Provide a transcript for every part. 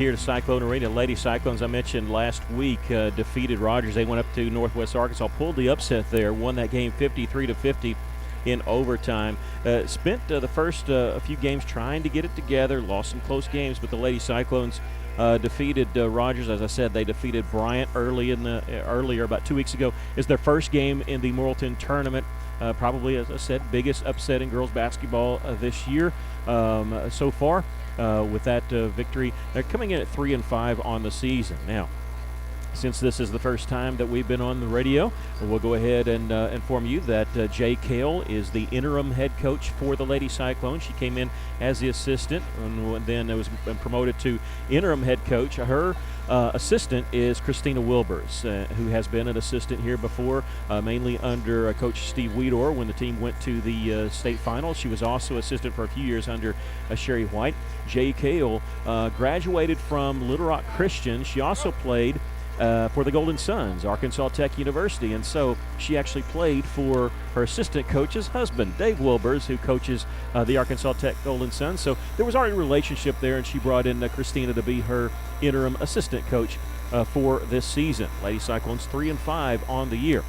Here to Cyclone Arena, Lady Cyclones, I mentioned last week, defeated Rogers. They went up to Northwest Arkansas, pulled the upset there, won that game 53-50 in overtime. Spent the first a few games trying to get it together, lost some close games, but the Lady Cyclones defeated Rogers. As I said, they defeated Bryant earlier about 2 weeks ago. It's their first game in the Morrilton tournament. Probably, as I said, biggest upset in girls basketball this year so far. With that victory, they're coming in at 3-5 on the season. Now, since this is the first time that we've been on the radio, we'll go ahead and inform you that Jay Cale is the interim head coach for the Lady Cyclones. She came in as the assistant and then was promoted to interim head coach. Her assistant is Christina Wilbers, who has been an assistant here before, mainly under Coach Steve Weedor when the team went to the state finals. She was also assistant for a few years under Sherry White. Jay Cale graduated from Little Rock Christian. She also played for the Golden Suns, Arkansas Tech University, and so she actually played for her assistant coach's husband, Dave Wilbers, who coaches the Arkansas Tech Golden Suns. So there was already a relationship there, and she brought in Christina to be her interim assistant coach for this season. Lady Cyclones 3-5 on the year.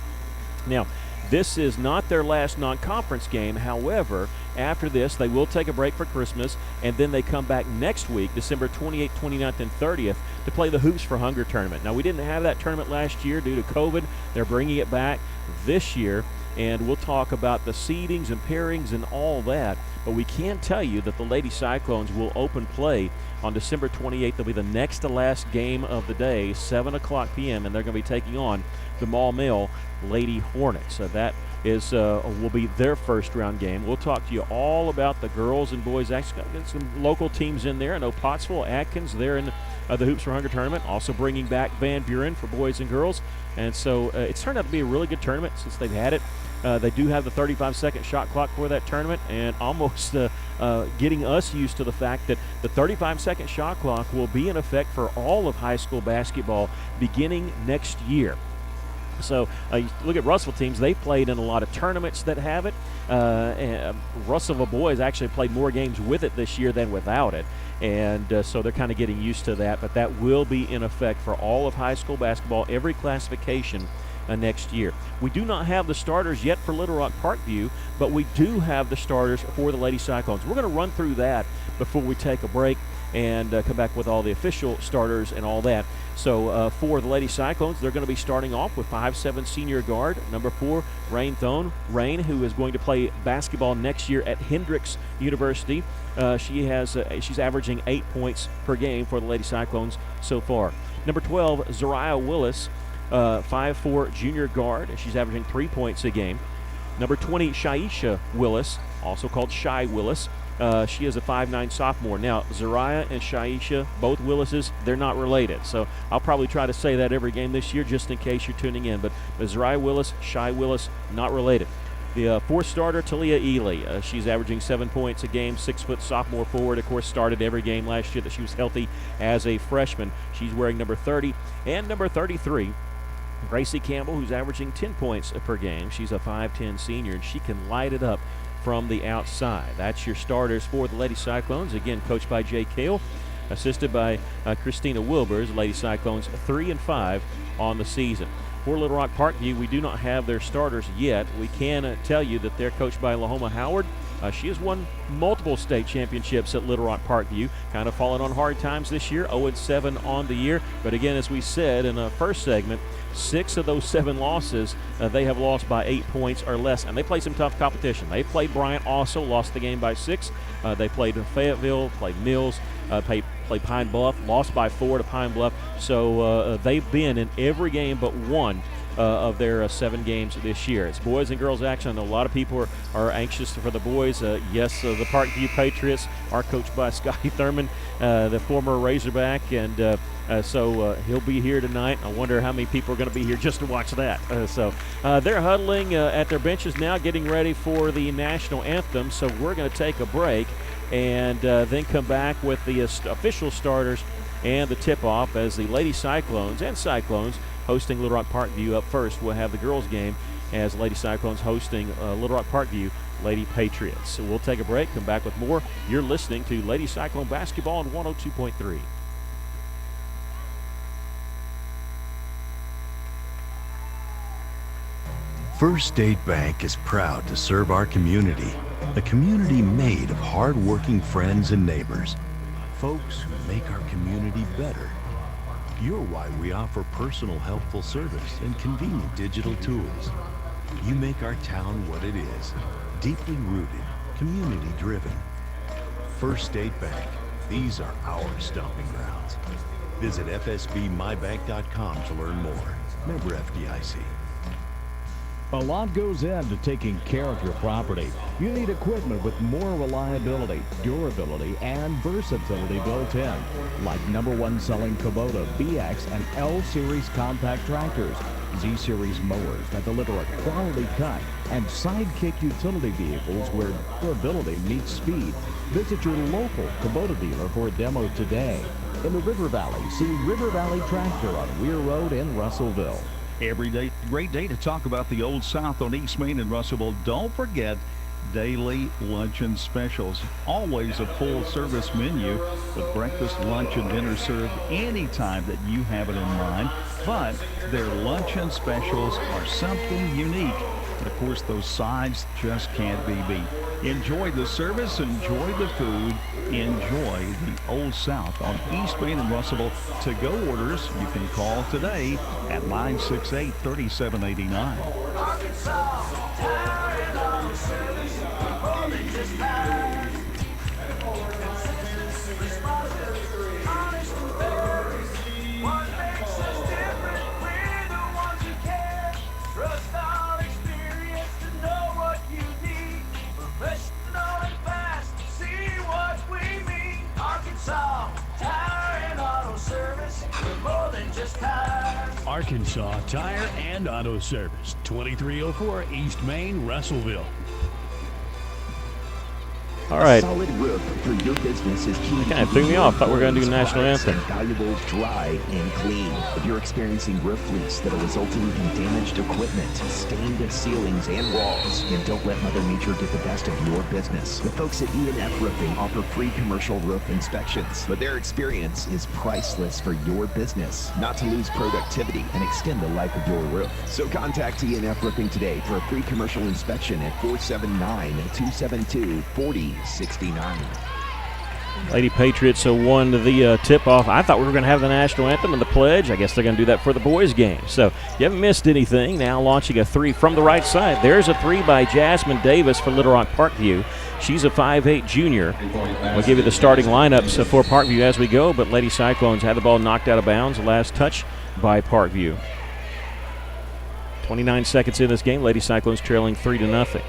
Now, this is not their last non-conference game. However, after this, they will take a break for Christmas, and then they come back next week, December 28th, 29th, and 30th, to play the Hoops for Hunger tournament. Now, we didn't have that tournament last year due to COVID. They're bringing it back this year, and we'll talk about the seedings and pairings and all that. But we can tell you that the Lady Cyclones will open play on December 28th. They'll be the next to last game of the day, 7 o'clock p.m., and they're going to be taking on the Maumelle Lady Hornets. So that is will be their first round game. We'll talk to you all about the girls and boys. Actually, got some local teams in there. I know Pottsville, Atkins, they're in the Hoops for Hunger tournament, also bringing back Van Buren for boys and girls. And so it's turned out to be a really good tournament since they've had it. They do have the 35-second shot clock for that tournament, and almost getting us used to the fact that the 35-second shot clock will be in effect for all of high school basketball beginning next year. So you look at Russell teams, they've played in a lot of tournaments that have it. And Russellville boys actually played more games with it this year than without it. And so they're kind of getting used to that. But that will be in effect for all of high school basketball, every classification next year. We do not have the starters yet for Little Rock Parkview, but we do have the starters for the Lady Cyclones. We're going to run through that before we take a break and come back with all the official starters and all that. So for the Lady Cyclones, they're going to be starting off with 5'7" senior guard, number 4, Rain Thone. Rain, who is going to play basketball next year at Hendrix University. She's averaging 8 points per game for the Lady Cyclones so far. Number 12, Zariah Willis, 5'4" junior guard. She's averaging 3 points a game. Number 20, Shaisha Willis, also called Shy Willis. She is a 5'9" sophomore. Now, Zariah and Shaisha, both Willises, they're not related. So I'll probably try to say that every game this year just in case you're tuning in. But Zariah Willis, Shy Willis, not related. The fourth starter, Talia Ely. She's averaging 7 points a game, 6-foot sophomore forward. Of course, started every game last year that she was healthy as a freshman. She's wearing number 30 and number 33. Gracie Campbell, who's averaging 10 points per game. She's a 5'10" senior, and she can light it up from the outside. That's your starters for the Lady Cyclones. Again, coached by Jay Cale, assisted by Christina Wilbers. Lady Cyclones 3-5 on the season. For Little Rock Parkview, we do not have their starters yet. We can tell you that they're coached by Lahoma Howard. She has won multiple state championships at Little Rock Parkview, kind of fallen on hard times this year, 0-7 on the year. But again, as we said in the first segment, 6 of those 7 losses, they have lost by 8 points or less, and they played some tough competition. They played Bryant also, lost the game by 6. They played Fayetteville, played Mills, played Pine Bluff, lost by 4 to Pine Bluff. So they've been in every game but one of their 7 games this year. It's boys and girls action. I know a lot of people are anxious for the boys. Yes, the Parkview Patriots are coached by Scotty Thurman, the former Razorback, and so he'll be here tonight. I wonder how many people are going to be here just to watch that. So they're huddling at their benches now, getting ready for the national anthem. So we're going to take a break and then come back with the official starters and the tip-off as the Lady Cyclones and Cyclones hosting Little Rock Parkview. Up first, we'll have the girls' game as Lady Cyclones hosting Little Rock Parkview Lady Patriots. So we'll take a break, come back with more. You're listening to Lady Cyclone Basketball on 102.3. First State Bank is proud to serve our community, a community made of hard-working friends and neighbors, folks who make our community better. You're why we offer personal, helpful service and convenient digital tools. You make our town what it is, deeply rooted, community-driven. First State Bank, these are our stomping grounds. Visit fsbmybank.com to learn more. Member FDIC. A lot goes into taking care of your property. You need equipment with more reliability, durability, and versatility built in, like #1 selling Kubota BX and L Series compact tractors, Z Series mowers that deliver a quality cut, and Sidekick utility vehicles where durability meets speed. Visit your local Kubota dealer for a demo today. In the River Valley, see River Valley Tractor on Weir Road in Russellville. Every day, great day to talk about the Old South on East Main and Russellville. Don't forget daily luncheon specials. Always a full service menu with breakfast, lunch, and dinner served anytime that you have it in mind. But their luncheon specials are something unique. And of course, those sides just can't be beat. Enjoy the service, enjoy the food, enjoy the Old South on East Main and Russellville. To-go orders, you can call today at 968-3789. Arkansas Tire and Auto Service, 2304 East Main, Russellville. All right. A solid roof for your business is key. Kind of threw me off. Thought we were going to do national anthem. Valuables dry and clean. If you're experiencing roof leaks that are resulting in damaged equipment, stained ceilings and walls, then don't let Mother Nature get the best of your business. The folks at E&F Roofing offer free commercial roof inspections, but their experience is priceless for your business. Not to lose productivity and extend the life of your roof. So contact E&F Roofing today for a free commercial inspection at 479-272-4069. Lady Patriots won the tip-off. I thought we were going to have the national anthem and the pledge. I guess they're going to do that for the boys' game. So you haven't missed anything. Now launching a three from the right side. There's a three by Jasmine Davis for Little Rock Parkview. She's a 5'8 junior. We'll give you the starting lineups for Parkview as we go, but Lady Cyclones had the ball knocked out of bounds. The last touch by Parkview. 29 seconds in this game. Lady Cyclones trailing 3-0.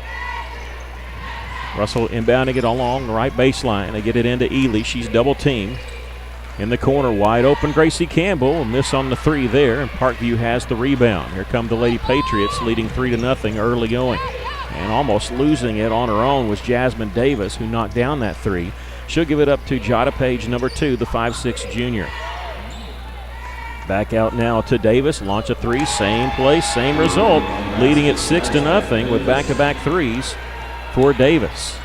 Russell inbounding it along the right baseline. They get it into Ely. She's double teamed. In the corner, wide open, Gracie Campbell. A miss on the three there, and Parkview has the rebound. Here come the Lady Patriots, leading 3-0 early going. And almost losing it on her own was Jasmine Davis, who knocked down that three. She'll give it up to Jada Page, number 2, the 5'6 junior. Back out now to Davis. Launch a three, same place, same result. Leading it 6-0 with back-to-back threes for Davis.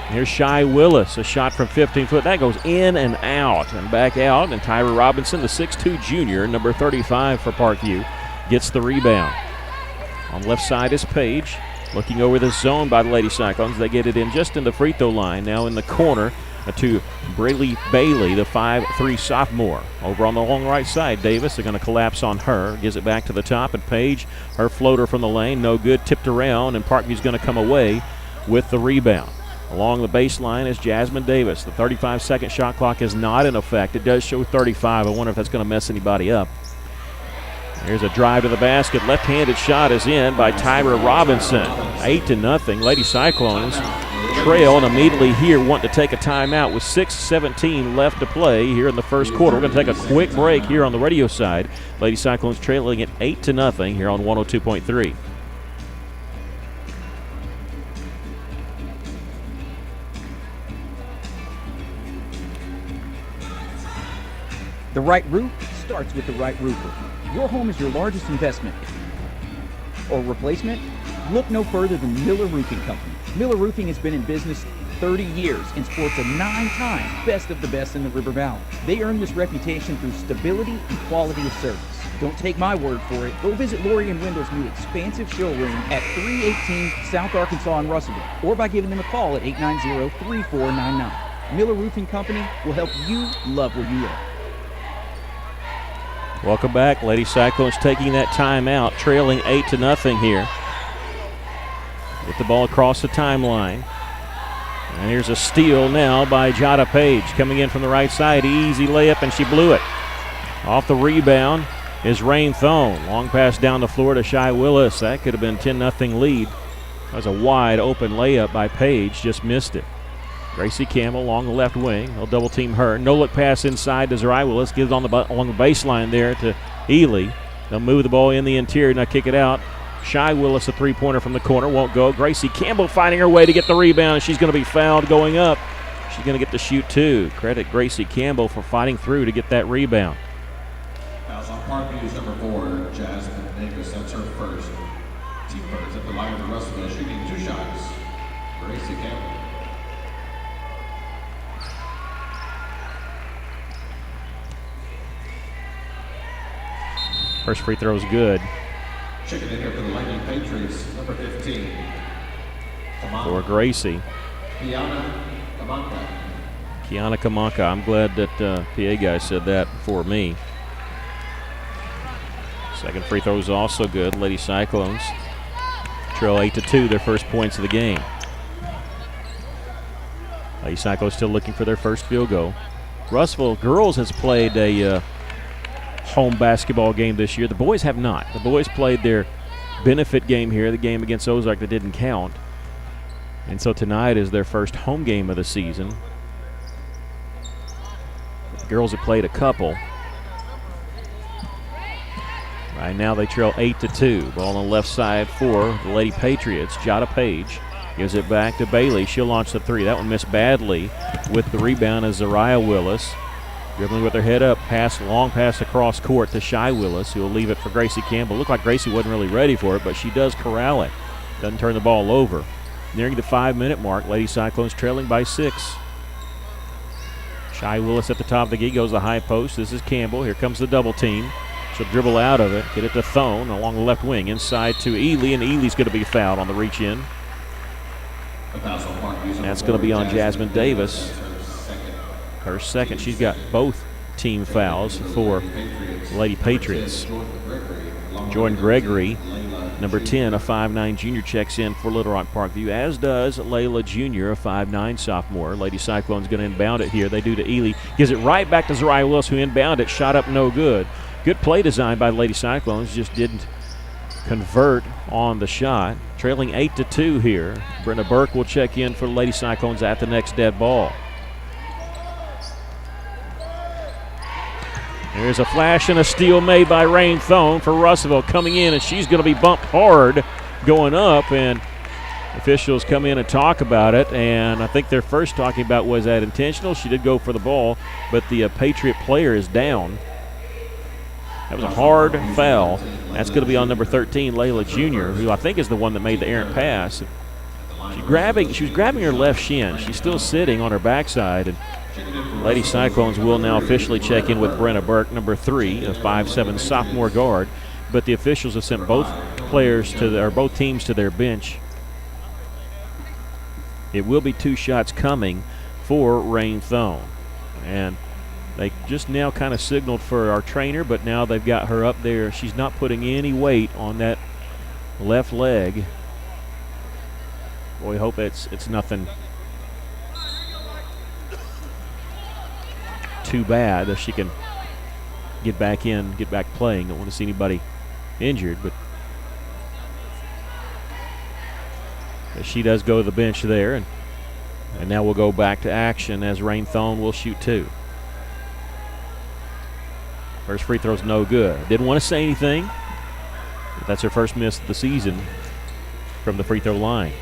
Here's Shy Willis, a shot from 15 foot. That goes in and out and back out. And Tyra Robinson, the 6'2 junior, number 35 for Parkview, gets the rebound. On left side is Page. Looking over the zone by the Lady Cyclones. They get it in just in the free throw line. Now in the corner to Braylee Bailey, the 5'3 sophomore. Over on the long right side, Davis, they're going to collapse on her. Gives it back to the top, and Page, her floater from the lane, no good, tipped around, and Parkview's going to come away with the rebound. Along the baseline is Jasmine Davis. The 35-second shot clock is not in effect. It does show 35. I wonder if that's going to mess anybody up. Here's a drive to the basket. Left-handed shot is in by Tyra Robinson. 8-0. Lady Cyclones trail, and immediately here want to take a timeout with 6:17 left to play here in the first quarter. We're going to take a quick break here on the radio side. Lady Cyclones trailing at 8-0 here on 102.3. The right roof starts with the right roofer. Your home is your largest investment or replacement? Look no further than Miller Roofing Company. Miller Roofing has been in business 30 years and sports a 9-time Best of the Best in the River Valley. They earned this reputation through stability and quality of service. Don't take my word for it. Go visit Lori and Wendell's new expansive showroom at 318 South Arkansas in Russellville, or by giving them a call at 890-3499. Miller Roofing Company will help you love where you live. Welcome back. Lady Cyclones taking that timeout, trailing 8-0 here. Get the ball across the timeline. And here's a steal now by Jada Page coming in from the right side. Easy layup, and she blew it. Off the rebound is Rain Thone. Long pass down the floor to Shy Willis. That could have been 10-0 lead. That was a wide open layup by Page. Just missed it. Gracie Campbell along the left wing. They'll double team her. No look pass inside to Zerai Willis. Gives it along the baseline there to Ely. They'll move the ball in the interior. Now kick it out. Shy Willis, a three-pointer from the corner. Won't go. Gracie Campbell finding her way to get the rebound. She's going to be fouled going up. She's going to get to shoot two. Credit Gracie Campbell for fighting through to get that rebound. Fouls on Parkview's number 4, Jasmine Davis. That's her first. Team Birds at the line of the Russellville shooting 2 shots. Gracie Campbell. First free throw is good. Checking in here for the Lightning Patriots, number 15. For Gracie. Kiana Kamanka. I'm glad that PA guy said that before me. Second free throw is also good. Lady Cyclones trail 8-2, their first points of the game. Lady Cyclones still looking for their first field goal. Russellville girls has played a home basketball game this year. The boys have not. The boys played their benefit game here, the game against Ozark that didn't count. And so tonight is their first home game of the season. The girls have played a couple. Right now they trail 8-2. Ball on the left side for the Lady Patriots. Jada Page gives it back to Bailey. She'll launch the three. That one missed badly. With the rebound is Zariah Willis. Dribbling with her head up, long pass across court to Shy Willis, who will leave it for Gracie Campbell. Looked like Gracie wasn't really ready for it, but she does corral it. Doesn't turn the ball over. Nearing the 5-minute mark, Lady Cyclones trailing by 6. Shy Willis at the top of the key, goes the high post. This is Campbell. Here comes the double team. She'll dribble out of it, get it to Thone along the left wing, inside to Ely, and Ely's going to be fouled on the reach in. That's going to be on Jasmine Davis. Her second. She's got both team fouls for Lady Patriots. Jordan Gregory, number 10, a 5'9 junior, checks in for Little Rock Parkview, as does Layla Jr., a 5'9 sophomore. Lady Cyclone's going to inbound it here. They do to Ely. Gives it right back to Zariah Willis, who inbound it. Shot up no good. Good play design by the Lady Cyclones. Just didn't convert on the shot. Trailing 8-2 here. Brenna Burke will check in for the Lady Cyclones at the next dead ball. There's a flash and a steal made by Rain Thone for Russellville coming in, and she's going to be bumped hard going up, and officials come in and talk about it, and I think they're first talking about was that intentional. She did go for the ball, but the Patriot player is down. That was a hard foul. That's going to be on number 13, Layla Jr., who I think is the one that made the errant pass. She was grabbing her left shin. She's still sitting on her backside, and Lady Cyclones will now officially check in with Brenna Burke, number 3, a 5'7 sophomore guard. But the officials have sent both teams to their bench. It will be 2 shots coming for Rain Thone. And they just now kind of signaled for our trainer, but now they've got her up there. She's not putting any weight on that left leg. Boy, hope it's nothing too bad that she can get back playing. Don't want to see anybody injured, but she does go to the bench there, and now we'll go back to action as Rain Thone will shoot 2. First free throw's no good. Didn't want to say anything, but that's her first miss of the season from the free throw line.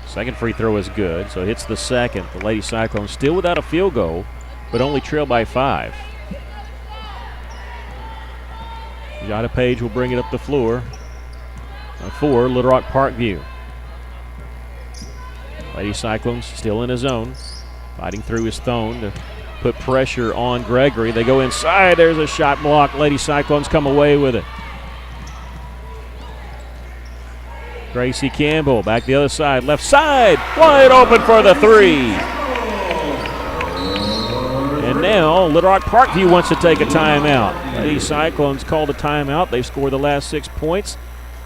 Second free throw is good, so it hits the second. The Lady Cyclones still without a field goal, but only trail by 5. Jada Page will bring it up the floor for Little Rock Parkview. Lady Cyclones still in his zone. Fighting through his Thone to put pressure on Gregory. They go inside. There's a shot block. Lady Cyclones come away with it. Gracie Campbell back the other side, left side, wide open for the three. And now Little Rock Parkview wants to take a timeout. Lady Cyclones called a timeout. They've scored the last 6 points.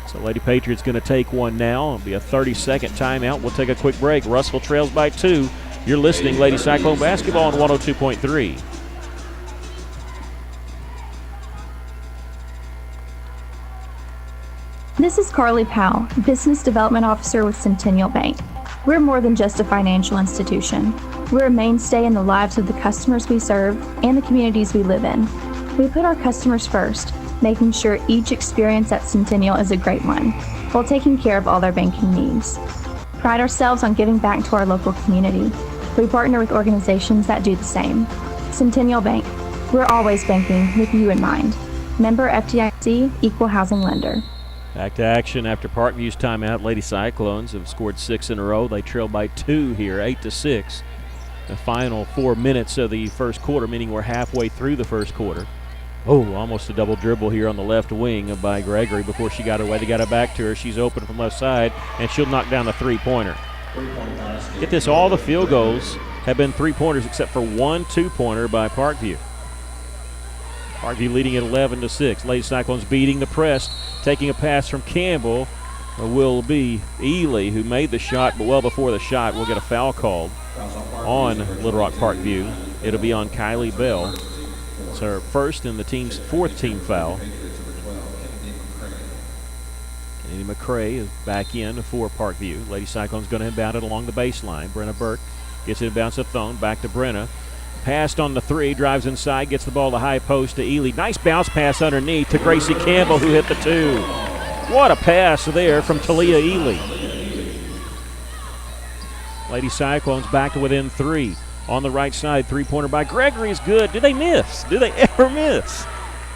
So Lady Patriots going to take one now. It'll be a 30-second timeout. We'll take a quick break. Russell trails by 2. You're listening Lady Cyclone basketball on 102.3. This is Carly Powell, Business Development Officer with Centennial Bank. We're more than just a financial institution. We're a mainstay in the lives of the customers we serve and the communities we live in. We put our customers first, making sure each experience at Centennial is a great one, while taking care of all their banking needs. Pride ourselves on giving back to our local community. We partner with organizations that do the same. Centennial Bank, we're always banking with you in mind. Member FDIC, Equal Housing Lender. Back to action after Parkview's timeout. Lady Cyclones have scored 6 in a row. They trail by 2 here, 8-6. The final 4 minutes of the first quarter, meaning we're halfway through the first quarter. Oh, almost a double dribble here on the left wing by Gregory before she got away. They got it back to her. She's open from left side, and she'll knock down the three-pointer. Get this, all the field goals have been three-pointers except for one two-pointer by Parkview. Parkview leading at 11-6. Lady Cyclones beating the press. Taking a pass from Campbell will be Ely, who made the shot, but well before the shot, we'll get a foul called on Little Rock Parkview. It'll be on Kylie Bell. It's her first and the team's 4th team foul. Kennedy McCrae is back in for Parkview. Lady Cyclone's going to inbound it along the baseline. Brenna Burke gets it inbounds to Thone, back to Brenna. Passed on the 3, drives inside, gets the ball to high post to Ely. Nice bounce pass underneath to Gracie Campbell, who hit the 2. What a pass there from Talia Ely. Lady Cyclones back to within 3. On the right side, three-pointer by Gregory is good. Do they miss? Do they ever miss?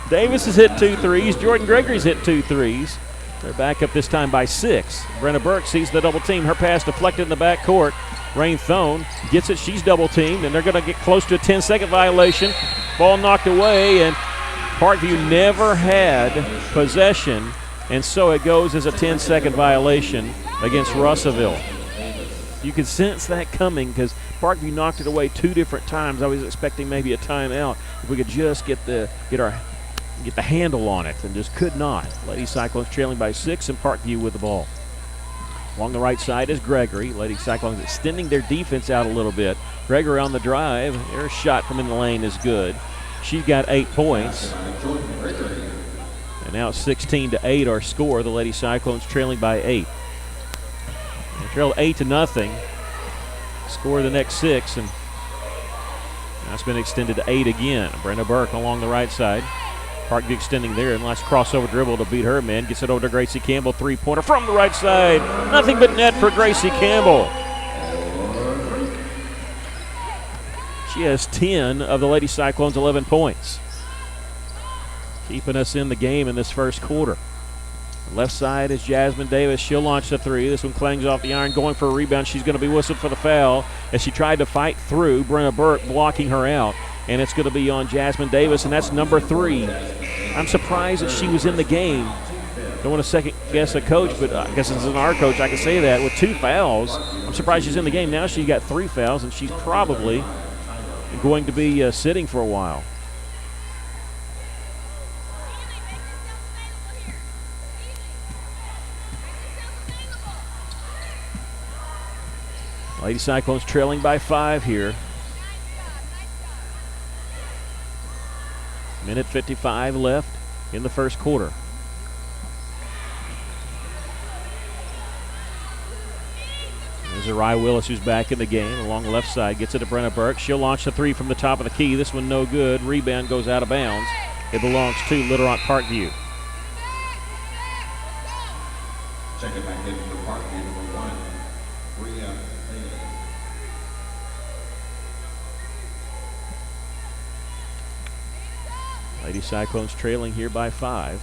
Davis has hit 2 threes. Jordan Gregory's hit 2 threes. They're back up this time by 6. Brenna Burke sees the double team. Her pass deflected in the backcourt. Rain Thone gets it. She's double teamed, and they're going to get close to a 10-second violation. Ball knocked away, and Parkview never had possession, and so it goes as a 10-second violation against Russellville. You could sense that coming because Parkview knocked it away 2 different times. I was expecting maybe a timeout if we could just get the handle on it, and just could not. Lady Cyclones trailing by 6, and Parkview with the ball. Along the right side is Gregory. Lady Cyclones extending their defense out a little bit. Gregory on the drive. Her shot from in the lane is good. She's got 8 points. And now it's 16-8 our score. The Lady Cyclones trailing by 8. They trail 8-0. Score the next 6, and now it's been extended to 8 again. Brenda Burke along the right side. Parkview extending there, and nice crossover dribble to beat her man. Gets it over to Gracie Campbell, three-pointer from the right side. Nothing but net for Gracie Campbell. She has 10 of the Lady Cyclones' 11 points. Keeping us in the game in this first quarter. Left side is Jasmine Davis. She'll launch the 3. This one clangs off the iron, going for a rebound. She's going to be whistled for the foul as she tried to fight through. Brenna Burke blocking her out. And it's going to be on Jasmine Davis, and that's number 3. I'm surprised that she was in the game. Don't want to second-guess a coach, but I guess as an our coach, I can say that. With 2 fouls, I'm surprised she's in the game. Now she's got 3 fouls, and she's probably going to be sitting for a while. Lady Cyclones trailing by 5 here. Minute 55 left in the first quarter. There's Arai Willis, who's back in the game along the left side. Gets it to Brenna Burke. She'll launch the 3 from the top of the key. This one no good. Rebound goes out of bounds. It belongs to Little Rock Parkview. Check it back in for Parkview, number 1. Rhea Bailey. Lady Cyclones trailing here by 5.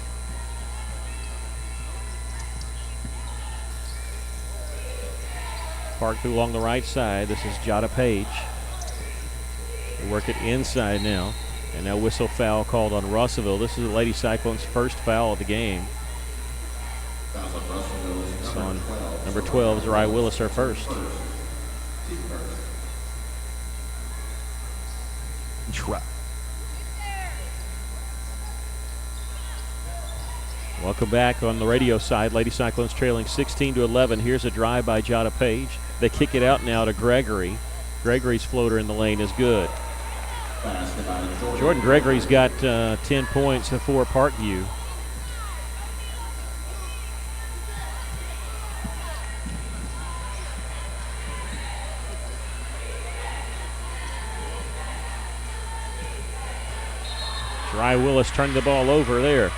Parkview along the right side. This is Jada Page. They work it inside now. And now whistle foul called on Russellville. This is the Lady Cyclones' first foul of the game. So on number 12 is Rye Willis, her first. Welcome back on the radio side. Lady Cyclones trailing 16-11. Here's a drive by Jada Page. They kick it out now to Gregory. Gregory's floater in the lane is good. Jordan Gregory's got 10 points for Parkview. Rye Willis turning the ball over there.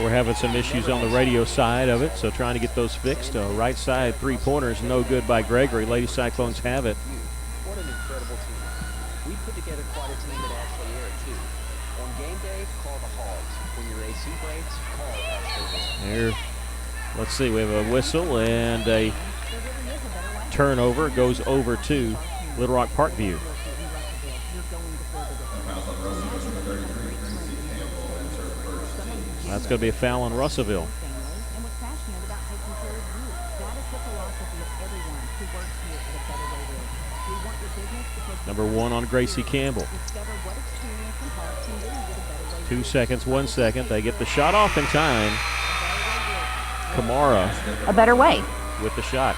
We're having some issues on the radio side of it, so trying to get those fixed. Right side three-pointers, no good by Gregory. Lady Cyclones have it. What an incredible team. We put together quite a team at Ashley Air, too. On game day, call the Hogs. When your AC breaks, call Ashley Air. There, let's see, we have a whistle and a turnover. It goes over to Little Rock Parkview. That's going to be a foul on Russellville. Number 1 on Gracie Campbell. 2 seconds, 1 second. They get the shot off in time. Kamara. A better way. With the shot.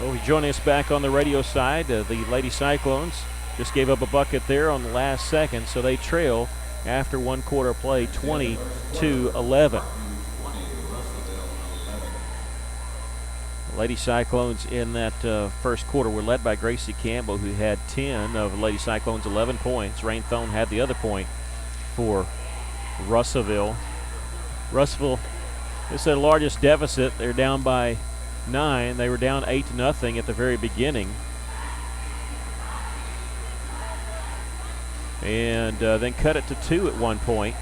Well, joining us back on the radio side, the Lady Cyclones just gave up a bucket there on the last second, so they trail after 1 quarter play, 20-11. Lady Cyclones in that first quarter were led by Gracie Campbell, who had 10 of Lady Cyclones' 11 points. Rain Thone had the other point for Russellville. Russellville is their largest deficit. They're down by 9. They were down 8-0 at the very beginning. And then cut it to 2 at one point.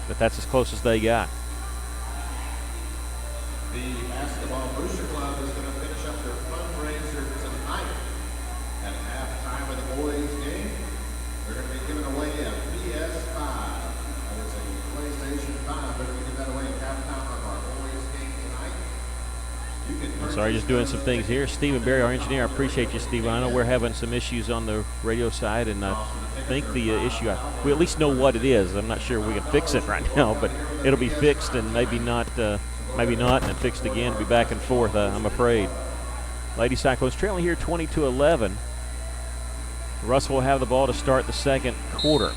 But that's as close as they got. The Basketball Booster Club is going to finish up their fundraiser tonight. At halftime of the boys' game, they're going to be giving away a PS5. That is a PlayStation 5. They're going to give that away at halftime of our boys' game tonight. I'm sorry, just doing some things here. Stephen Berry, our engineer, I appreciate you, Stephen. I know we're having some issues on the radio side, and I think the issue, we at least know what it is. I'm not sure we can fix it right now, but it'll be fixed and maybe not, and then fixed again. It'll be back and forth, I'm afraid. Lady Cyclones trailing here 20-11. Russell will have the ball to start the second quarter.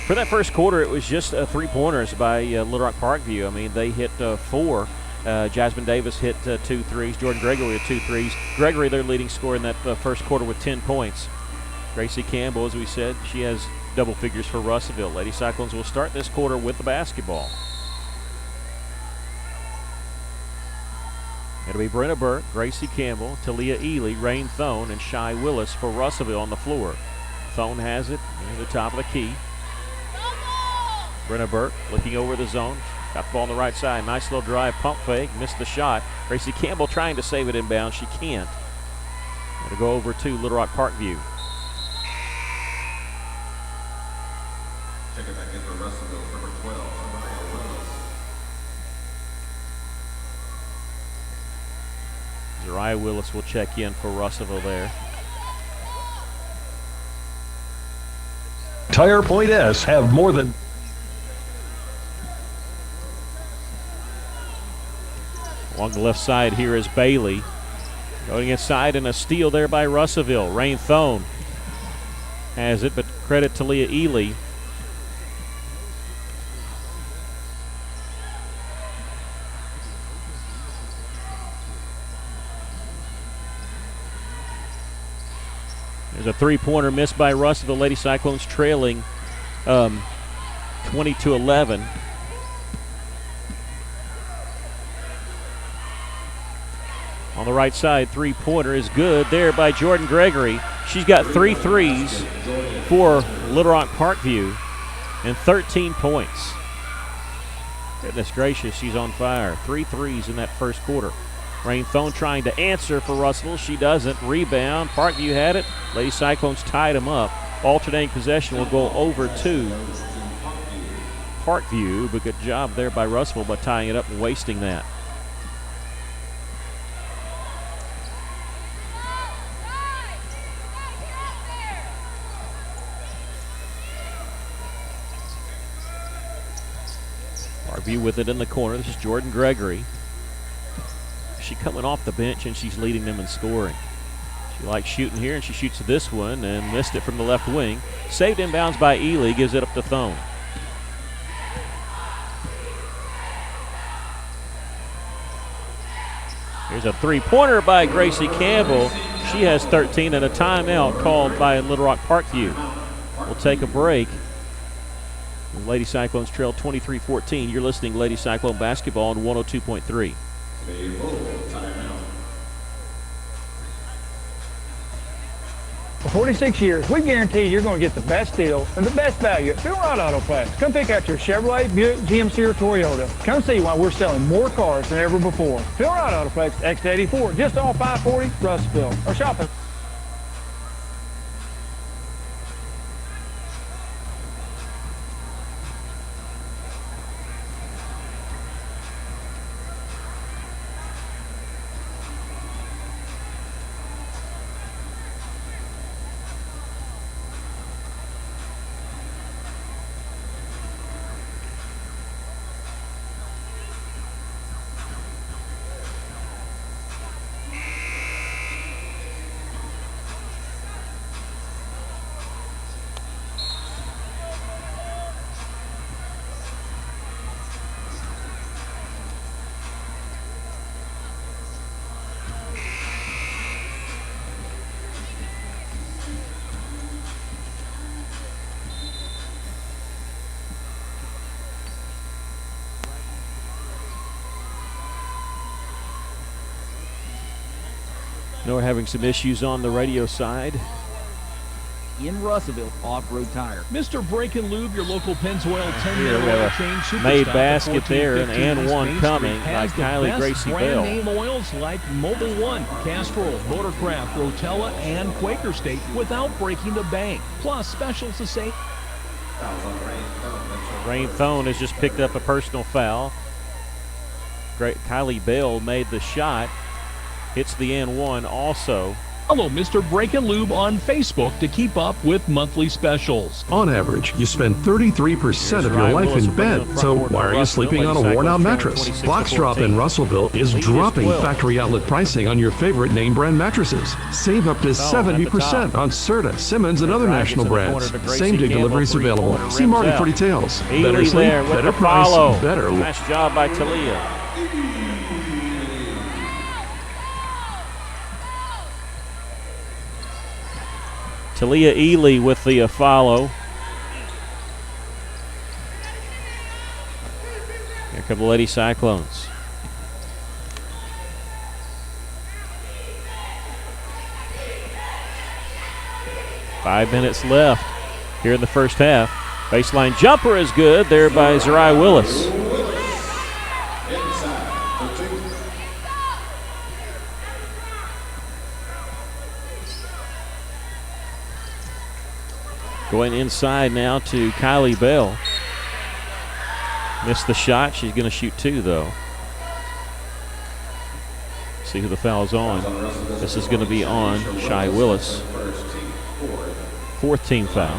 For that first quarter, it was just 3-pointers by Little Rock Parkview. I mean, they hit 4. Jasmine Davis hit 2 threes. Jordan Gregory with 2 threes. Gregory, their leading scorer in that first quarter with 10 points. Gracie Campbell, as we said, she has double figures for Russellville. Lady Cyclones will start this quarter with the basketball. It'll be Brenna Burke, Gracie Campbell, Talia Ely, Rain Thone, and Shy Willis for Russellville on the floor. Thone has it near the top of the key. Brenna Burke looking over the zone. Got the ball on the right side. Nice little drive, pump fake, missed the shot. Gracie Campbell trying to save it inbound. She can't. It'll go over to Little Rock Parkview. Check it back in for Russellville, number 12. Zariah Willis will check in for Russellville there. Tire Point S have more than... Along the left side here is Bailey. Going inside, and a steal there by Russellville. Rain Thone has it, but credit to Leah Ely. There's a three-pointer missed by Russell. The Lady Cyclones trailing 20-11. On the right side, three-pointer is good there by Jordan Gregory. She's got 3 threes for Little Rock Parkview and 13 points. Goodness gracious, she's on fire. 3 threes in that first quarter. Rain Thone trying to answer for Russell. She doesn't. Rebound. Parkview had it. Lady Cyclones tied them up. Alternating possession will go over to Parkview, but good job there by Russell by tying it up and wasting that. Parkview with it in the corner. This is Jordan Gregory. She's coming off the bench and she's leading them in scoring. She likes shooting here and she shoots this one and missed it from the left wing. Saved inbounds by Ely, gives it up to Thone. Here's a three-pointer by Gracie Campbell. She has 13 and a timeout called by Little Rock Parkview. We'll take a break. The Lady Cyclones trail 23-14. You're listening to Lady Cyclone basketball on 102.3. For 46 years, we guarantee you're going to get the best deal and the best value at Phil Wright Autoplex. Come pick out your Chevrolet, Buick, GMC, or Toyota. Come see why we're selling more cars than ever before. Phil Wright Autoplex, X84, just off 540, Russellville. Or shop at We're having some issues on the radio side. In Russellville, Off-Road Tire. Mr. Brake and Lube, your local Pennzoil 10 Here we oil have change a superstock made at basket there, 1415 and one East Main coming Street by has the Kylie best Gracie brand Bell. name oils like Mobil 1, Castrol, Motorcraft, Rotella, and Quaker State without breaking the bank. Plus specials to save. Rain Thone has just picked up a personal foul. Great, Kylie Bell made the shot. Hits the and one also. Follow Mr. Brake and Lube on Facebook to keep up with monthly specials. On average, you spend 33% of your life in bed, so why are you sleeping on a worn-out mattress? Box Drop in Russellville is dropping factory outlet pricing on your favorite name brand mattresses. Save up to 70% on Serta, Simmons, and other national brands. Same-day deliveries available. See Marty for details. Better sleep, better price, better look. Nice job by Talia. Talia Ely with the follow. Here come the Lady Cyclones. Five minutes left here in the first half. Baseline jumper is good there by Zerai Willis. Going inside now to Kylie Bell. Missed the shot. She's going to shoot two, though. See who the foul's on. This is going to be on Shy Willis. Fourth team foul.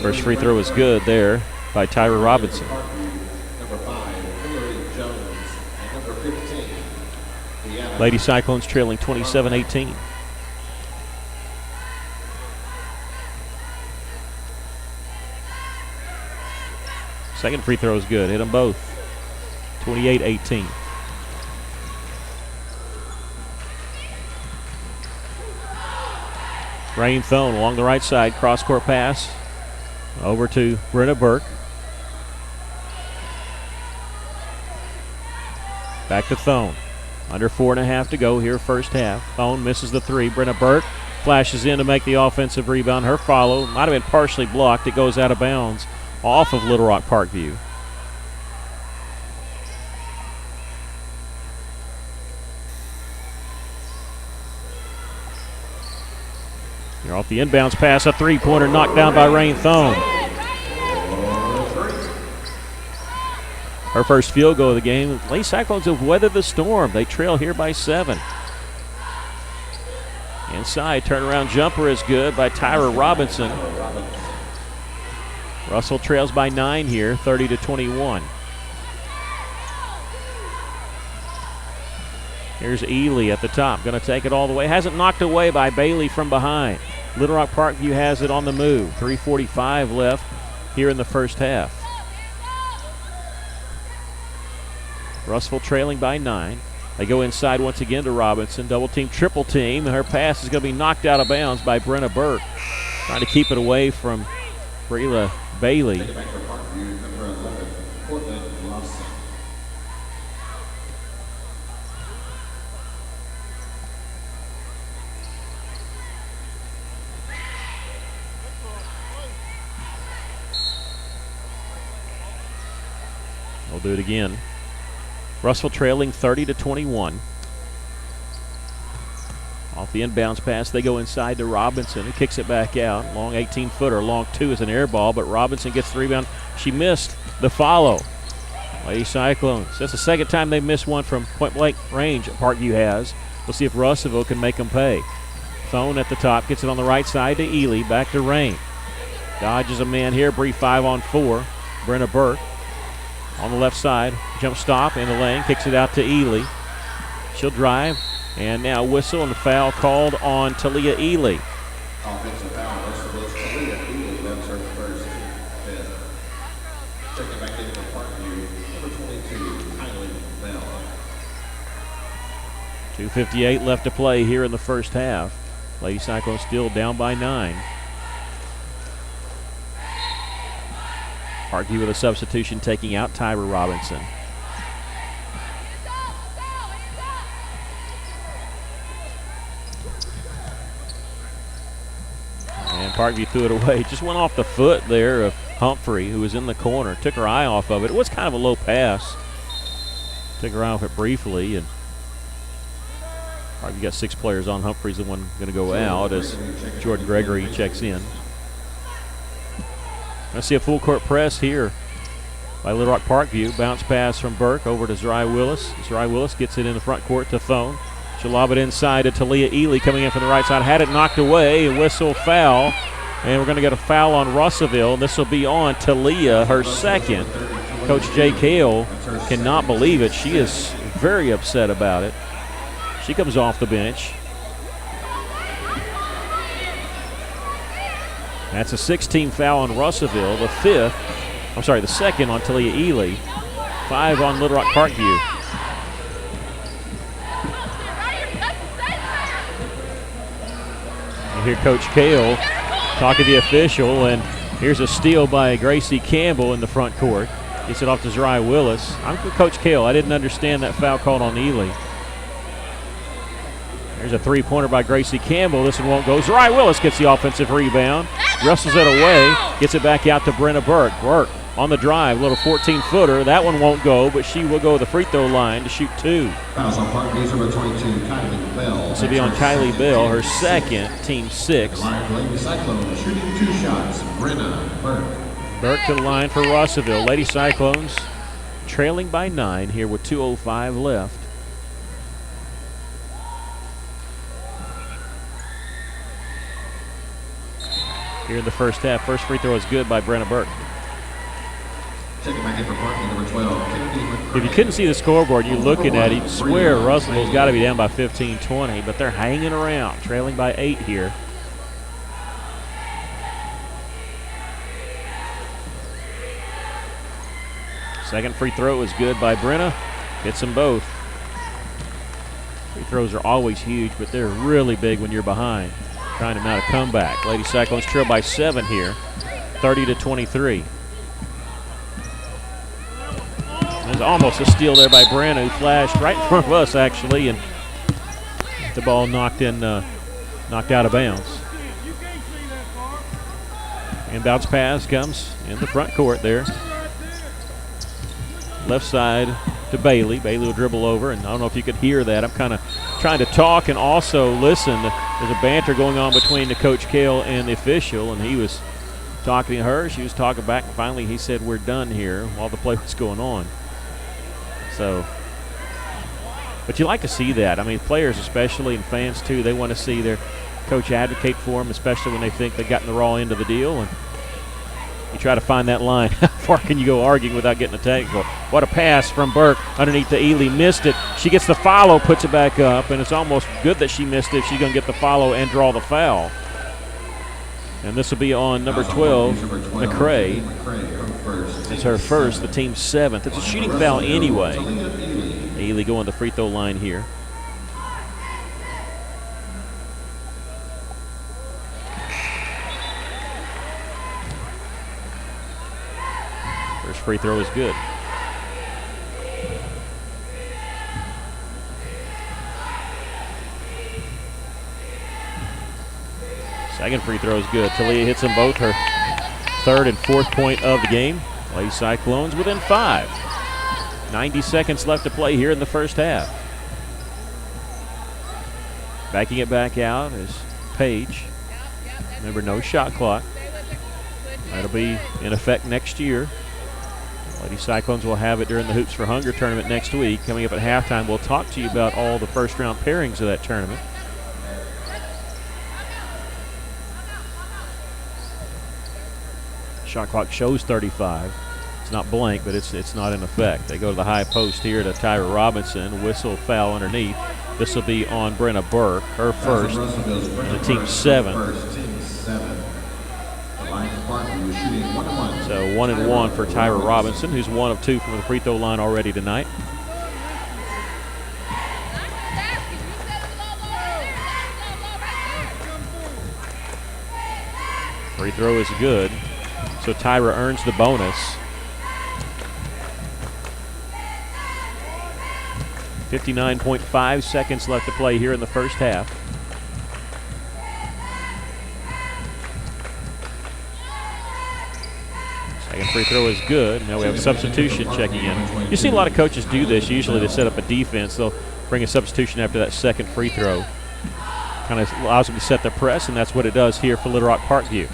First free throw is good there by Tyra Robinson. Lady Cyclones trailing 27-18. Second free throw is good. Hit them both. 28-18. Rain Thone along the right side. Cross-court pass. Over to Brenna Burke. Back to Thone. Under 4.5 to go here, first half. Thone misses the three. Brenna Burke flashes in to make the offensive rebound. Her follow might have been partially blocked. It goes out of bounds off of Little Rock Parkview. You're off the inbounds pass. A three-pointer knocked down by Rain Thone. Her first field goal of the game. Lady Cyclones have weathered the storm. They trail here by 7. Inside, turnaround jumper is good by Tyra Robinson. Russell trails by 9 here, 30-21. Here's Ely at the top, going to take it all the way. Hasn't knocked away by Bailey from behind. Little Rock Parkview has it on the move. 3:45 left here in the first half. Russell trailing by 9. They go inside once again to Robinson. Double team, triple team. Her pass is going to be knocked out of bounds by Brenna Burke. Trying to keep it away from Brela Bailey. They'll do it again. Russell trailing 30-21. Off the inbounds pass, they go inside to Robinson, who kicks it back out. Long 18-footer, long 2 is an air ball, but Robinson gets the rebound. She missed the follow. Lady Cyclones. That's the second time they missed one from point-blank range Parkview has. We'll see if Russellville can make them pay. Thone at the top, gets it on the right side to Ely, back to Rain. Dodges a man here, brief 5-on-4. Brenna Burke. On the left side, jump stop in the lane, kicks it out to Ely. She'll drive, and now whistle and foul called on Talia Ely. Offensive foul, versus Talia Ely, that's her first fifth. Checking back into Parkview, number 22, Kylie Bell. 2:58 left to play here in the first half. Lady Cyclones still down by 9. Parkview with a substitution, taking out Tyra Robinson. And Parkview threw it away. Just went off the foot there of Humphrey, who was in the corner. Took her eye off of it. It was kind of a low pass. Took her eye off it briefly, and Parkview got 6 players on. Humphrey's the one going to go out as Jordan Gregory checks in. I see a full court press here by Little Rock Parkview. Bounce pass from Burke over to Zariah Willis. Zariah Willis gets it in the front court to Thone. She'll lob it inside to Talia Ely coming in from the right side. Had it knocked away. Whistle foul. And we're going to get a foul on Russellville. This will be on Talia, her second. Coach Jay Kale cannot believe it. She is very upset about it. She comes off the bench. That's a 16 foul on Russellville, the second on Talia Ely, 5 on Little Rock Parkview. You hear Coach Kale talking to the official, and here's a steal by Gracie Campbell in the front court. Gets it off to Zariah Willis. I'm with Coach Kale. I didn't understand that foul called on Ely. There's a three-pointer by Gracie Campbell. This one won't go. Zariah Willis gets the offensive rebound. Wrestles it away. Gets it back out to Brenna Burke. Burke on the drive. Little 14-footer. That one won't go, but she will go to the free throw line to shoot 2. Fouls on Parkview's number 22, Kylie Bell. This will be on Kylie Bell, her second, team 6. Line for Lady Cyclones, shooting 2 shots, Brenna Burke. Burke to the line for Russellville. Lady Cyclones trailing by 9 here with 2:05 left. Here in the first half. First free throw is good by Brenna Burke. Checking back in for Parkview, number 12. If you couldn't see the scoreboard, you're looking at it, you'd swear Russellville's got to be down by 15-20, but they're hanging around, trailing by 8 here. Second free throw is good by Brenna. Hits them both. Free throws are always huge, but they're really big when you're behind. Trying to mount a comeback. Lady Cyclones trail by 7 here, 30-23. There's almost a steal there by Brenna, who flashed right in front of us, actually, and the ball knocked out of bounds. Inbounds pass comes in the front court there. Left side to Bailey. Bailey will dribble over, and I don't know if you could hear that. I'm kind of trying to talk and also listen. There's a banter going on between the Coach Kale and the official, and he was talking to her. She was talking back, and finally he said, "We're done here," while the play was going on. So, but you like to see that. I mean, players especially and fans too, they want to see their coach advocate for them, especially when they think they've gotten the raw end of the deal. And you try to find that line. How far can you go arguing without getting a tackle? What a pass from Burke underneath the Ely. Missed it. She gets the follow, puts it back up, and it's almost good that she missed it. She's going to get the follow and draw the foul. And this will be on number 12, McCray. It's her first, the team's 7th. It's a shooting foul anyway. Ely going to the free throw line here. First free throw is good. Second free throw is good. Talia hits them both, her 3rd and 4th point of the game. Lady Cyclones within 5. 90 seconds left to play here in the first half. Backing it back out is Page. Remember, no shot clock. That'll be in effect next year. Lady Cyclones will have it during the Hoops for Hunger tournament next week. Coming up at halftime, we'll talk to you about all the first-round pairings of that tournament. Shot clock shows 35. It's not blank, but it's not in effect. They go to the high post here to Tyra Robinson. Whistle foul underneath. This will be on Brenna Burke, her first, the team's 7th. So 1 and 1 for Tyra Robinson, who's 1 of 2 from the free throw line already tonight. Free throw is good. So Tyra earns the bonus. 59.5 seconds left to play here in the first half. Second free throw is good. Now we have a substitution checking in. You see a lot of coaches do this. Usually they set up a defense. They'll bring a substitution after that second free throw. Kind of allows them to set their press, and that's what it does here for Little Rock Parkview.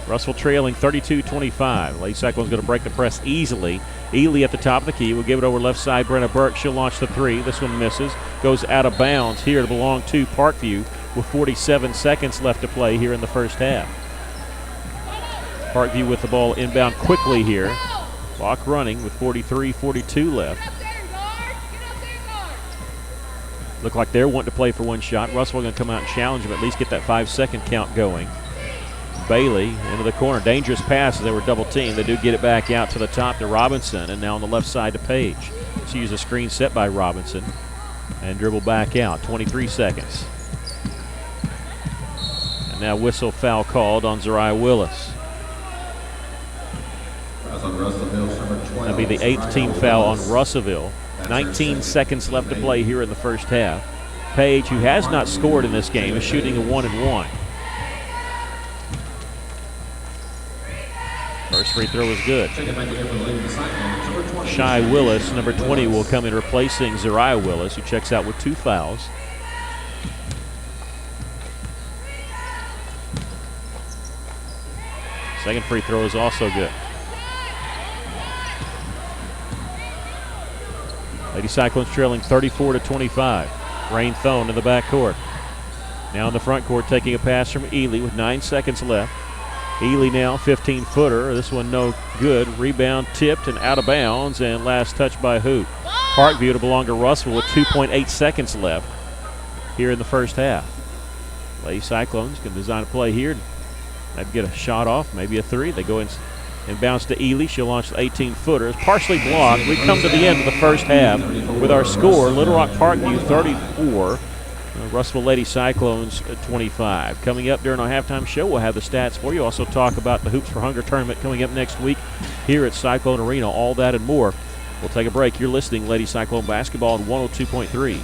Russell trailing 32-25. Lady Cyclone's going to break the press easily. Ely at the top of the key. We'll give it over left side. Brenna Burke. She'll launch the 3. This one misses. Goes out of bounds here to belong to Parkview with 47 seconds left to play here in the first half. Parkview with the ball inbound quickly here. Clock running with 43-42 left. Look like they're wanting to play for one shot. Russell going to come out and challenge him, at least get that 5-second count going. Bailey into the corner. Dangerous pass as they were double teamed. They do get it back out to the top to Robinson, and now on the left side to Page. She used a screen set by Robinson and dribble back out. 23 seconds. And now whistle foul called on Zariah Willis. That'll be the 8th team foul on Russellville. 19 seconds left to play here in the first half. Page, who has not scored in this game, is shooting a 1 and 1. First free throw is good. Shy Willis, number 20, will come in replacing Zariah Willis, who checks out with 2 fouls. Second free throw is also good. Lady Cyclones trailing 34-25. Rain Thone in the backcourt. Now in the front court, taking a pass from Ely with 9 seconds left. Ely now 15-footer. This one no good. Rebound tipped and out of bounds, and last touch by Hoop. Parkview to belong to Russell with 2.8 seconds left here in the first half. Lady Cyclones can design a play here. Maybe get a shot off, maybe a 3. They go in and bounce to Ely. She'll launch the 18-footer. It's partially blocked. We come to the end of the first half with our score, Little Rock Parkview 34, Russellville Lady Cyclones 25. Coming up during our halftime show, we'll have the stats for you. Also talk about the Hoops for Hunger tournament coming up next week here at Cyclone Arena. All that and more. We'll take a break. You're listening Lady Cyclone Basketball on 102.3.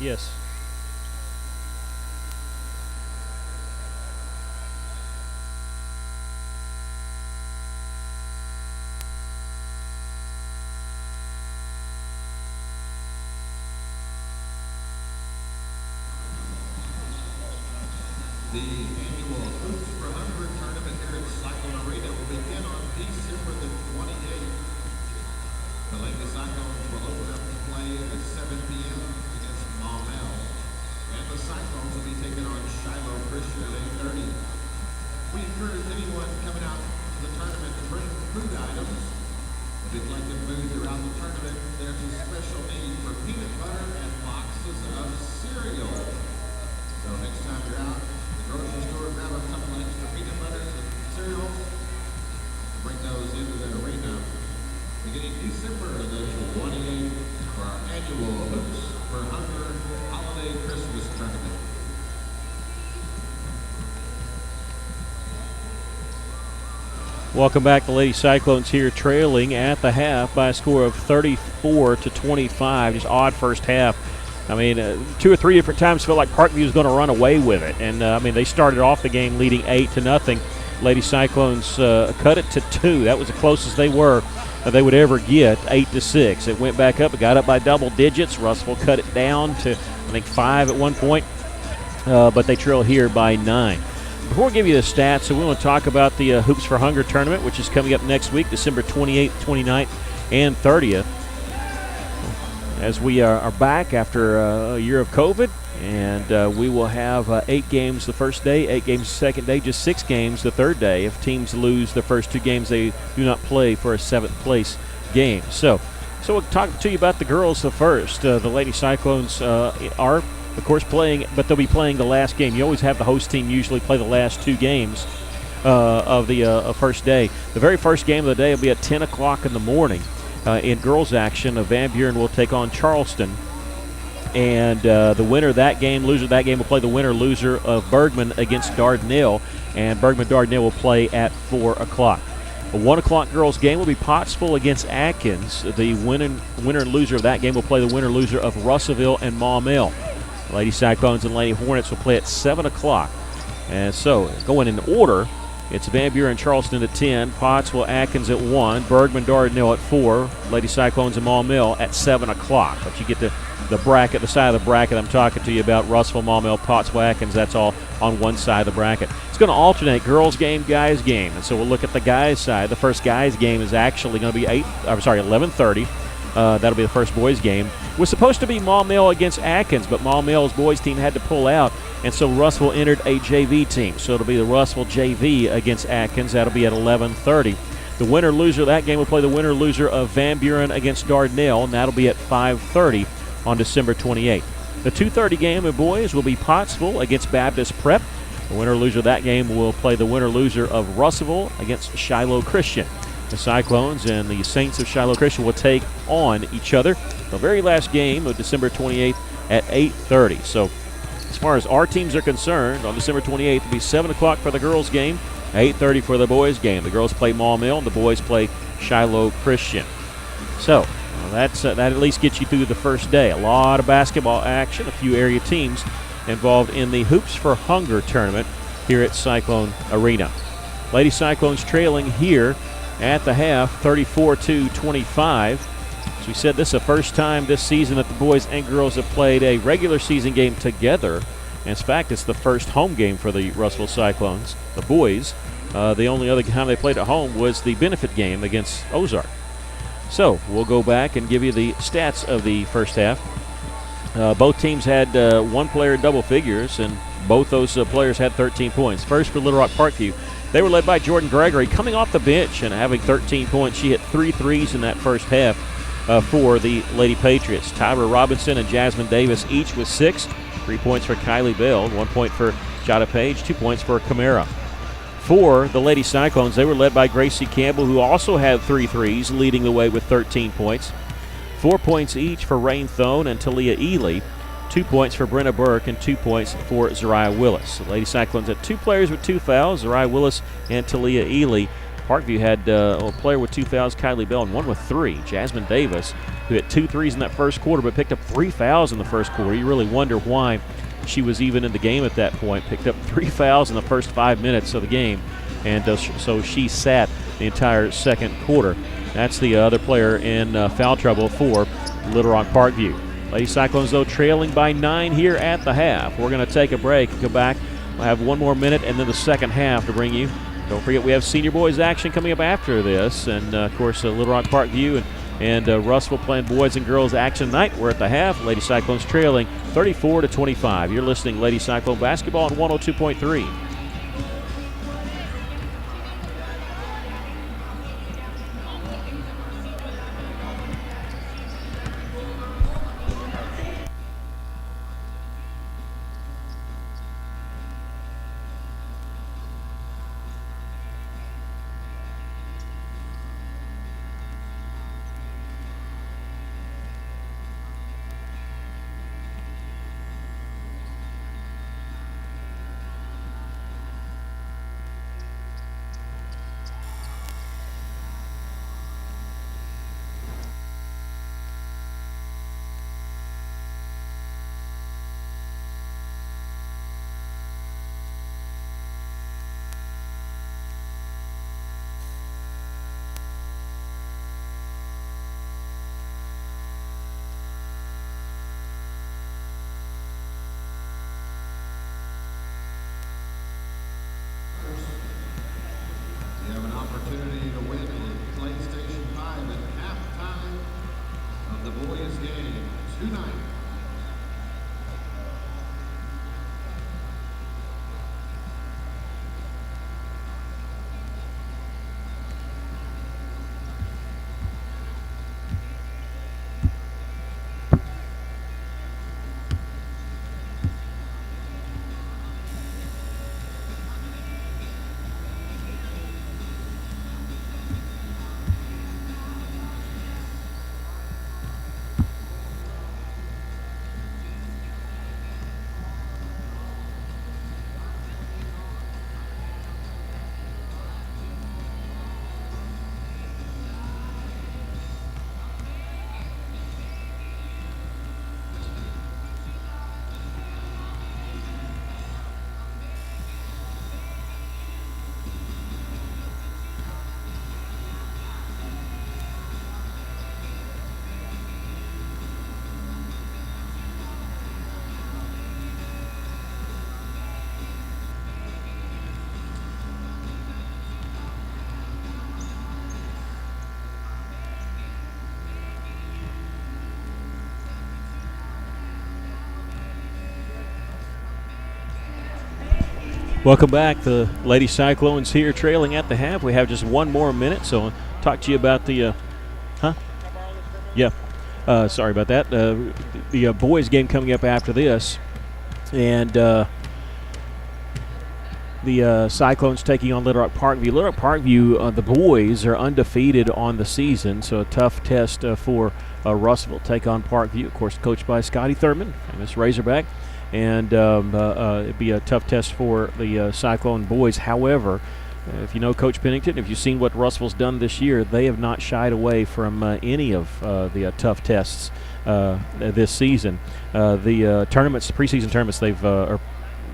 Yes. The annual Hoops for Hunger tournament here at Cyclone Arena will begin on December the 28th. The Lady Cyclones will open up the play at 7 p.m. against Maumelle. And the Cyclones will be taking on Shiloh Christian at 8:30. We encourage anyone coming out to the tournament to bring food items. If you'd like to food throughout the tournament, there's a special need for peanut butter and boxes of cereal. So next time you're out, grocery store, grab a couple extra peanut butters and cereals. Bring those into the arena beginning December the 28th for our annual Hoops for Hunger Holiday Christmas Tournament. Welcome back. The Lady Cyclones here trailing at the half by a score of 34-25. Just odd first half. I mean, 2 or 3 different times felt like Parkview was going to run away with it. And, I mean, they started off the game leading 8-0. Lady Cyclones cut it to 2. That was the closest they would ever get, 8-6. It went back up. It got up by double digits. Russellville cut it down to, I think, 5 at one point. But they trail here by 9. Before we give you the stats, we want to talk about the Hoops for Hunger tournament, which is coming up next week, December 28th, 29th, and 30th. As we are back after a year of COVID, and we will have 8 games the first day, 8 games the second day, just 6 games the third day. If teams lose the first 2 games, they do not play for a 7th place game. So we'll talk to you about the girls first. The Lady Cyclones are, of course, playing, but they'll be playing the last game. You always have the host team usually play the last 2 games of the first day. The very first game of the day will be at 10 o'clock in the morning. In girls action, Van Buren will take on Charleston. And the winner of that game, loser of that game, will play the winner-loser of Bergman against Dardanelle. And Bergman-Dardanelle will play at 4 o'clock. A 1 o'clock girls game will be Pottsville against Atkins. The winner and loser of that game will play the winner-loser of Russellville and Maumelle. Lady Cyclones and Lady Hornets will play at 7 o'clock. And so, going in order, it's Van Buren, Charleston at 10, Pottsville, Atkins at 1, Bergman, Dardanelle at 4, Lady Cyclones and Maumelle at 7 o'clock. But you get the bracket, the side of the bracket I'm talking to you about, Russellville, Maumelle, Pottsville, Atkins, that's all on one side of the bracket. It's going to alternate girls game, guys game. And so we'll look at the guys side. The first guys game is actually going to be 11:30. That'll be the first boys game. It was supposed to be Maumelle against Atkins, but Maumelle's boys team had to pull out, and so Russellville entered a JV team. So it'll be the Russellville JV against Atkins. That'll be at 11:30. The winner-loser of that game will play the winner-loser of Van Buren against Dardanelle, and that'll be at 5:30 on December 28th. The 2:30 game of boys will be Pottsville against Baptist Prep. The winner-loser of that game will play the winner-loser of Russellville against Shiloh Christian. The Cyclones and the Saints of Shiloh Christian will take on each other the very last game of December 28th at 8:30. So as far as our teams are concerned, on December 28th, it'll be 7 o'clock for the girls' game, 8:30 for the boys' game. The girls play Maul Mill, and the boys play Shiloh Christian. So that at least gets you through the first day. A lot of basketball action, a few area teams involved in the Hoops for Hunger tournament here at Cyclone Arena. Lady Cyclones trailing here at the half, 34-25. As we said, this is the first time this season that the boys and girls have played a regular season game together. And in fact, it's the first home game for the Russellville Cyclones. The boys, the only other time they played at home was the benefit game against Ozark. So we'll go back and give you the stats of the first half. Both teams had one player in double figures, and both those players had 13 points. First for Little Rock Parkview, they were led by Jordan Gregory coming off the bench and having 13 points. She hit 3 threes in that first half for the Lady Patriots. Tyra Robinson and Jasmine Davis each with 6. 3 points for Kylie Bell, 1 point for Jada Page, 2 points for Camara. For the Lady Cyclones, they were led by Gracie Campbell, who also had 3 threes, leading the way with 13 points. 4 points each for Rain Thone and Talia Ely. 2 points for Brenna Burke and 2 points for Zariah Willis. The Lady Cyclones had 2 players with 2 fouls, Zariah Willis and Talia Ely. Parkview had a player with 2 fouls, Kylie Bell, and one with 3, Jasmine Davis, who hit 2 threes in that first quarter but picked up 3 fouls in the first quarter. You really wonder why she was even in the game at that point. Picked up 3 fouls in the first 5 minutes of the game, and so she sat the entire second quarter. That's the other player in foul trouble for Little Rock Parkview. Lady Cyclones, though, trailing by 9 here at the half. We're going to take a break and go back. We'll have 1 more minute and then the second half to bring you. Don't forget we have senior boys action coming up after this, and of course Little Rock Parkview and Russellville playing boys and girls action tonight. We're at the half. Lady Cyclones trailing 34-25. You're listening to Lady Cyclone basketball on 102.3. You have an opportunity to win a PlayStation 5 at halftime of the boys' game tonight. Welcome back. The Lady Cyclones here trailing at the half. We have just 1 more minute, so I'll talk to you about the sorry about that. The boys game coming up after this. And The Cyclones taking on Little Rock Parkview. Little Rock Parkview, the boys are undefeated on the season, so a tough test for Russellville. Take on Parkview, of course, coached by Scotty Thurman, famous Razorback, and it'd be a tough test for the Cyclone boys. However, if you know Coach Pennington, if you've seen what Russellville's done this year, they have not shied away from any of the tough tests this season. The tournaments, preseason tournaments, they've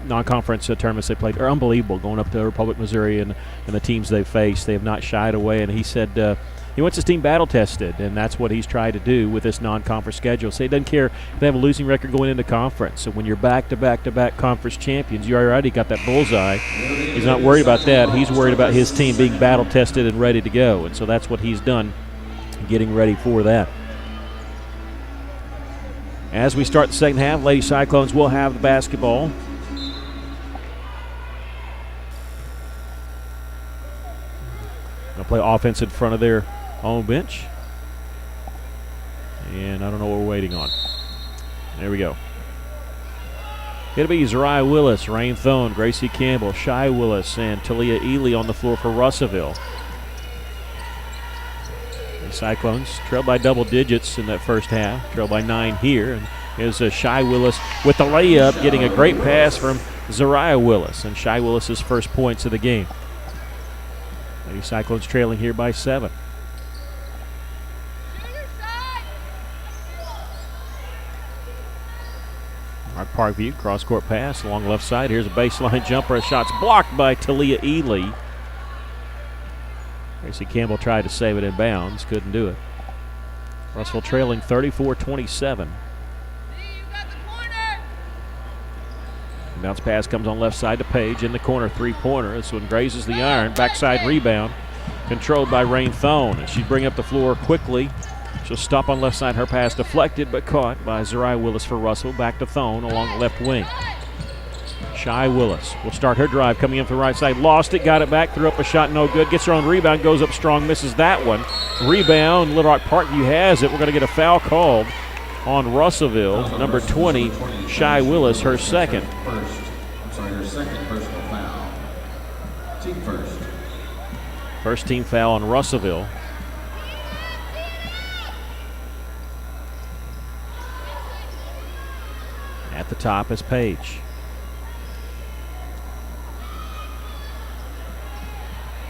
non-conference tournaments they played are unbelievable, going up to Republic, Missouri, and the teams they've faced. They have not shied away, and he said he wants his team battle-tested, and that's what he's tried to do with this non-conference schedule. So he doesn't care if they have a losing record going into conference. So when you're back-to-back-to-back conference champions, you already got that bullseye. He's not worried about that. He's worried about his team being battle-tested and ready to go, and so that's what he's done, getting ready for that. As we start the second half, Lady Cyclones will have the basketball. They'll play offense in front of their own bench. And I don't know what we're waiting on. There we go. It'll be Zariah Willis, Rain Thone, Gracie Campbell, Shy Willis, and Talia Ely on the floor for Russellville. The Cyclones trailed by double digits in that first half. Trailed by 9 here. And here's Shy Willis with the layup, getting a great pass from Zariah Willis. And Shy Willis's first points of the game. Lady Cyclones trailing here by 7. Parkview, cross-court pass along the left side. Here's a baseline jumper. A shot's blocked by Talia Ely. Gracie Campbell tried to save it in bounds. Couldn't do it. Russellville trailing 34-27. Bounce pass comes on left side to Page in the corner, three-pointer. This one grazes the iron. Backside rebound controlled by Rain Thone. And she'd bring up the floor quickly. She'll stop on left side. Her pass deflected but caught by Zariah Willis for Russell. Back to Thone along the left wing. Shy Willis will start her drive coming in from the right side. Lost it, got it back, threw up a shot, no good. Gets her own rebound, goes up strong, misses that one. Rebound, Little Rock Parkview has it. We're going to get a foul called on Russellville. Number 20, Shy Willis, her second. Her second personal foul. Team first. First team foul on Russellville. At the top is Page.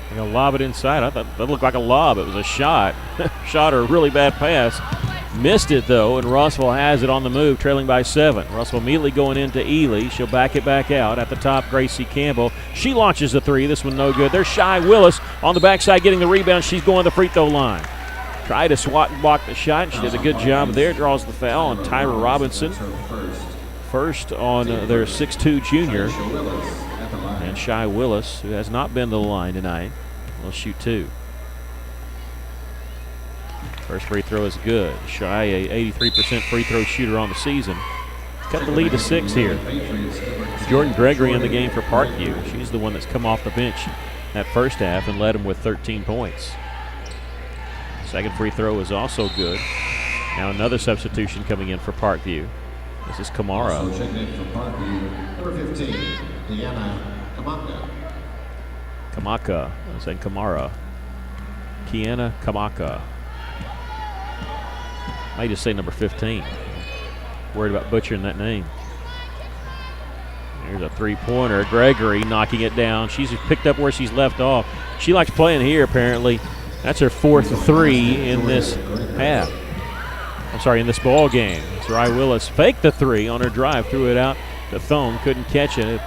They're going to lob it inside. I thought that looked like a lob. It was a shot. Shot or a really bad pass. Missed it, though, and Russellville has it on the move, trailing by 7. Russellville immediately going into Ely. She'll back it back out. At the top, Gracie Campbell. She launches the three. This one no good. There's Shy Willis on the backside getting the rebound. She's going to the free throw line. Tried to swat and block the shot, and she did a good job there. Draws the foul on Tyra Robinson. First on their 6'2 junior. And Shy Willis, who has not been to the line tonight, will shoot 2. First free throw is good. Shy, a 83% free throw shooter on the season. Cut the lead to 6 here. Jordan Gregory in the game for Parkview. She's the one that's come off the bench that first half and led him with 13 points. Second free throw is also good. Now another substitution coming in for Parkview. This is Kamara. Also checking in for Parkview, number 15, Deanna Kamaka. Kamaka. I said Kamara. Kiana Kamaka. I might just say number 15. Worried about butchering that name. There's a three-pointer. Gregory knocking it down. She's picked up where she's left off. She likes playing here, apparently. That's her 4th 3 in this half. I'm sorry, in this ball game. Zariah Willis faked the 3 on her drive, threw it out to Thone, couldn't catch it.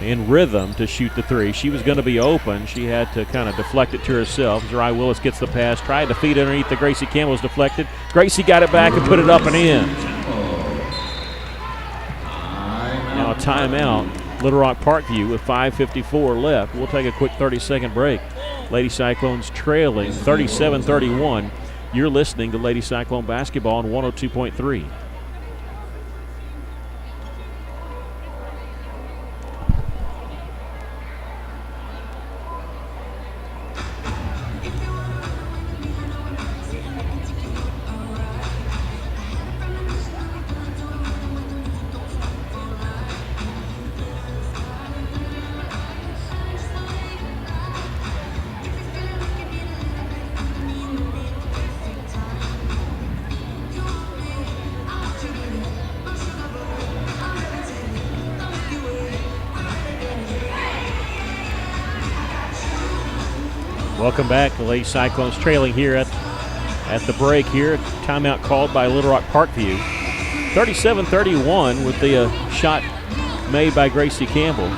In rhythm to shoot the 3. She was going to be open. She had to kind of deflect it to herself. Zariah Willis gets the pass, tried to feed it underneath the Gracie Campbell, was deflected. Gracie got it back and put it up and in. Now a timeout. Little Rock Parkview with 5:54 left. We'll take a quick 30-second break. Lady Cyclones trailing 37-31. You're listening to Lady Cyclone Basketball on 102.3. Welcome back. The Lady Cyclones trailing here at the break here. Timeout called by Little Rock Parkview. 37-31 with the shot made by Gracie Campbell.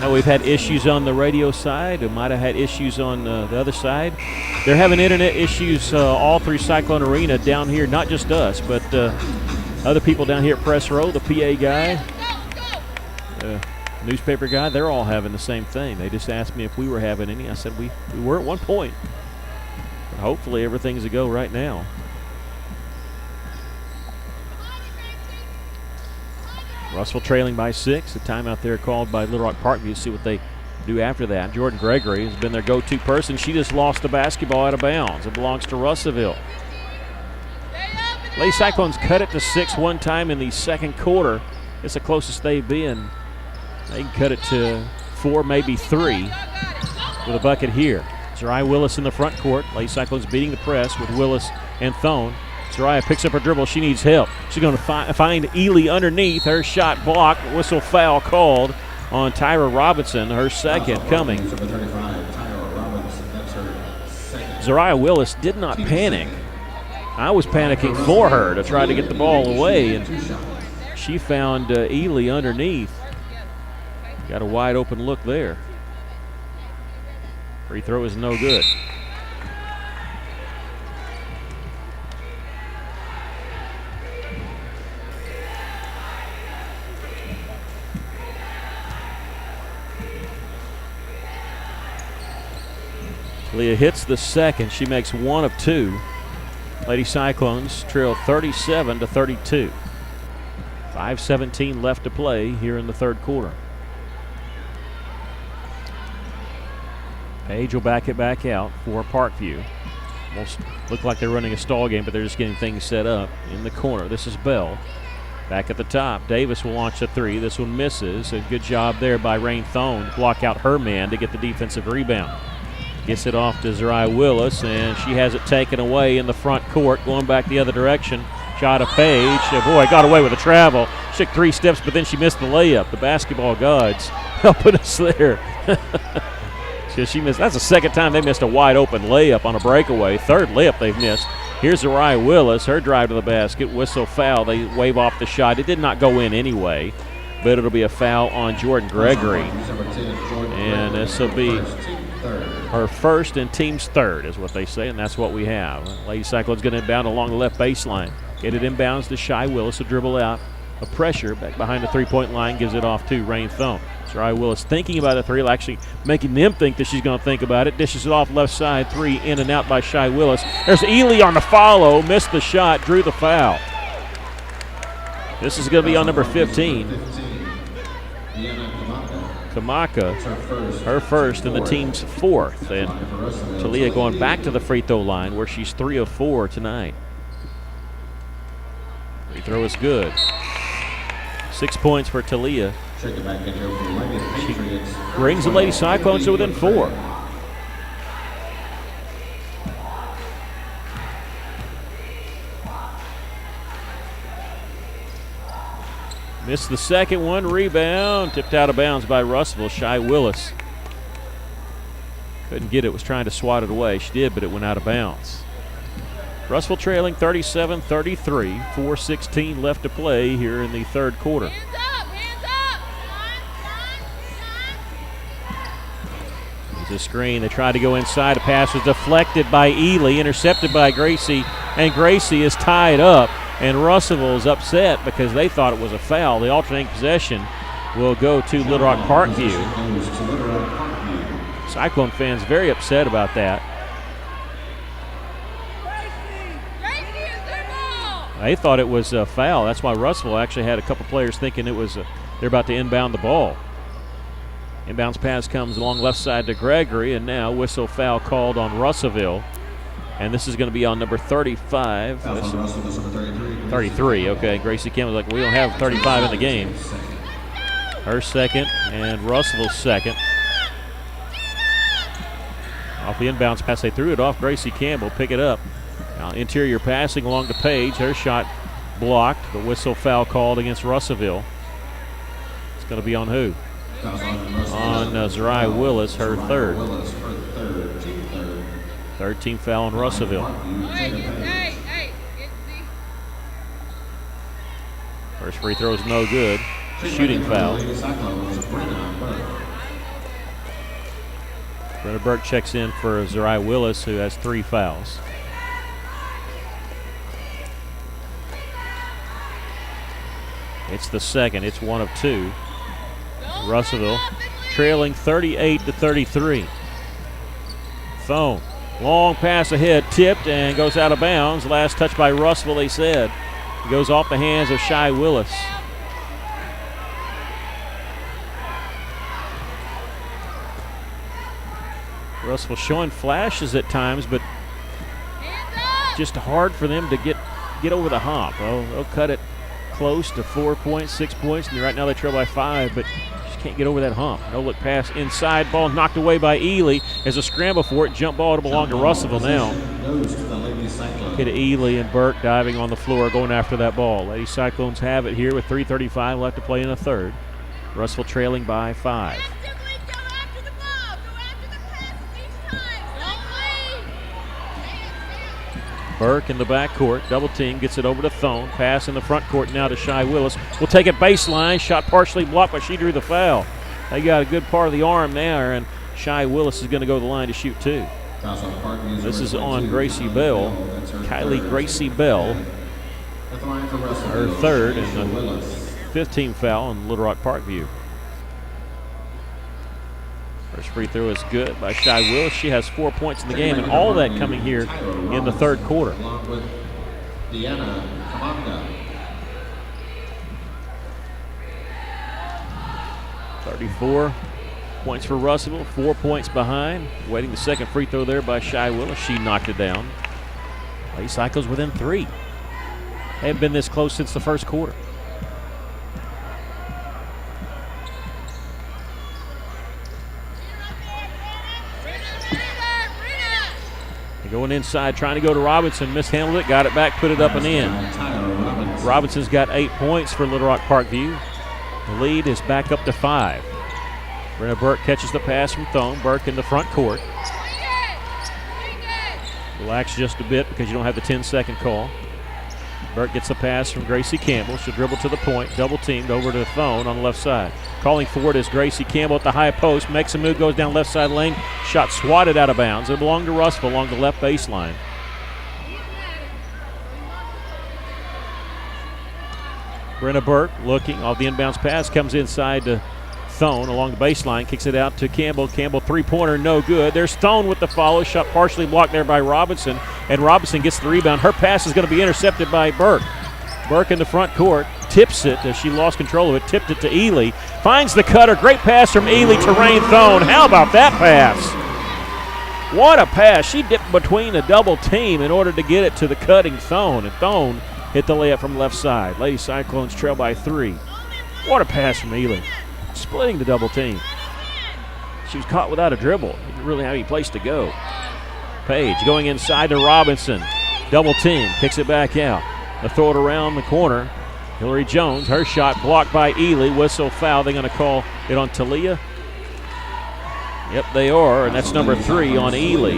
Now we've had issues on the radio side. We might have had issues on the other side. They're having internet issues all through Cyclone Arena down here, not just us, but other people down here at Press Row, the PA guy, newspaper guy, they're all having the same thing. They just asked me if we were having any. I said we were at one point. But hopefully everything's a go right now. Russell trailing by 6. A timeout there called by Little Rock Parkview. See what they do after that. Jordan Gregory has been their go-to person. She just lost the basketball out of bounds. It belongs to Russellville. Lady Cyclones cut it to 6 one time in the second quarter. It's the closest they've been. They can cut it to 4, maybe 3 with a bucket here. Zariah Willis in the front court. Lady Cyclones beating the press with Willis and Thone. Zariah picks up her dribble. She needs help. She's going to find Ely underneath. Her shot blocked. Whistle foul called on Tyra Robinson. Her second coming. Zariah Willis did not panic. I was panicking for her to try to get the ball away, and she found Ely underneath. Got a wide open look there. Free throw is no good. Leah hits the second. She makes 1 of 2. Lady Cyclones trail 37-32. 5:17 left to play here in the third quarter. Page will back it back out for Parkview. Almost look like they're running a stall game, but they're just getting things set up in the corner. This is Bell. Back at the top, Davis will launch a 3. This one misses. A good job there by Rain Thone to block out her man to get the defensive rebound. Gets it off to Zariah Willis, and she has it taken away in the front court, going back the other direction. Shot of Page. Oh, boy, got away with a travel. She took 3 steps, but then she missed the layup. The basketball gods helping us there. She missed. That's the second time they missed a wide open layup on a breakaway. Third layup they've missed. Here's Zariah Willis. Her drive to the basket. Whistle foul. They wave off the shot. It did not go in anyway, but it'll be a foul on Jordan Gregory. And this will be her first and team's third is what they say, and that's what we have. Lady Cyclone's going to inbound along the left baseline. Get it inbounds to Shy Willis. A dribble out. A pressure back behind the three-point line. Gives it off to Rain Thone. Zariah Willis thinking about a 3, actually making them think that she's going to think about it. Dishes it off left side. 3 in and out by Shy Willis. There's Ely on the follow. Missed the shot. Drew the foul. This is going to be on number 15. Kamaka, her first and the team's 4th. And Talia going back to the free throw line where she's 3 of 4 tonight. Free throw is good. 6 points for Talia. She brings the Lady Cyclones to within 4. Missed the second one. Rebound. Tipped out of bounds by Russellville. Shy Willis. Couldn't get it. Was trying to swat it away. She did, but it went out of bounds. Russellville trailing 37-33. 4:16 left to play here in the third quarter. There's a screen. They tried to go inside. A pass was deflected by Ely, intercepted by Gracie, and Gracie is tied up. And Russellville is upset because they thought it was a foul. The alternating possession will go to Little Rock Parkview. Cyclone fans very upset about that. They thought it was a foul. That's why Russellville actually had a couple players thinking it was they're about to inbound the ball. Inbounds pass comes along left side to Gregory, and now whistle foul called on Russellville. And this is going to be on number 35. 33, okay. Gracie Campbell's like, we don't have 35 in the game. Her second, and Russellville's second. Off the inbounds pass, they threw it off. Gracie Campbell pick it up. Now interior passing along to Page. Her shot blocked. The whistle foul called against Russellville. going to be on who? On Zariah Willis, her third. Third team foul on Russellville. First free throw is no good. Shooting foul. Brenna Burke checks in for Zariah Willis, who has 3 fouls. It's the second. It's 1 of 2. Russellville trailing 38-33. Thone. Long pass ahead, tipped and goes out of bounds. Last touch by Russellville, they said. It goes off the hands of Shy Willis. Russellville showing flashes at times, but just hard for them to get over the hump. They'll cut it close to 4 points, 6 points, and right now they trail by 5, but just can't get over that hump. No look pass inside, ball knocked away by Ely. As a scramble for it, jump ball to belong to Russellville now. Hit Ely and Burke diving on the floor, going after that ball. Lady Cyclones have it here with 3:35 left to play in the third. Russellville trailing by 5. Burke in the backcourt, double team, gets it over to Thone. Pass in the front court now to Shy Willis. Will take it baseline, shot partially blocked, but she drew the foul. They got a good part of the arm there, and Shy Willis is going to go to the line to shoot 2. This is on Gracie Bell, Kylie Gracie Bell, her third, and the 5th team foul on Little Rock Parkview. First free throw is good by Shy Willis. She has 4 points in the game, and all of that coming here in the third quarter. 34 points for Russellville, 4 points behind. Waiting the second free throw there by Shy Willis. She knocked it down. Lady Cyclones within 3. They haven't been this close since the first quarter. Going inside, trying to go to Robinson, mishandled it, got it back, put it up and in. Robinson's got 8 points for Little Rock Parkview. The lead is back up to 5. Brenna Burke catches the pass from Thone. Burke in the front court. Relax just a bit because you don't have the 10-second call. Burke gets the pass from Gracie Campbell. She'll dribble to the point, double teamed over to Thone on the left side. Calling for it is Gracie Campbell at the high post. Makes a move, goes down left side lane. Shot swatted out of bounds. It belonged to Russellville along the left baseline. Brenna Burke looking off the inbounds pass, comes inside to Thone along the baseline, kicks it out to Campbell. Campbell three-pointer, no good. There's Thone with the follow, shot partially blocked there by Robinson, and Robinson gets the rebound. Her pass is going to be intercepted by Burke. Burke in the front court, tips it as she lost control of it, tipped it to Ely. Finds the cutter, great pass from Ely to Rain Thone. How about that pass? What a pass. She dipped between a double team in order to get it to the cutting Thone, and Thone hit the layup from the left side. Lady Cyclones trail by 3. What a pass from Ely. Splitting the double team. She was caught without a dribble. Didn't really have any place to go. Page going inside to Robinson. Double team, kicks it back out. They'll throw it around the corner. Hillary Jones, her shot blocked by Ely. Whistle foul. They're going to call it on Talia. Yep, they are, and that's number 3 on Ely.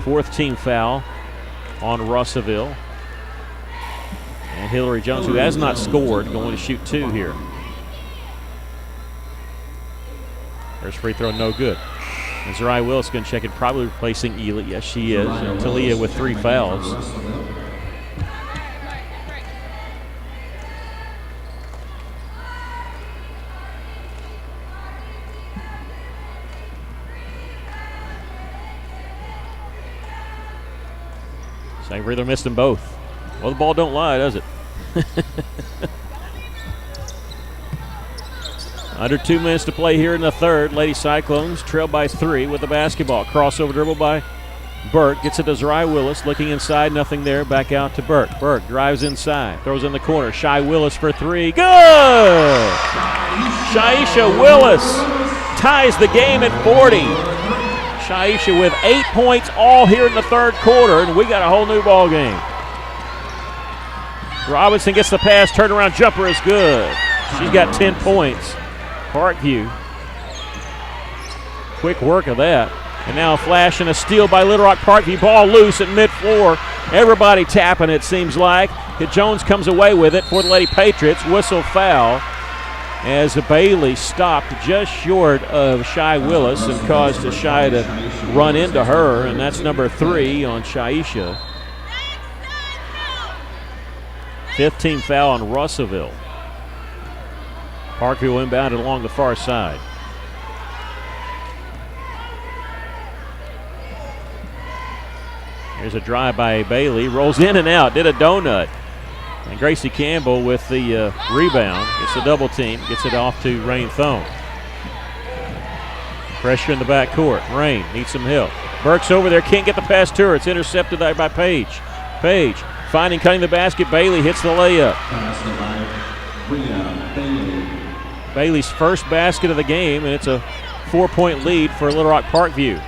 4th team foul on Russellville. And Hillary Jones, who has not scored, going to shoot 2 here. First free throw, no good. And Zariah Willis going to check it, probably replacing Ely. Yes, she is. And Talia with 3 fouls. Second free throw, missed them both. Well, the ball don't lie, does it? Under 2 minutes to play here in the third. Lady Cyclones trail by 3 with the basketball. Crossover dribble by Burke. Gets it to Zariah Willis. Looking inside, nothing there. Back out to Burke. Burke drives inside. Throws in the corner. Shy Willis for 3. Good! Shaisha Willis ties the game at 40. Shaisha with 8 points all here in the third quarter, and we got a whole new ball game. Robinson gets the pass, turnaround jumper is good. She's got 10 points. Parkview. Quick work of that. And now a flash and a steal by Little Rock Parkview. Ball loose at mid-floor. Everybody tapping, it seems like. Jones comes away with it for the Lady Patriots. Whistle foul as Bailey stopped just short of Shy Willis and caused Shy to run into her, and that's number 3 on Shaisha. 15 foul on Russellville. Parkview inbounded along the far side. Here's a drive by Bailey. Rolls in and out. Did a donut. And Gracie Campbell with the rebound. Gets a double team. Gets it off to Rain Thone. Pressure in the backcourt. Rain needs some help. Burke's over there. Can't get the pass to her. It's intercepted there by Page. Page finding, cutting the basket. Bailey hits the layup. Bailey's first basket of the game, and it's a 4-point lead for Little Rock Parkview.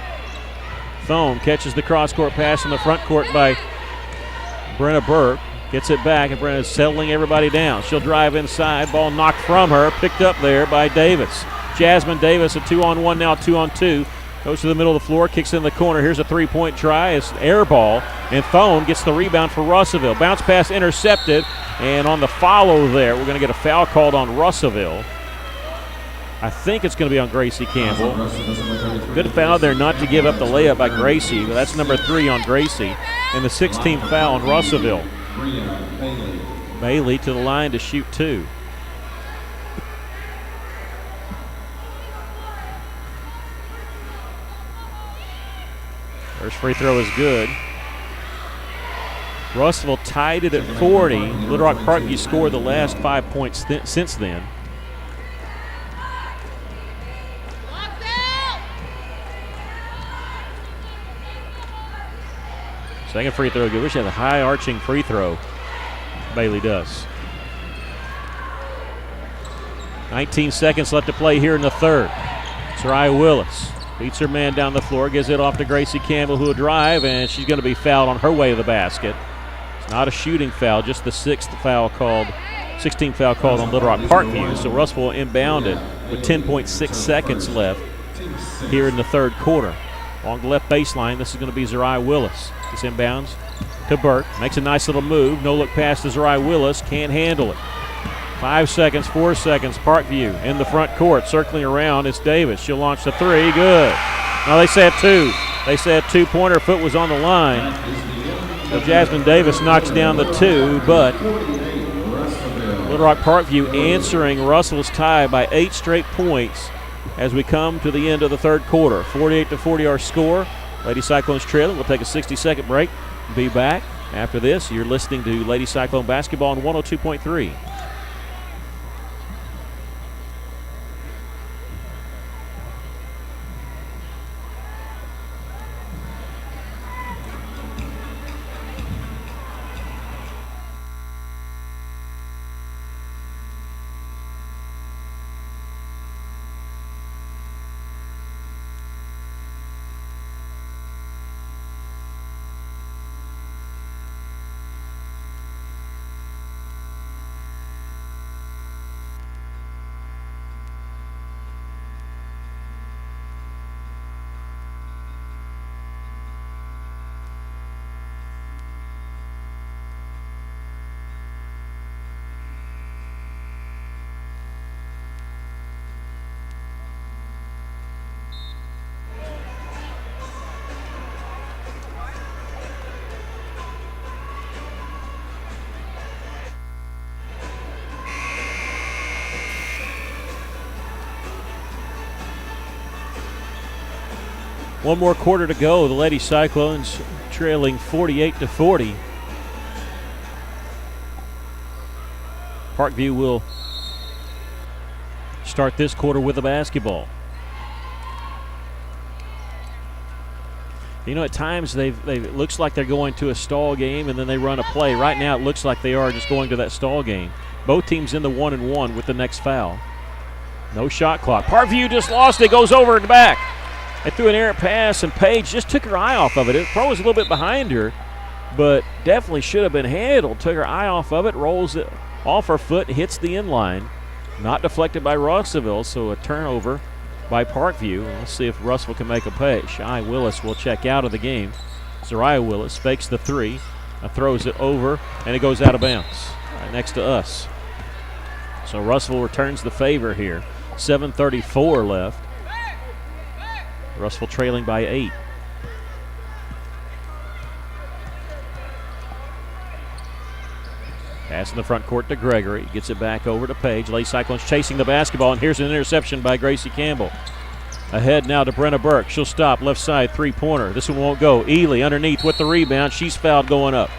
Thone catches the cross-court pass in the front court by Brenna Burke. Gets it back, and Brenna's settling everybody down. She'll drive inside. Ball knocked from her. Picked up there by Davis. Jasmine Davis, a 2-on-1 now, 2-on-2. Goes to the middle of the floor, kicks in the corner. Here's a three-point try. It's air ball, and Thone gets the rebound for Russellville. Bounce pass intercepted, and on the follow there, we're going to get a foul called on Russellville. I think it's going to be on Gracie Campbell. Good foul there not to give up the layup by Gracie, but that's number 3 on Gracie. And the 16th foul on Russellville. Bailey to the line to shoot 2. First free throw is good. Russellville tied it at 40. Little Rock Parkview scored the last 5 points since then. Second free throw good. Wish she had a high arching free throw. Bailey does. 19 seconds left to play here in the third. Sarai Willis beats her man down the floor, gives it off to Gracie Campbell, who will drive, and she's going to be fouled on her way to the basket. It's not a shooting foul, just the 16th foul called on Little Rock Parkview. So Russell will inbound it with 10.6 seconds left here in the third quarter. Along the left baseline, this is going to be Zarai Willis. This inbounds to Burke. Makes a nice little move. No look pass to Zarai Willis. Can't handle it. 5 seconds, 4 seconds. Parkview in the front court. Circling around, it's Davis. She'll launch the 3. Good. Now they said 2. They said 2-pointer. Foot was on the line. So Jasmine Davis knocks down the 2, but Little Rock Parkview answering Russell's tie by 8 straight points as we come to the end of the third quarter. 48-40 our score. Lady Cyclones trailing. We'll take a 60-second break. Be back after this. You're listening to Lady Cyclone Basketball on 102.3. One more quarter to go. The Lady Cyclones trailing 48-40. Parkview will start this quarter with the basketball. You know, at times it looks like they're going to a stall game and then they run a play. Right now it looks like they are just going to that stall game. Both teams in the 1-and-1 with the next foul. No shot clock. Parkview just lost it. Goes over and back. They threw an errant pass, and Paige just took her eye off of it. It probably was a little bit behind her, but definitely should have been handled. Took her eye off of it, rolls it off her foot, hits the inline. Not deflected by Russellville, so a turnover by Parkview. Let's see if Russellville can make a pay. Shy Willis will check out of the game. Zariah Willis fakes the three, throws it over, and it goes out of bounds right next to us. So Russellville returns the favor here. 7:34 left. Russellville trailing by 8. Pass in the front court to Gregory. Gets it back over to Page. Lady Cyclones chasing the basketball, and here's an interception by Gracie Campbell. Ahead now to Brenna Burke. She'll stop. Left side, three-pointer. This one won't go. Ely underneath with the rebound. She's fouled going up.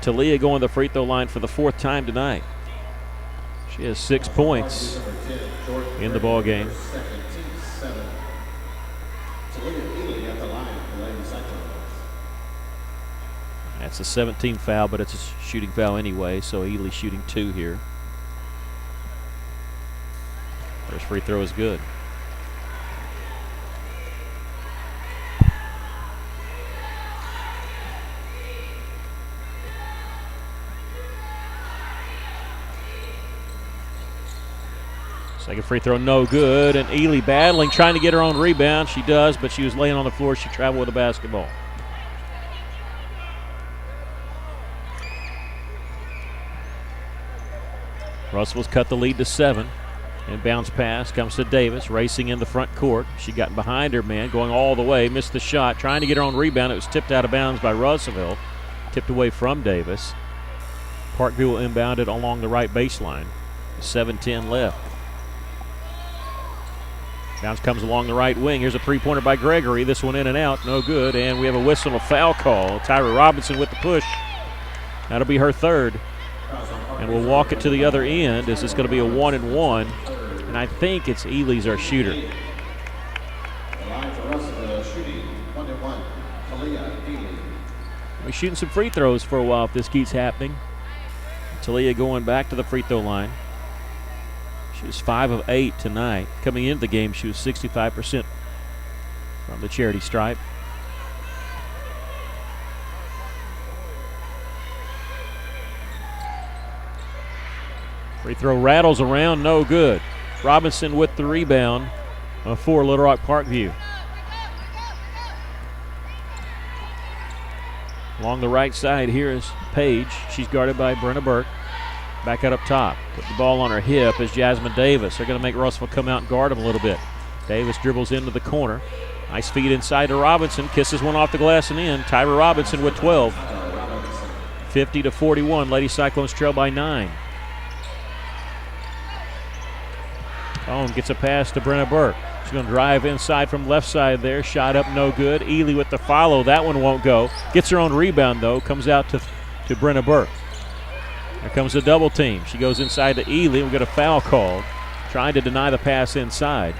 Talia going to the free throw line for the 4th time tonight. She has 6 points in the ball game. That's a 17 foul, but it's a shooting foul anyway, so Ely shooting 2 here. First free throw is good. Second free throw, no good, and Ely battling, trying to get her own rebound. She does, but she was laying on the floor. She traveled with the basketball. Russell's cut the lead to 7. Inbounds pass comes to Davis, racing in the front court. She got behind her man, going all the way, missed the shot, trying to get her own rebound. It was tipped out of bounds by Russellville, tipped away from Davis. Parkview will inbound it along the right baseline. 7:10 left. Bounce comes along the right wing. Here's a three-pointer by Gregory. This one in and out, no good. And we have a whistle and a foul call. Tyra Robinson with the push. That'll be her 3rd. And we'll walk it to the other end as it's going to be a 1-and-1. And I think it's Ely's our shooter. We're shooting some free throws for a while if this keeps happening. Talia going back to the free throw line. She was 5 of 8 tonight. Coming into the game, she was 65% from the charity stripe. Free throw rattles around, no good. Robinson with the rebound for Little Rock Parkview. Along the right side here is Page. She's guarded by Brenna Burke. Back out up top. Put the ball on her hip is Jasmine Davis. They're going to make Russellville come out and guard him a little bit. Davis dribbles into the corner. Nice feed inside to Robinson. Kisses one off the glass and in. Tyra Robinson with 12. 50-41. Lady Cyclones trail by 9. Owen gets a pass to Brenna Burke. She's going to drive inside from left side there. Shot up, no good. Ely with the follow. That one won't go. Gets her own rebound, though. Comes out to Brenna Burke. Here comes the double team. She goes inside to Ely. We'll get a foul called. Trying to deny the pass inside.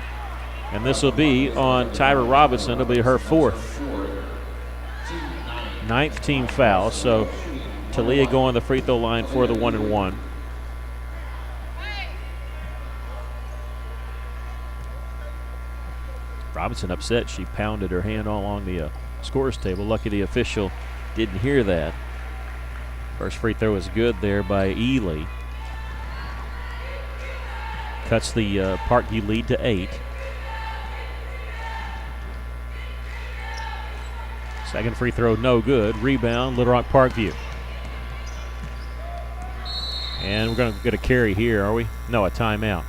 And this will be on Tyra Robinson. It'll be her 4th. 9th team foul. So Talia going to the free throw line for the 1-and-1. Robinson upset. She pounded her hand all along the scores table. Lucky the official didn't hear that. First free throw is good there by Ely. Cuts the Parkview lead to 8. Second free throw, no good. Rebound, Little Rock Parkview. And we're going to get a carry here, are we? No, a timeout.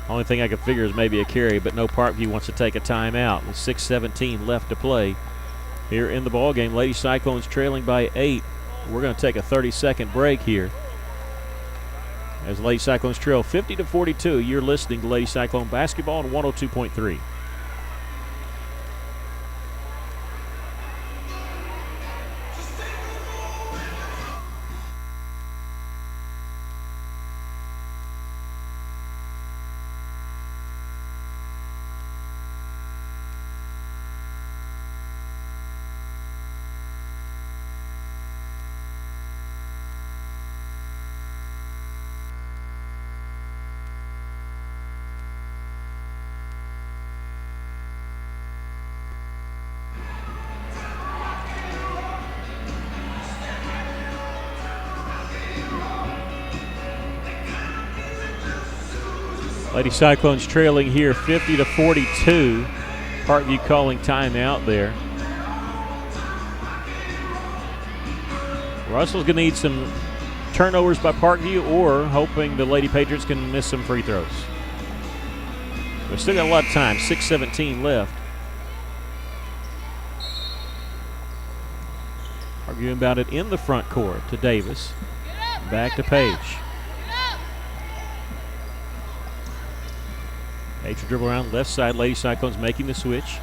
Only thing I could figure is maybe a carry, but no, Parkview wants to take a timeout with 6:17 left to play here in the ball game. Lady Cyclones trailing by 8. We're going to take a 30-second break here as Lady Cyclones trail 50-42. You're listening to Lady Cyclone Basketball on 102.3. Lady Cyclones trailing here 50-42. Parkview calling timeout there. Russell's going to need some turnovers by Parkview or hoping the Lady Patriots can miss some free throws. We've still got a lot of time, 6:17 left. Parkview inbounded in the front court to Davis. Back to Page. Page will dribble around left side. Lady Cyclones making the switch.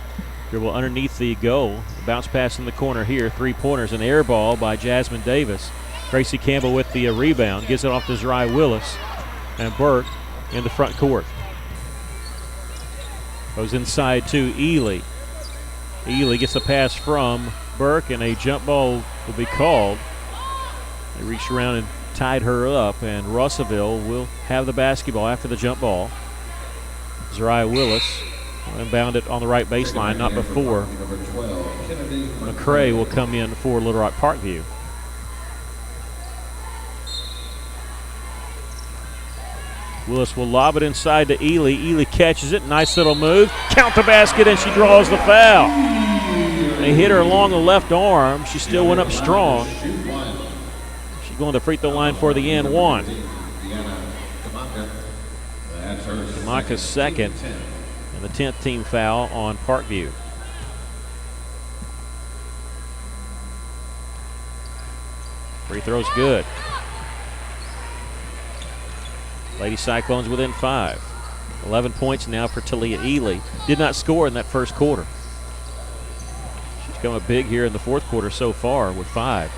Dribble underneath the goal. Bounce pass in the corner here. 3-pointers. An air ball by Jasmine Davis. Gracie Campbell with the rebound. Gives it off to Zariah Willis. And Burke in the front court. Goes inside to Ely. Ely gets a pass from Burke, and a jump ball will be called. They reached around and tied her up, and Russellville will have the basketball after the jump ball. Zariah Willis will inbound it on the right baseline, not before. McCray will come in for Little Rock Parkview. Willis will lob it inside to Ely. Ely catches it. Nice little move. Count the basket, and she draws the foul. They hit her along the left arm. She still went up strong. She's going to the free throw line for the end one. Tamaka's second, and the 10th team foul on Parkview. Free throw's good. Lady Cyclones within 5. 11 points now for Talia Ely. Did not score in that first quarter. She's come up big here in the fourth quarter so far with 5.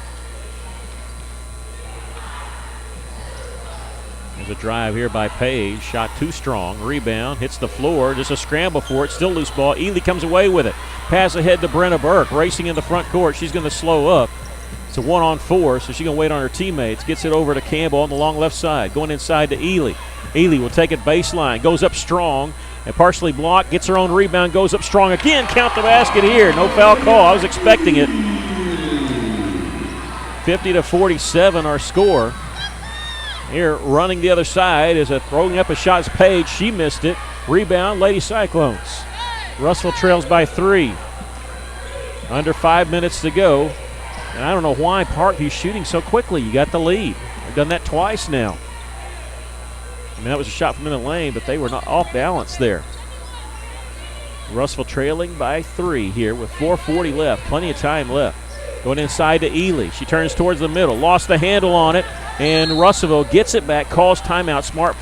There's a drive here by Page. Shot too strong. Rebound. Hits the floor. Just a scramble for it. Still loose ball. Ely comes away with it. Pass ahead to Brenna Burke. Racing in the front court. She's going to slow up. It's a 1-on-4, so she's going to wait on her teammates. Gets it over to Campbell on the long left side. Going inside to Ely. Ely will take it baseline. Goes up strong and partially blocked. Gets her own rebound. Goes up strong again. Count the basket here. No foul call. I was expecting it. 50-47 our score. Here running the other side is throwing up a shot. Page. She missed it. Rebound, Lady Cyclones. Russell trails by 3. Under 5 minutes to go. And I don't know why Parkview's shooting so quickly. You got the lead. They've done that twice now. I mean, that was a shot from in the lane, but they were not off balance there. Russell trailing by 3 here with 4:40 left. Plenty of time left. Going inside to Ely. She turns towards the middle. Lost the handle on it. And Russellville gets it back. Calls timeout. Smart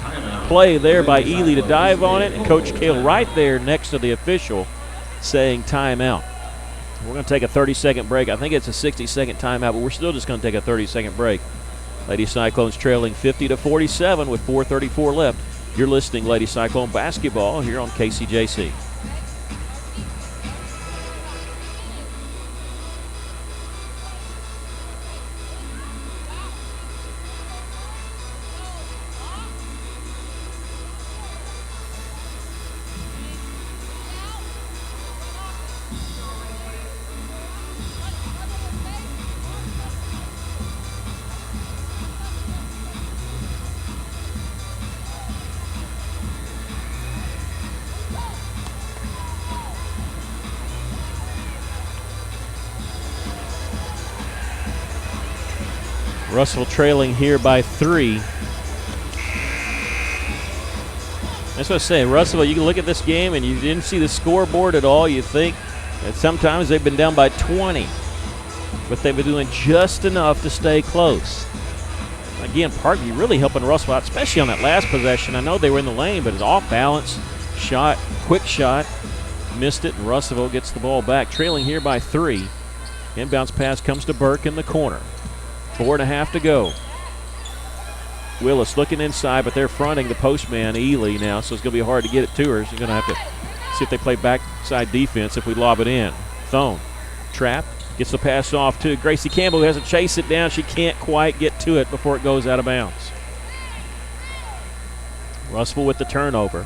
play there by Ely to dive on it. And Coach Kale right there next to the official saying timeout. We're going to take a 30-second break. I think it's a 60-second timeout, but we're still just going to take a 30-second break. Lady Cyclones trailing 50-47 with 4:34 left. You're listening Lady Cyclone basketball here on KCJC. Russell trailing here by 3. That's what I say, Russell, you can look at this game and you didn't see the scoreboard at all. You think that sometimes they've been down by 20, but they've been doing just enough to stay close. Again, Parkview really helping Russell out, especially on that last possession. I know they were in the lane, but it's off balance. Shot, quick shot, missed it, and Russellville gets the ball back. Trailing here by 3. Inbounds pass comes to Burke in the corner. 4.5 to go. Willis looking inside, but they're fronting the postman, Ely, now, so it's going to be hard to get it to her. She's going to have to see if they play backside defense if we lob it in. Thone, trapped, gets the pass off to Gracie Campbell, who has to chase it down. She can't quite get to it before it goes out of bounds. Russell with the turnover.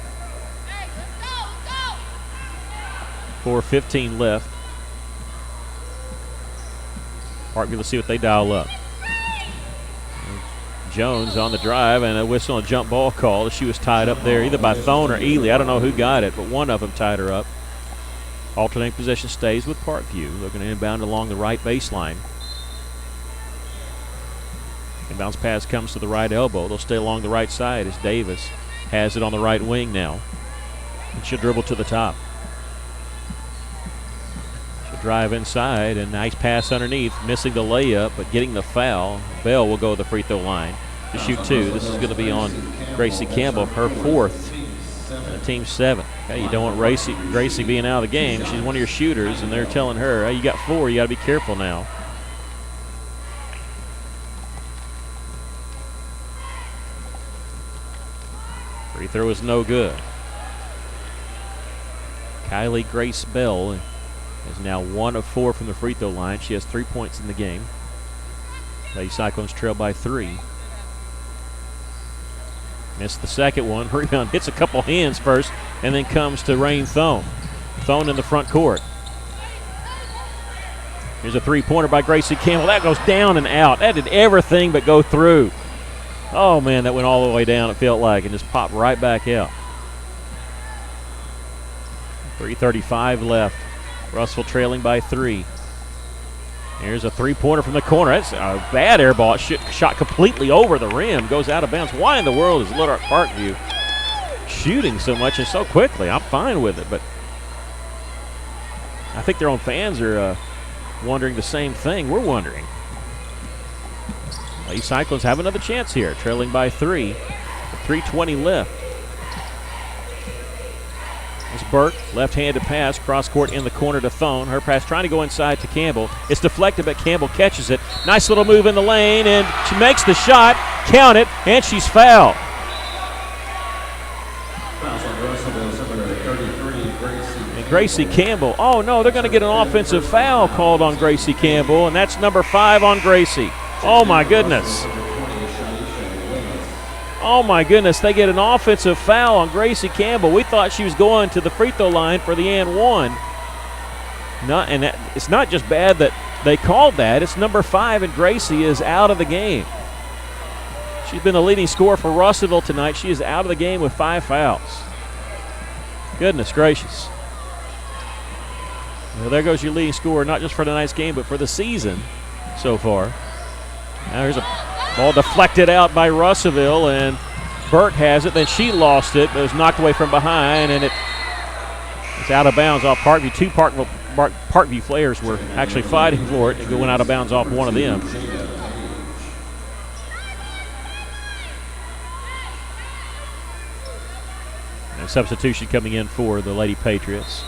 4:15 left. Parkview, let's see what they dial up. Jones on the drive, and a whistle and jump ball call. She was tied up there either by Thone or Ely. I don't know who got it, but one of them tied her up. Alternating possession stays with Parkview. Looking to inbound along the right baseline. Inbounds pass comes to the right elbow. They'll stay along the right side as Davis has it on the right wing now. And she'll dribble to the top. She'll drive inside, and nice pass underneath, missing the layup, but getting the foul. Bell will go to the free throw line to shoot 2. This is going to be on Gracie Campbell, her 4th, and the team's 7th. Okay, you don't want Gracie being out of the game. She's one of your shooters, and they're telling her, hey, you got 4, you got to be careful now. Free throw is no good. Kylie Grace Bell is now 1 of 4 from the free throw line. She has 3 points in the game. Lady Cyclones trail by 3. Missed the second one. Rebound hits a couple hands first and then comes to Rain Thone. Thone in the front court. Here's a three-pointer by Gracie Campbell. That goes down and out. That did everything but go through. Oh, man, that went all the way down, it felt like, and just popped right back out. 3:35 left. Russell trailing by 3. Here's a three-pointer from the corner. That's a bad air ball. Shot completely over the rim. Goes out of bounds. Why in the world is Little Parkview shooting so much and so quickly? I'm fine with it, but I think their own fans are wondering the same thing we're wondering. Lady Cyclones have another chance here, trailing by 3. 3:20 left. It's Burke, left-handed pass, cross-court in the corner to Thone. Her pass trying to go inside to Campbell. It's deflected, but Campbell catches it. Nice little move in the lane, and she makes the shot. Count it, and she's fouled. And Gracie Campbell. Oh, no, they're going to get an offensive foul called on Gracie Campbell, and that's number 5 on Gracie. Oh, my goodness. Oh, my goodness, they get an offensive foul on Gracie Campbell. We thought she was going to the free throw line for the and one. It's not just bad that they called that. It's number 5, and Gracie is out of the game. She's been the leading scorer for Russellville tonight. She is out of the game with 5 fouls. Goodness gracious. Well, there goes your leading scorer, not just for tonight's game, but for the season so far. Now here's a ball deflected out by Russellville, and Burke has it. Then she lost it, but it was knocked away from behind, and it's out of bounds off Parkview. 2 Parkview players were actually fighting for it. It went out of bounds off one of them. And substitution coming in for the Lady Patriots.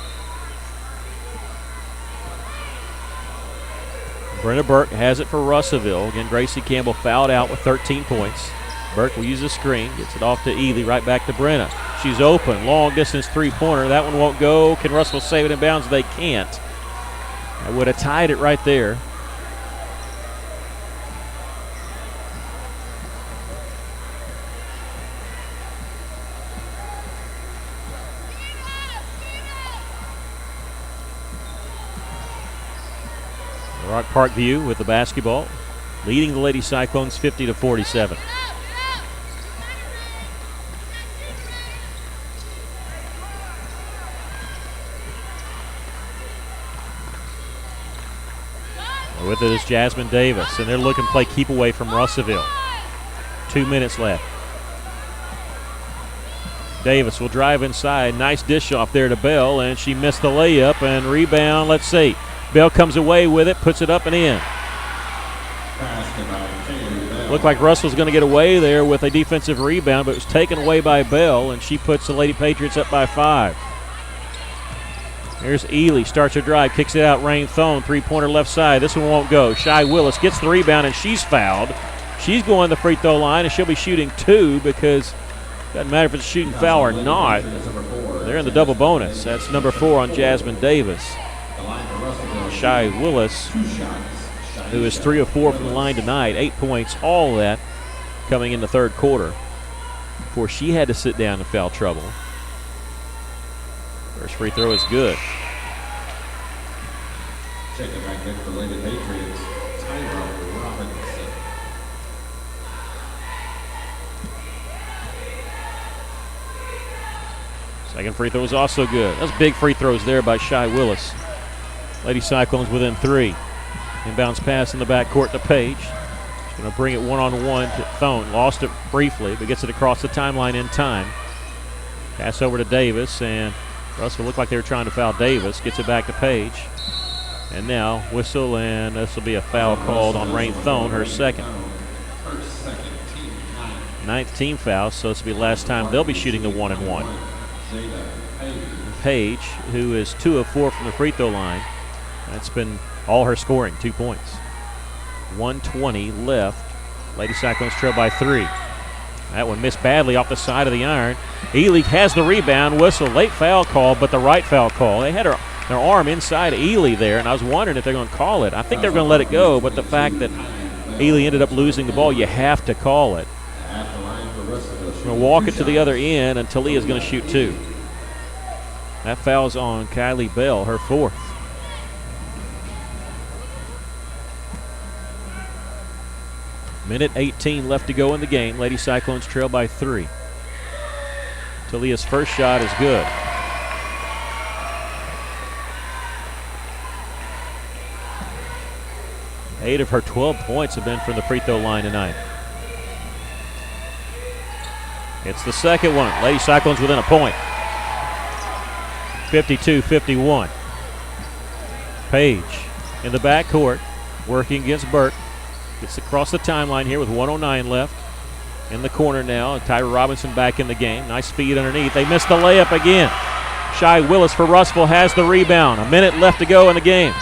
Brenna Burke has it for Russellville. Again, Gracie Campbell fouled out with 13 points. Burke will use a screen, gets it off to Ely, right back to Brenna. She's open, long distance three-pointer. That one won't go. Can Russellville save it in bounds? They can't. I would have tied it right there. Rock Parkview with the basketball, leading the Lady Cyclones 50-47. With it is Jasmine Davis, and they're looking to play keep away from Russellville. 2 minutes left. Davis will drive inside. Nice dish off there to Bell, and she missed the layup and rebound. Let's see. Bell comes away with it, puts it up and in. Looked like Russell's going to get away there with a defensive rebound, but it was taken away by Bell, and she puts the Lady Patriots up by 5. Here's Ely, starts her drive, kicks it out, Rain Thone, three-pointer left side. This one won't go. Shy Willis gets the rebound, and she's fouled. She's going to the free throw line, and she'll be shooting 2 because it doesn't matter if it's a shooting foul or not. They're in the double bonus. That's number 4 on Jasmine Davis. Shy Willis, who is 3 of 4 from the line tonight, 8 points, all of that coming in the third quarter before she had to sit down in foul trouble. First free throw is good. Check it back in for Lady Patriots, Tyra Robinson. Second free throw is also good. That's big free throws there by Shy Willis. Lady Cyclones within 3. Inbounds pass in the backcourt to Page. She's going to bring it one-on-one to Thone. Lost it briefly, but gets it across the timeline in time. Pass over to Davis, and Russell looked like they were trying to foul Davis. Gets it back to Page. And now whistle, and this will be a foul called on Rain Thone, her second. 9th team foul, so this will be the last time they'll be shooting the 1-and-1. Page, who is 2 of 4 from the free throw line. That's been all her scoring, 2 points. 1:20 left. Lady Cyclones trail by 3. That one missed badly off the side of the iron. Ely has the rebound, whistle, late foul call, but the right foul call. They had their arm inside Ely there, and I was wondering if they're going to call it. I think they're going to let it go, but the fact that Ely ended up losing the ball, you have to call it. Going to walk it to the other end, and Talia's going to shoot 2. That foul's on Kylie Bell, her 4th. Minute 18 left to go in the game. Lady Cyclones trail by 3. Talia's first shot is good. Eight of her 12 points have been from the free throw line tonight. It's the second one. Lady Cyclones within a point. 52-51. Page in the backcourt, working against Burke. Gets across the timeline here with 1:09 left. In the corner now, Tyra Robinson back in the game. Nice speed underneath. They missed the layup again. Shy Willis for Russellville has the rebound. A minute left to go in the game.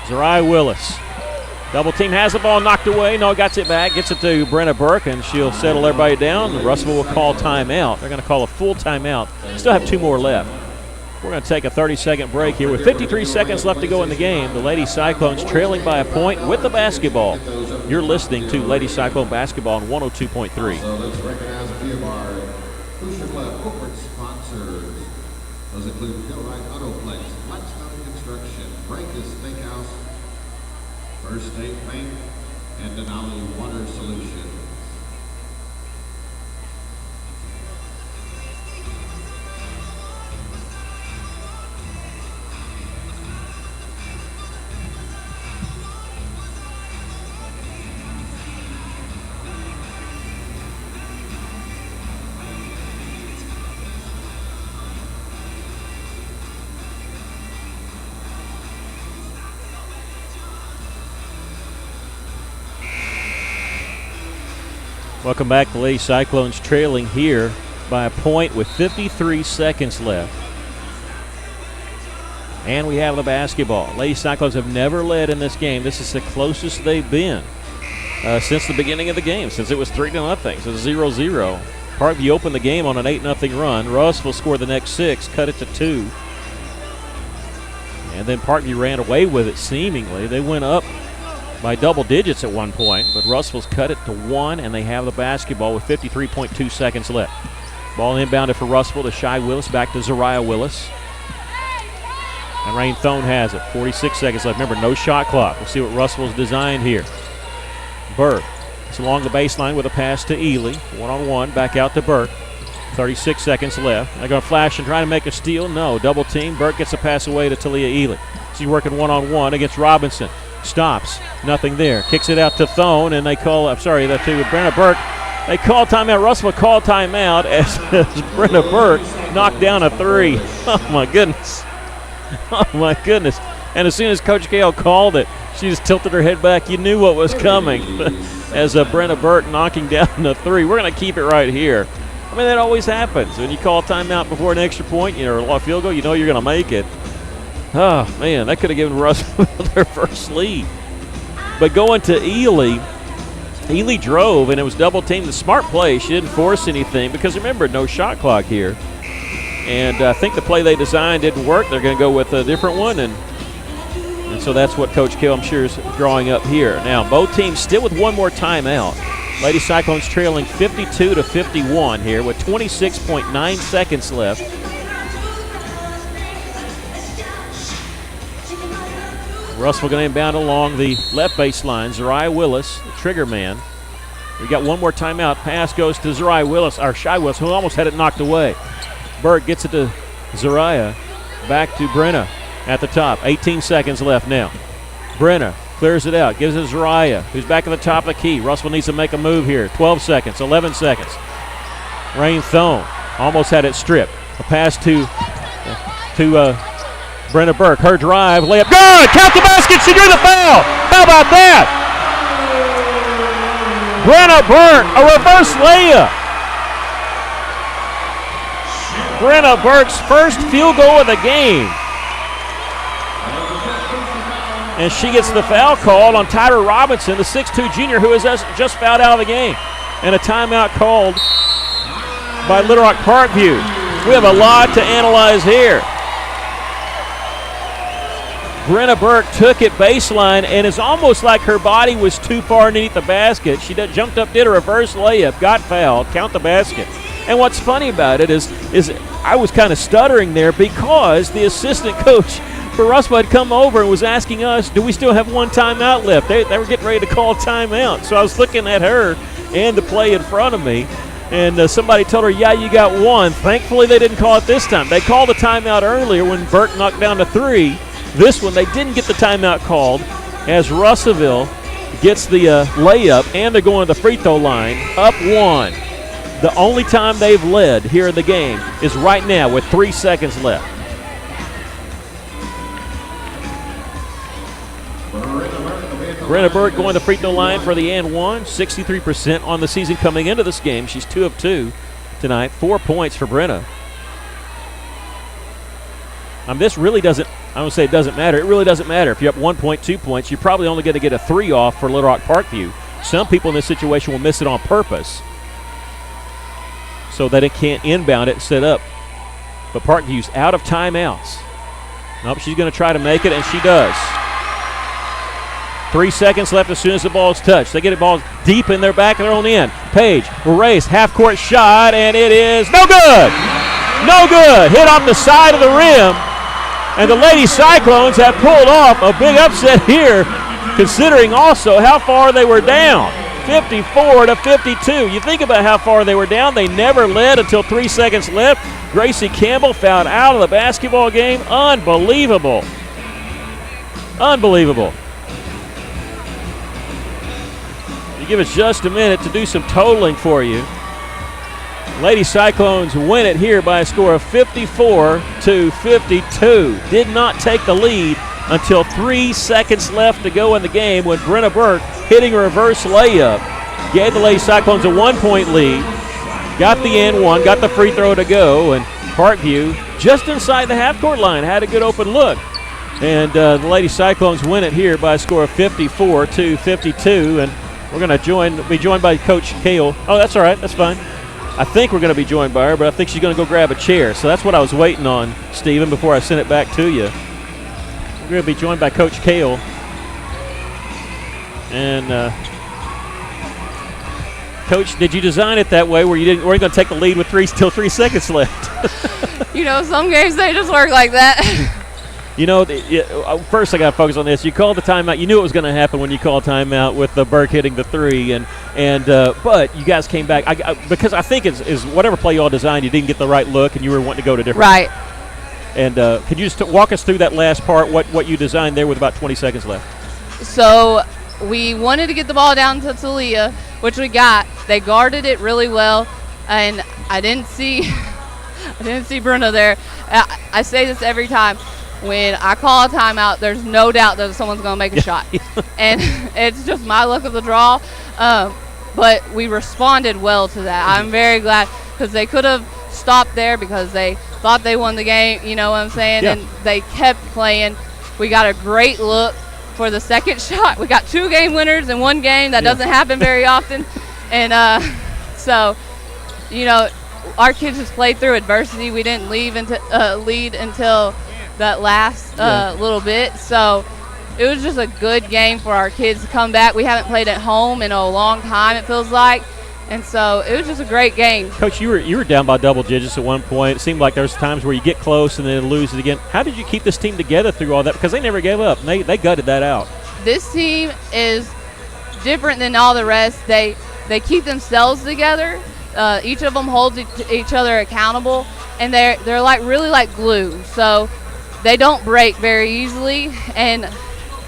Zariah Willis. Double team, has the ball knocked away. No, gets it back. Gets it to Brenna Burke, and she'll settle everybody down. Russellville will call timeout. They're going to call a full timeout. Still have 2 more left. We're going to take a 30-second break here with 53 seconds left to go in the game. The Lady Cyclones trailing by a point with the basketball. You're listening to Lady Cyclone Basketball on 102.3. So let's recognize a few of our Booster Club corporate sponsors. Those include Hillwright Autoplex, Blackstone Construction, Breakfast Steakhouse, First State Bank, and Denali Water Solutions. Welcome back. The Lady Cyclones trailing here by a point with 53 seconds left. And we have the basketball. Lady Cyclones have never led in this game. This is the closest they've been since the beginning of the game, since it was 3-0. So 0-0. Parkview opened the game on an 8-0 run. Russ will score the next 6, cut it to 2. And then Parkview ran away with it seemingly. They went up by double digits at one point, but Russell's cut it to 1, and they have the basketball with 53.2 seconds left. Ball inbounded for Russellville to Shy Willis, back to Zariah Willis. And Rain Thone has it. 46 seconds left. Remember, no shot clock. We'll see what Russellville's designed here. Burke. It's along the baseline with a pass to Ely. 1-on-1, back out to Burke. 36 seconds left. They're going to flash and try to make a steal. No, double team. Burke gets a pass away to Talia Ely. She's working 1-on-1 against Robinson. Stops. Nothing there. Kicks it out to Thone, and they call, to Brenna Burke. They call timeout. Russell call timeout as Brenna Burke knocked down a 3. Oh, my goodness. Oh, my goodness. And as soon as Coach Gale called it, she just tilted her head back. You knew what was coming as Brenna Burke knocking down a 3. We're going to keep it right here. I mean, that always happens. When you call timeout before an extra point, or a field goal, you know you're going to make it. Oh, man, that could have given Russell their first lead. But going to Ely drove, and it was double teamed. The smart play, she didn't force anything because, remember, no shot clock here. And I think the play they designed didn't work. They're going to go with a different one, and so that's what Coach Kill, I'm sure, is drawing up here. Now, both teams still with one more timeout. Lady Cyclones trailing 52-51 here with 26.9 seconds left. Russell going to inbound along the left baseline. Zariah Willis, the trigger man. We got one more timeout. Pass goes to Zariah Willis, or Shy Willis, who almost had it knocked away. Burke gets it to Zariah. Back to Brenna at the top. 18 seconds left now. Brenna clears it out, gives it to Zariah, who's back at the top of the key. Russell needs to make a move here. 12 seconds, 11 seconds. Rain Thone almost had it stripped. A pass to Brenna Burke. Her drive, layup, good! Count the basket, she drew the foul! How about that? Brenna Burke, a reverse layup. Brenna Burke's first field goal of the game. And she gets the foul called on Tyler Robinson, the 6'2 junior who has just fouled out of the game. And a timeout called by Little Rock Parkview. We have a lot to analyze here. Brenna Burke took it baseline, and it's almost like her body was too far underneath the basket. She jumped up, did a reverse layup, got fouled, count the basket. And what's funny about it is I was kind of stuttering there because the assistant coach for Russell had come over and was asking us, do we still have one timeout left? They were getting ready to call timeout. So I was looking at her and the play in front of me, and somebody told her, yeah, you got one. Thankfully, they didn't call it this time. They called the timeout earlier when Burke knocked down to 3. This one, they didn't get the timeout called as Russellville gets the layup, and they're going to the free throw line, up 1. The only time they've led here in the game is right now with 3 seconds left. Brenna Burke going to the free throw line for the and 1. 63% on the season coming into this game. She's 2 of 2 tonight. 4 points for Brenna. This really doesn't, I don't say it doesn't matter. It really doesn't matter. If you're up 1 point, 2 points, you're probably only going to get a 3 off for Little Rock Parkview. Some people in this situation will miss it on purpose so that it can't inbound it and set up. But Parkview's out of timeouts. Nope, she's going to try to make it, and she does. 3 seconds left as soon as the ball is touched. They get the ball deep in their back of their own end. Page will race, half-court shot, and it is no good. No good. Hit off the side of the rim, and the Lady Cyclones have pulled off a big upset here, considering also how far they were down. 54-52. You think about how far they were down. They never led until 3 seconds left. Gracie Campbell fouled out of the basketball game. Unbelievable. Unbelievable. You give us just a minute to do some totaling for you. Lady Cyclones win it here by a score of 54-52. Did not take the lead until 3 seconds left to go in the game when Brenna Burke, hitting a reverse layup, gave the Lady Cyclones a 1-point lead, got the and 1, got the free throw to go, and Parkview, just inside the half-court line, had a good open look. And the Lady Cyclones win it here by a score of 54-52, and we're going to be joined by Coach Kale. Oh, that's all right. That's fine. I think we're going to be joined by her, but I think she's going to go grab a chair. So that's what I was waiting on, Stephen, before I sent it back to you. We're going to be joined by Coach Kale. And, Coach, did you design it that way where you weren't going to take the lead with 3 seconds left? You know, some games, they just work like that. You know, first I got to focus on this. You called the timeout. You knew it was going to happen when you called timeout with the Burke hitting the 3, but you guys came back because I think is whatever play you all designed, you didn't get the right look, and you were wanting to go to different. Right. And could you just walk us through that last part? What you designed there with about 20 seconds left? So we wanted to get the ball down to Talia, which we got. They guarded it really well, and I didn't see Brenna there. I say this every time. When I call a timeout, there's no doubt that someone's going to make a shot. And it's just my luck of the draw. But we responded well to that. I'm very glad because they could have stopped there because they thought they won the game, you know what I'm saying? Yeah. And they kept playing. We got a great look for the second shot. We got 2 game winners in one game. That doesn't happen very often. And so, you know, our kids just played through adversity. We didn't lead until that last little bit. So it was just a good game for our kids to come back. We haven't played at home in a long time, it feels like. And so it was just a great game. Coach, you were down by double digits at one point. It seemed like there's times where you get close and then lose it again. How did you keep this team together through all that? Because they never gave up. They gutted that out. This team is different than all the rest. They keep themselves together. Each of them holds each other accountable. and they're like really like glue. So they don't break very easily. And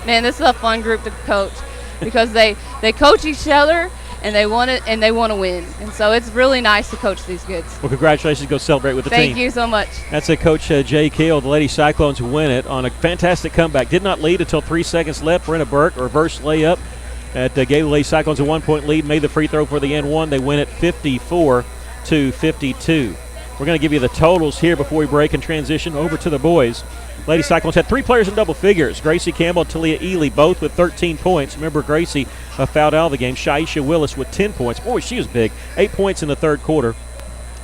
man, this is a fun group to coach because they coach each other. And they want to win. And so it's really nice to coach these kids. Well, congratulations. Go celebrate with the team. Thank you so much. That's Coach Jay Kale. The Lady Cyclones win it on a fantastic comeback. Did not lead until 3 seconds left. Brenna Burke, reverse layup, gave the Lady Cyclones a 1-point lead, made the free throw for the N1. They win it 54-52. We're going to give you the totals here before we break and transition over to the boys. Lady Cyclones had 3 players in double figures. Gracie Campbell and Talia Ely both with 13 points. Remember, Gracie fouled out of the game. Shaisha Willis with 10 points. Boy, she was big. 8 points in the third quarter.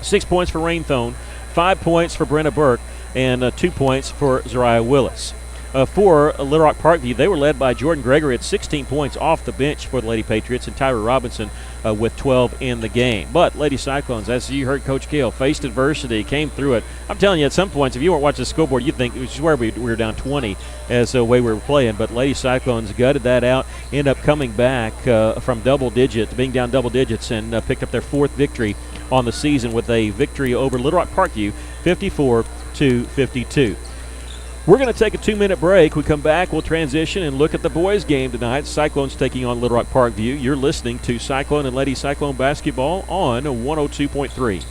6 points for Rain Thone. 5 points for Brenna Burke. And 2 points for Zariah Willis. For Little Rock Parkview, they were led by Jordan Gregory at 16 points off the bench for the Lady Patriots, and Tyra Robinson with 12 in the game. But Lady Cyclones, as you heard Coach Kale, faced adversity, came through it. I'm telling you, at some points, if you weren't watching the scoreboard, you'd think, which is where we were down 20 as the way we were playing. But Lady Cyclones gutted that out, ended up coming back from double digits, being down double digits, and picked up their 4th victory on the season with a victory over Little Rock Parkview, 54-52. We're going to take a 2-minute break. We come back, we'll transition and look at the boys' game tonight. Cyclones taking on Little Rock Parkview. You're listening to Cyclone and Lady Cyclone basketball on 102.3.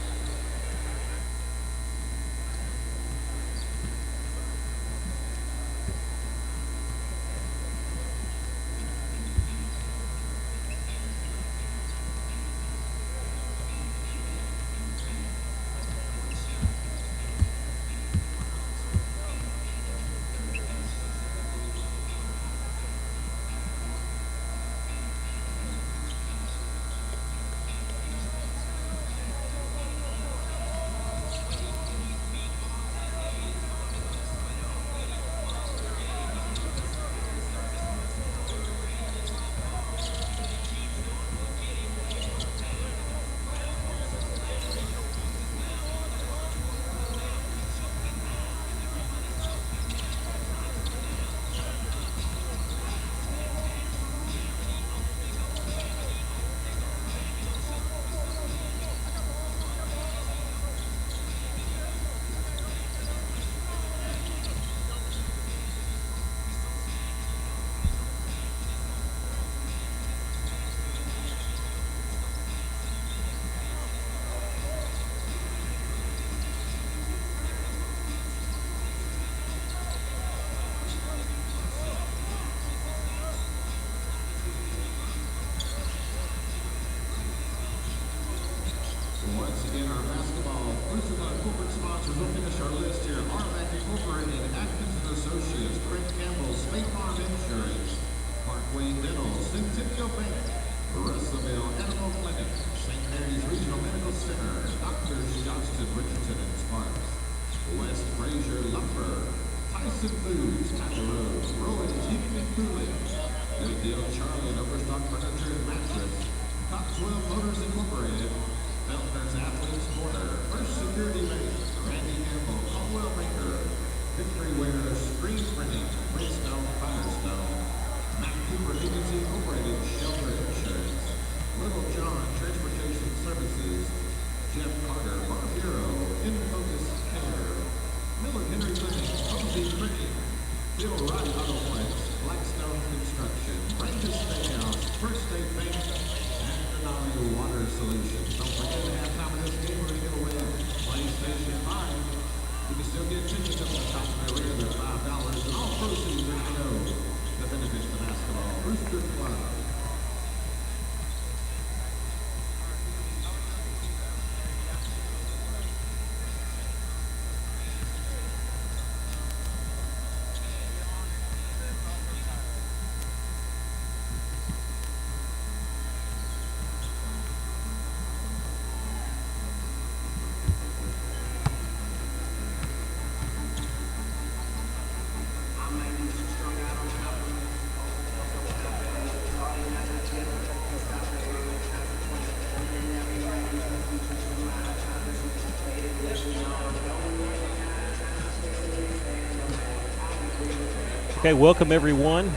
Okay, welcome everyone.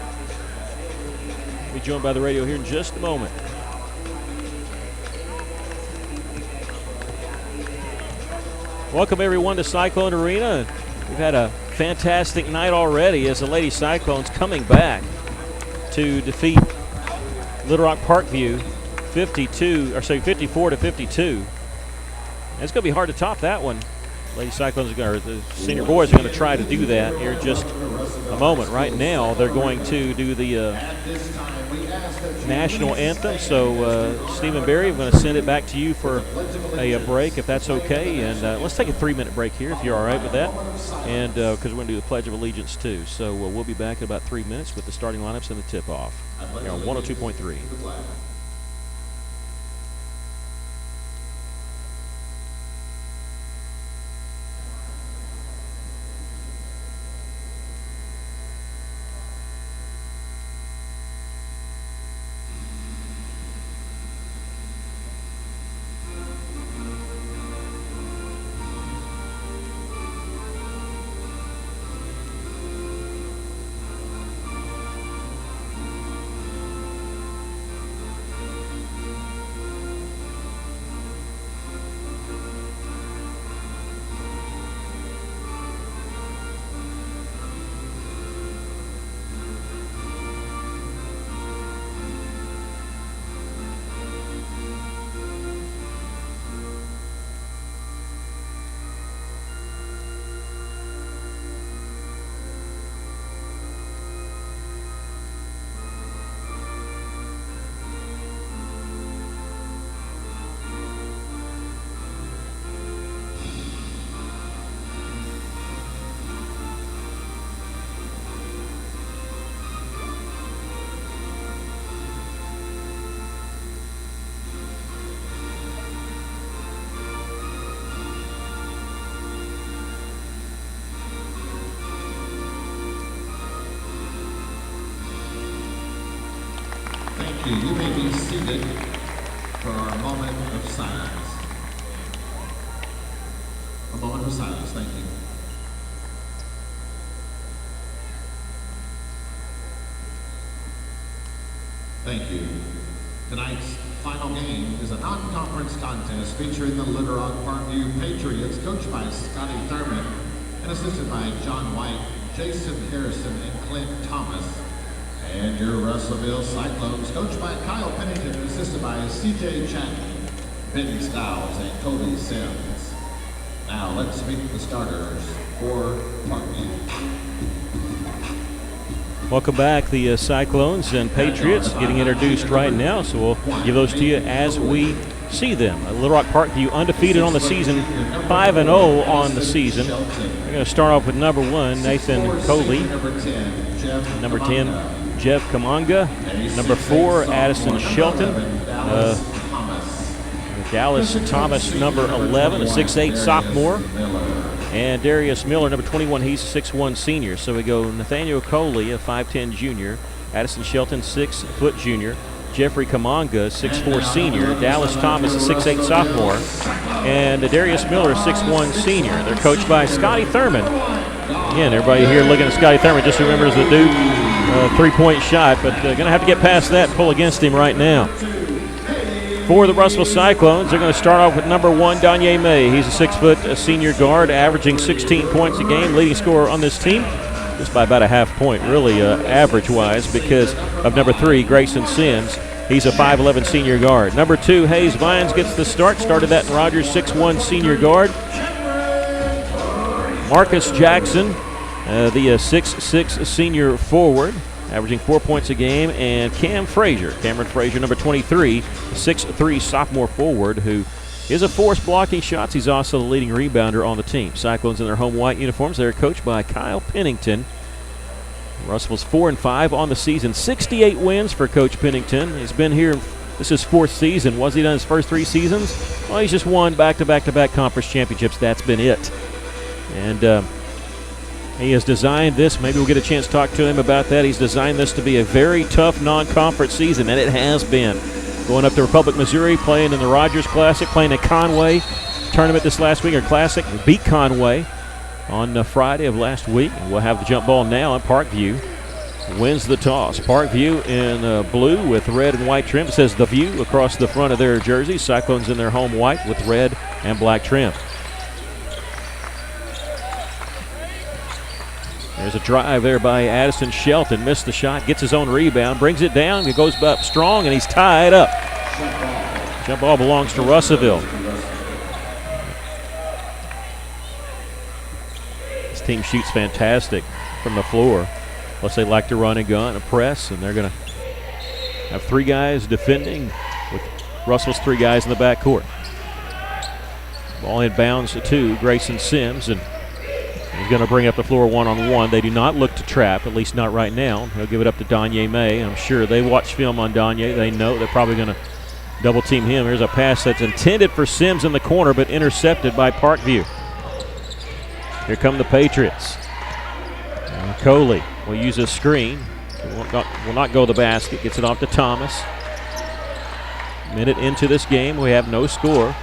Be joined by the radio here in just a moment. Welcome everyone to Cyclone Arena. We've had a fantastic night already as the Lady Cyclones coming back to defeat Little Rock Parkview 54 to 52. It's going to be hard to top that one. Lady Cyclones the senior boys are going to try to do that here in just a moment. Right now, they're going to do the national anthem. So, Stephen Berry, I'm going to send it back to you for a break, if that's okay. And let's take a 3-minute break here, if you're all right with that. And because we're going to do the Pledge of Allegiance too. So we'll be back in about 3 minutes with the starting lineups and the tip-off here on 102.3. You may be seated for our moment of silence. A moment of silence, thank you. Thank you. Tonight's final game is a non-conference contest featuring the Little Rock Parkview Patriots, coached by Scotty Thurman and assisted by John White, Jason Harrison, and Clint Thomas. And your Russellville Cyclones, coached by Kyle Pennington, assisted by C.J. Chapman, Ben Stiles, and Cody Sims. Now let's meet the starters for Parkview. Welcome back, the Cyclones and Patriots getting introduced right now, so we'll give those to you as we see them. Little Rock Parkview undefeated on the season, 5-0 on the season. We're going to start off with number 1, Nathan Coley. Number 10, Jeff Kamanga. Number 4, Addison Shelton. Dallas Thomas, number 11, a 6'8 sophomore. And Darius Miller, number 21, he's a 6'1 senior. So we go Nathaniel Coley, a 5'10 junior. Addison Shelton, 6' junior. Jeffrey Kamanga, 6'4 senior. Dallas Thomas, a 6'8 sophomore. And Darius Miller, 6'1 senior. They're coached by Scotty Thurman. Again, everybody here looking at Scotty Thurman just remembers the Duke three-point shot, but going to have to get past that, pull against him right now. For the Russellville Cyclones, they're going to start off with number 1, Danye May. He's a 6' senior guard, averaging 16 points a game, leading scorer on this team, just by about a half point, really average-wise, because of number 3, Grayson Sims. He's a 5'11 senior guard. Number 2, Hayes Vines gets the start. Started that in Rogers, 6'1 senior guard. Marcus Jackson, the 6'6 senior forward, averaging 4 points a game. And Cameron Frazier, number 23, 6'3 sophomore forward, who is a force blocking shots. He's also the leading rebounder on the team. Cyclones in their home white uniforms. They're coached by Kyle Pennington. Russellville's 4-5 on the season. 68 wins for Coach Pennington. He's been here. This is his 4th season. What's he done his first 3 seasons? Well, he's just won back-to-back conference championships. That's been it. And he has designed this. Maybe we'll get a chance to talk to him about that. He's designed this to be a very tough non-conference season, and it has been. Going up to Republic, Missouri, playing in the Rogers Classic, playing in Conway tournament this last week, or Classic. Beat Conway on Friday of last week. And we'll have the jump ball now, and Parkview wins the toss. Parkview in blue with red and white trim. It says The View across the front of their jerseys. Cyclones in their home white with red and black trim. There's a drive there by Addison Shelton. Missed the shot, gets his own rebound, brings it down, it goes up strong, and he's tied up. Jump ball belongs to Russellville. This team shoots fantastic from the floor. Plus they like to run and gun, a press, and they're going to have 3 guys defending with Russell's 3 guys in the backcourt. Ball inbounds to Grayson Sims, and he's going to bring up the floor one-on-one. They do not look to trap, at least not right now. He'll give it up to Donye May. I'm sure they watch film on Donye. They know they're probably going to double team him. Here's a pass that's intended for Sims in the corner, but intercepted by Parkview. Here come the Patriots. Coley will use a screen. Will not go to the basket. Gets it off to Thomas. Minute into this game, we have no score.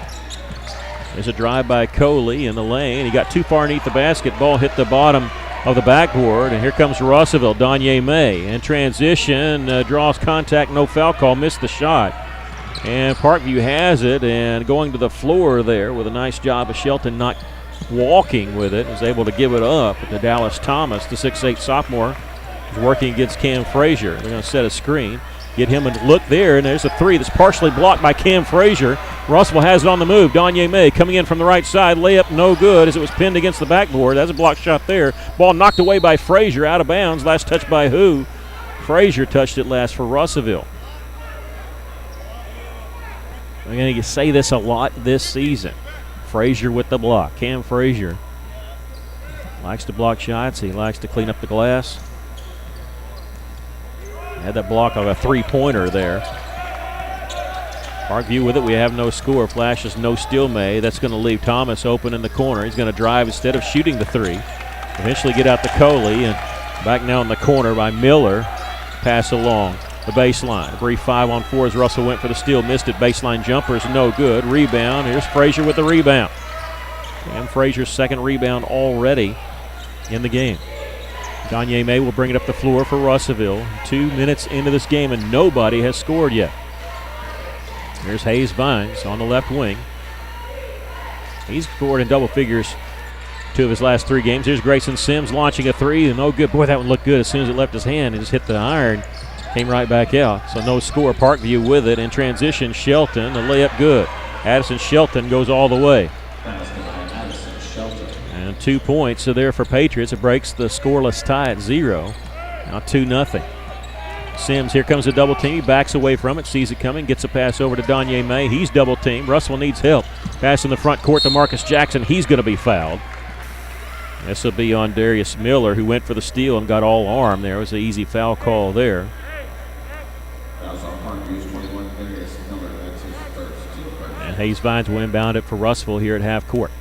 There's a drive by Coley in the lane. He got too far underneath the basket. Ball hit the bottom of the backboard, and here comes Russellville. Donye May in transition, draws contact, no foul call, missed the shot. And Parkview has it, and going to the floor there with a nice job of Shelton not walking with it, was able to give it up to Dallas Thomas, the 6'8 sophomore, is working against Cam Frazier. They're going to set a screen, get him a look there, and there's a 3 that's partially blocked by Cam Frazier. Russell has it on the move. Donye May coming in from the right side. Layup no good as it was pinned against the backboard. That's a block shot there. Ball knocked away by Frazier, out of bounds. Last touch by who? Frazier touched it last for Russellville. I'm going to say this a lot this season. Frazier with the block. Cam Frazier likes to block shots. He likes to clean up the glass. Had that block of a 3-pointer there. Parkview with it. We have no score. Flashes no steal May. That's going to leave Thomas open in the corner. He's going to drive instead of shooting the 3. Eventually get out to Coley, and back now in the corner by Miller. Pass along the baseline. A brief 5-on-4 as Russell went for the steal. Missed it. Baseline jumper is no good. Rebound. Here's Frazier with the rebound. And Frazier's 2nd rebound already in the game. Donye May will bring it up the floor for Russellville. 2 minutes into this game, and nobody has scored yet. Here's Hayes Vines on the left wing. He's scored in double figures 2 of his last 3 games. Here's Grayson Sims launching a 3, and no good. Boy, that one looked good as soon as it left his hand. It just hit the iron, came right back out. So no score. Parkview with it in transition. Shelton, the layup good. Addison Shelton goes all the way. And 2 points are there for Patriots. It breaks the scoreless tie at 0. Now 2-0. Sims, here comes a double team. He backs away from it, sees it coming, gets a pass over to Donye May. He's double teamed. Russell needs help. Pass in the front court to Marcus Jackson. He's going to be fouled. This will be on Darius Miller, who went for the steal and got all arm. There was an easy foul call there. And Hayes Vines will inbound it for Russellville here at half court.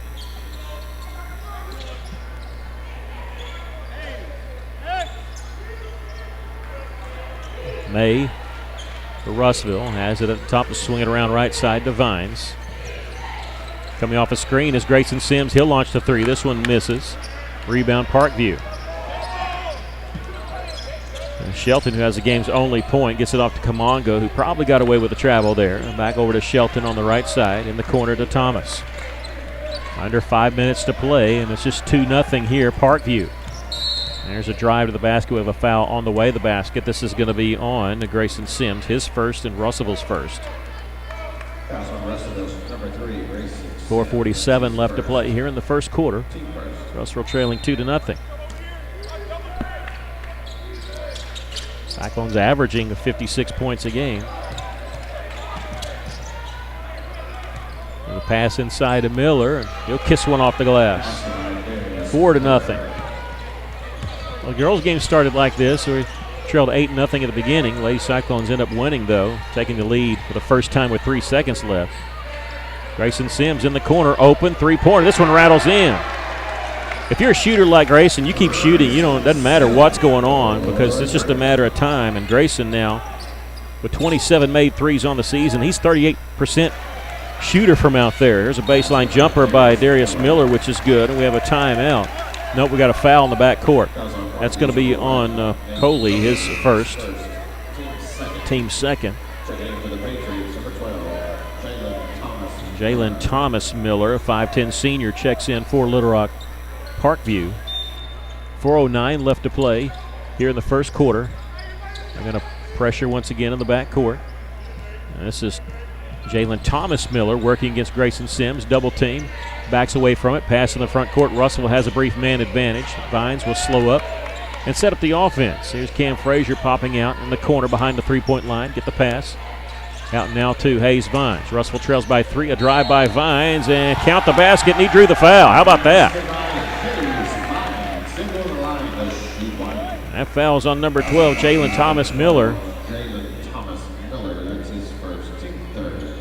May for Russellville has it at the top to swing it around right side to Vines. Coming off a screen is Grayson Sims. He'll launch the 3. This one misses. Rebound Parkview. And Shelton, who has the game's only point, gets it off to Kamongo, who probably got away with the travel there. And back over to Shelton on the right side in the corner to Thomas. Under 5 minutes to play, and it's just 2-0 here, Parkview. There's a drive to the basket with a foul on the way to the basket. This is going to be on to Grayson Sims, his first and Russellville's first. 4:47 left to play here in the first quarter. Russellville trailing 2-0. Cyclones averaging 56 points a game. And the pass inside to Miller, and he'll kiss one off the glass. 4-0. Well, the girls' game started like this. We trailed 8-0 at the beginning. Lady Cyclones end up winning, though, taking the lead for the first time with 3 seconds left. Grayson Sims in the corner, open, 3-pointer. This one rattles in. If you're a shooter like Grayson, you keep shooting. It doesn't matter what's going on because it's just a matter of time. And Grayson now, with 27 made threes on the season, he's 38% shooter from out there. There's a baseline jumper by Darius Miller, which is good, and we have a timeout. Nope, we got a foul in the back court. That's going to be on Coley, his first, team's second. Jalen Thomas Miller, a 5'10 senior, checks in for Little Rock Parkview. 4:09 left to play here in the first quarter. They're going to pressure once again in the backcourt. This is Jalen Thomas Miller working against Grayson Sims. Double team. Backs away from it. Pass in the front court. Russell has a brief man advantage. Vines will slow up and set up the offense. Here's Cam Frazier popping out in the corner behind the three-point line. Get the pass. Out now to Hayes Vines. Russell trails by 3. A drive by Vines and count the basket, and he drew the foul. How about that? That foul's on number 12, Jalen Thomas Miller.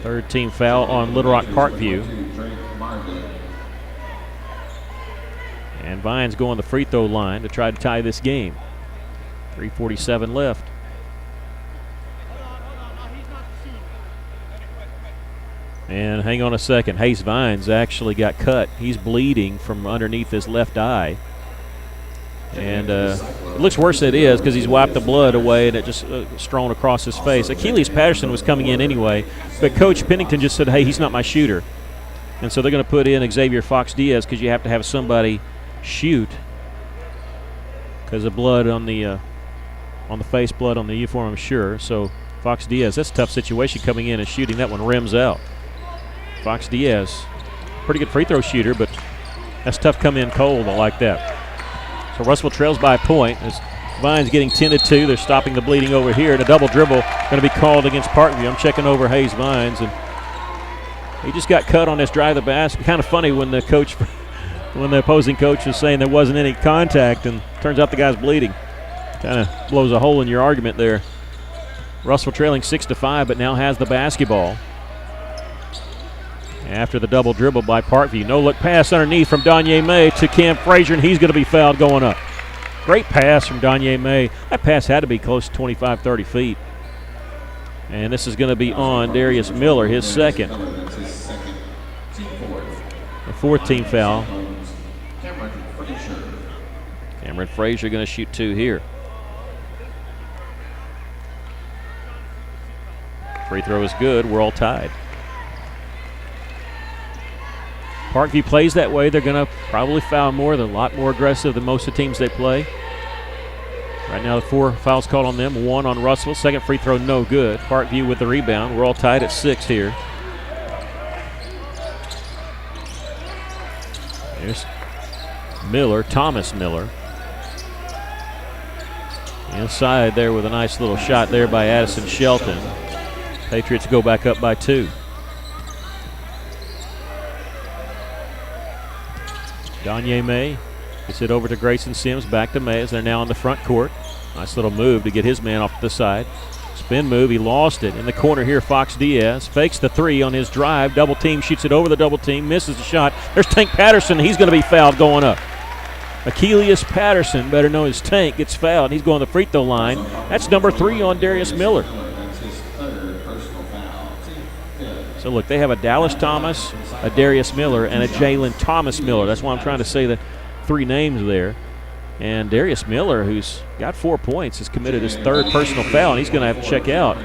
Third team foul on Little Rock Parkview. And Vines going the free throw line to try to tie this game. 3:47 left. And hang on a second. Hayes Vines actually got cut. He's bleeding from underneath his left eye. And it looks worse than it is because he's wiped the blood away and it just strewn across his face. Achilles Patterson was coming in anyway, but Coach Pennington just said, hey, he's not my shooter. And so they're going to put in Xavier Fox Diaz because you have to have somebody shoot because of blood on the face, blood on the uniform, I'm sure. So Fox Diaz, that's a tough situation coming in and shooting. That one rims out. Fox Diaz, pretty good free throw shooter, but that's tough coming in cold like that. So Russell trails by a point as Vines getting tended to. They're stopping the bleeding over here, and a double dribble going to be called against Parkview. I'm checking over Hayes Vines, and he just got cut on this drive the basket. Kind of funny when the opposing coach was saying there wasn't any contact, and turns out the guy's bleeding. Kind of blows a hole in your argument there. Russell trailing 6-5, but now has the basketball. After the double dribble by Parkview. No-look pass underneath from Danye May to Cam Frazier, and he's going to be fouled going up. Great pass from Danye May. That pass had to be close to 25, 30 feet. And this is going to be on Darius Miller, his second. The fourth team foul. Cameron Frazier going to shoot 2 here. Free throw is good. We're all tied. Parkview plays that way. They're going to probably foul more. They're a lot more aggressive than most of the teams they play. Right now, the 4 fouls called on them, 1 on Russell. Second free throw, no good. Parkview with the rebound. We're all tied at 6 here. There's Miller, Thomas Miller. Inside there with a nice little shot there by Addison Shelton. Patriots go back up by 2. Danye May gets it over to Grayson Sims, back to May as they're now in the front court. Nice little move to get his man off the side. Spin move, he lost it. In the corner here, Fox Diaz fakes the 3 on his drive. Double team, shoots it over the double team, misses the shot. There's Tank Patterson, he's going to be fouled going up. Achilles Patterson, better known as Tank, gets fouled. He's going to the free throw line. That's number 3 on Darius Miller. So look, they have a Dallas Thomas, a Darius Miller, and a Jalen Thomas Miller. That's why I'm trying to say the 3 names there. And Darius Miller, who's got 4 points, has committed his 3rd personal foul, and he's going to have to check out.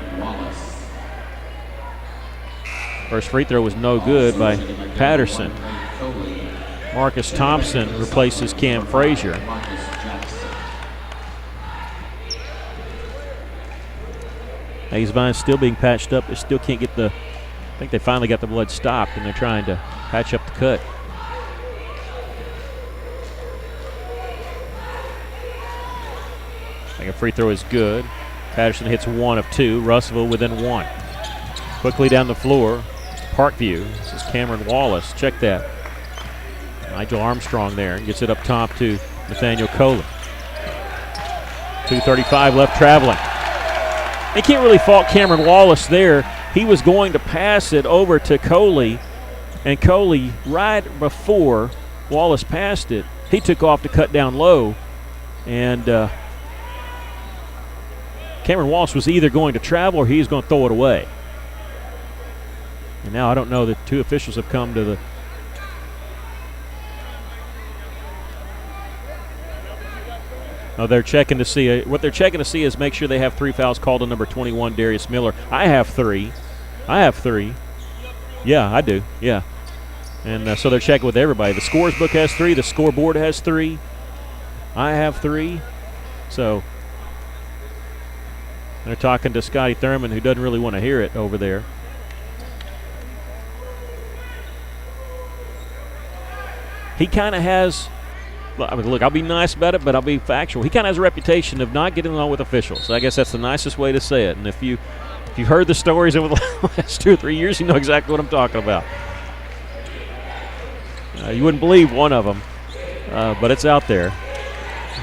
First free throw was no good by Patterson. Marcus Thompson replaces Cam Frazier. Hayes Vines still being patched up. They still can't get the, I think they finally got the blood stopped, and they're trying to patch up the cut. I think a free throw is good. Patterson hits 1 of 2. Russellville within 1. Quickly down the floor, Parkview. This is Cameron Wallace. Check that. Nigel Armstrong there. Gets it up top to Nathaniel Coley. 2:35 left traveling. They can't really fault Cameron Wallace there. He was going to pass it over to Coley, and Coley, right before Wallace passed it, he took off to cut down low, and Cameron Wallace was either going to travel or he was going to throw it away. And now I don't know that 2 officials have come to the they're checking to see. What they're checking to see is make sure they have 3 fouls called on number 21, Darius Miller. I have 3. Yeah, I do. Yeah. And so they're checking with everybody. The scores book has 3. The scoreboard has 3. I have 3. So they're talking to Scotty Thurman, who doesn't really want to hear it over there. He kind of has, look, I'll be nice about it, but I'll be factual. He kind of has a reputation of not getting along with officials. I guess that's the nicest way to say it. And if you've heard the stories over the last 2 or 3 years, you know exactly what I'm talking about. You wouldn't believe one of them, but it's out there.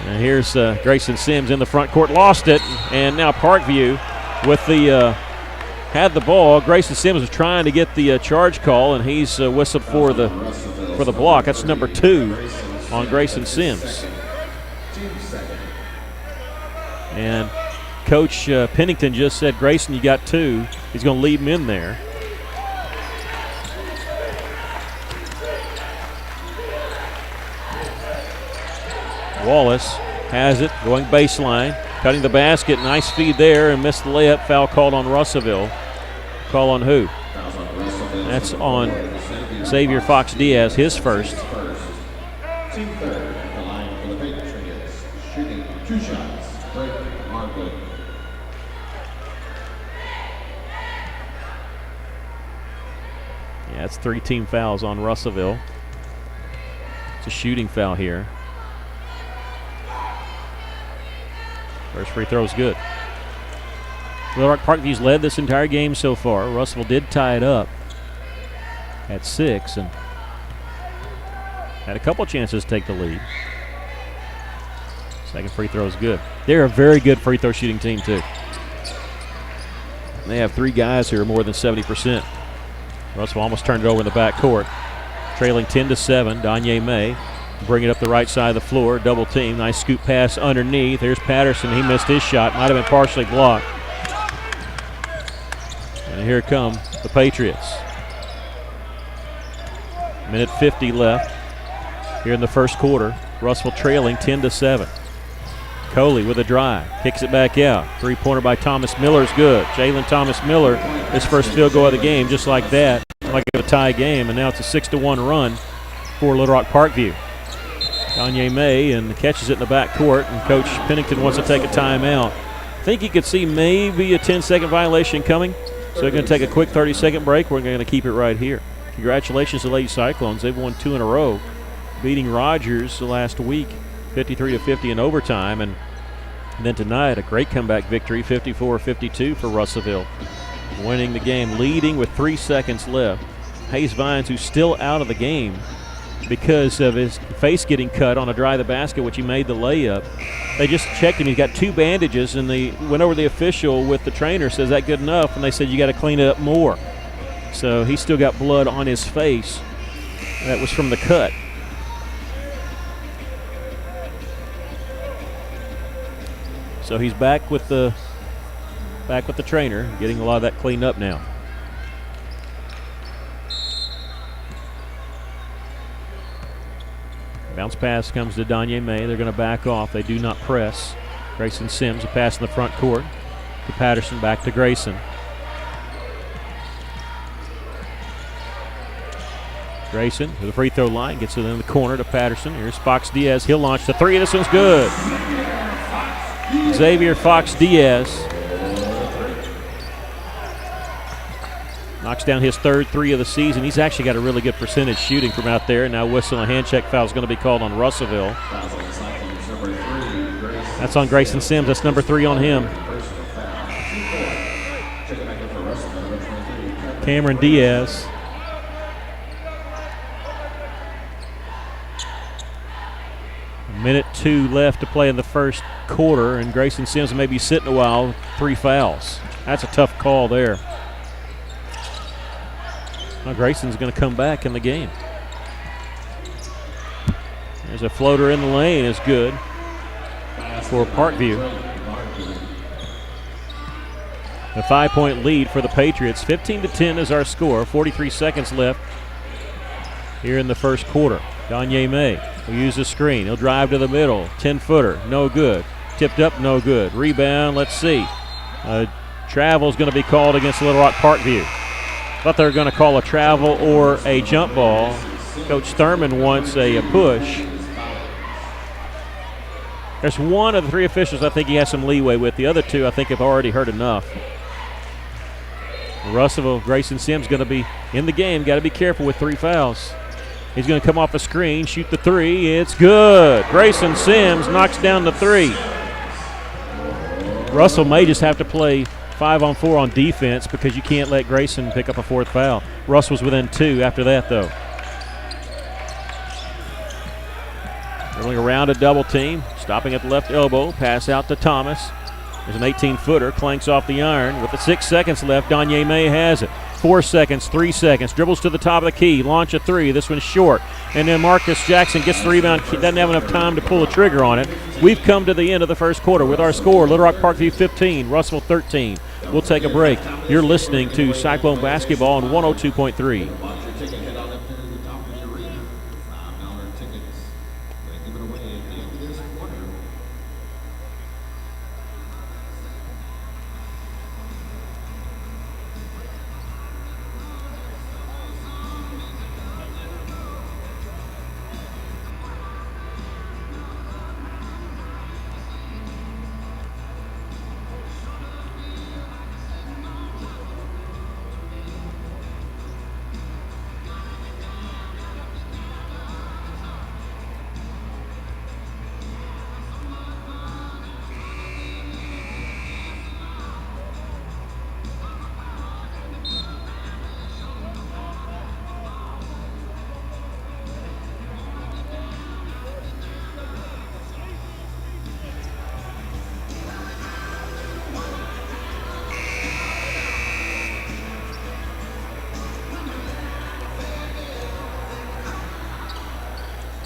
And here's Grayson Sims in the front court, lost it, and now Parkview with the had the ball. Grayson Sims was trying to get the charge call, and he's whistled for the block. That's number 2 on Grayson Sims. And Coach Pennington just said, Grayson, you got 2. He's going to leave him in there. Wallace has it, going baseline, cutting the basket. Nice feed there, and missed the layup. Foul called on Russellville. Call on who? That's on Xavier Fox Diaz, his first. Team third at the line for the Patriots, shooting 2 shots. Break Margaret. Yeah, it's 3 team fouls on Russellville. It's a shooting foul here. First free throw is good. Little Rock Parkview's led this entire game so far. Russellville did tie it up at 6 and had a couple chances to take the lead. Second free throw is good. They're a very good free throw shooting team too. They have 3 guys who are more than 70%. Russellville almost turned it over in the back court. Trailing 10-7, Danye May. Bring it up the right side of the floor, double team. Nice scoop pass underneath. Here's Patterson. He missed his shot. Might have been partially blocked. And here come the Patriots. Minute 50 left here in the first quarter. Russellville trailing 10-7. Coley with a drive. Kicks it back out. 3-pointer by Thomas Miller is good. Jalen Thomas Miller, his first field goal of the game, just like that. Like a tie game, and now it's a 6-1 run for Little Rock Parkview. Danye May and catches it in the back court, and Coach Pennington wants to take a timeout. I think you could see maybe a 10-second violation coming, so they're going to take a quick 30-second break. We're going to keep it right here. Congratulations to Lady Cyclones. They've won 2 in a row, beating Rogers last week 53-50 in overtime, and then tonight a great comeback victory, 54-52 for Russellville, winning the game, leading with 3 seconds left. Hayes Vines, who's still out of the game because of his face getting cut on a drive the basket, which he made the layup. They just checked him. He's got 2 bandages, and they went over the official with the trainer, says that good enough, and they said you got to clean it up more. So he's still got blood on his face. That was from the cut. So he's back with the trainer, getting a lot of that cleaned up now. Bounce pass comes to Danye May. They're going to back off. They do not press. Grayson Sims, a pass in the front court to Patterson, back to Grayson. Grayson to the free throw line, gets it in the corner to Patterson. Here's Fox Diaz. He'll launch the 3. This one's good. Xavier Fox Diaz knocks down his 3rd 3 of the season. He's actually got a really good percentage shooting from out there. Now whistle and hand check foul is going to be called on Russellville. That's on Grayson Sims. That's number 3 on him. Cameron Diaz. Minute 2 left to play in the first quarter, and Grayson Sims may be sitting a while. 3 fouls. That's a tough call there. Now Grayson's going to come back in the game. There's a floater in the lane. Is good for Parkview. A 5-point lead for the Patriots. 15-10 is our score. 43 seconds left here in the first quarter. Danye May will use the screen. He'll drive to the middle. 10-footer, no good. Tipped up, no good. Rebound, let's see. Travel is going to be called against Little Rock Parkview. Thought they were going to call a travel or a jump ball. Coach Thurman wants a push. There's one of the 3 officials I think he has some leeway with. The other 2 I think have already heard enough. Russellville, Grayson Sims going to be in the game. Got to be careful with 3 fouls. He's going to come off the screen, shoot the 3. It's good. Grayson Sims knocks down the 3. Russell may just have to play 5-on-4 on defense because you can't let Grayson pick up a 4th foul. Russell's within 2 after that, though. Dribbling around a double team, stopping at the left elbow, pass out to Thomas. There's an 18-footer, clanks off the iron. With the 6 seconds left, Danye May has it. 4 seconds, 3 seconds, dribbles to the top of the key, launch a 3. This one's short. And then Marcus Jackson gets the rebound, doesn't have enough time to pull the trigger on it. We've come to the end of the first quarter with our score, Little Rock Parkview 15, Russellville 13. We'll take a break. You're listening to Cyclone Basketball on 102.3.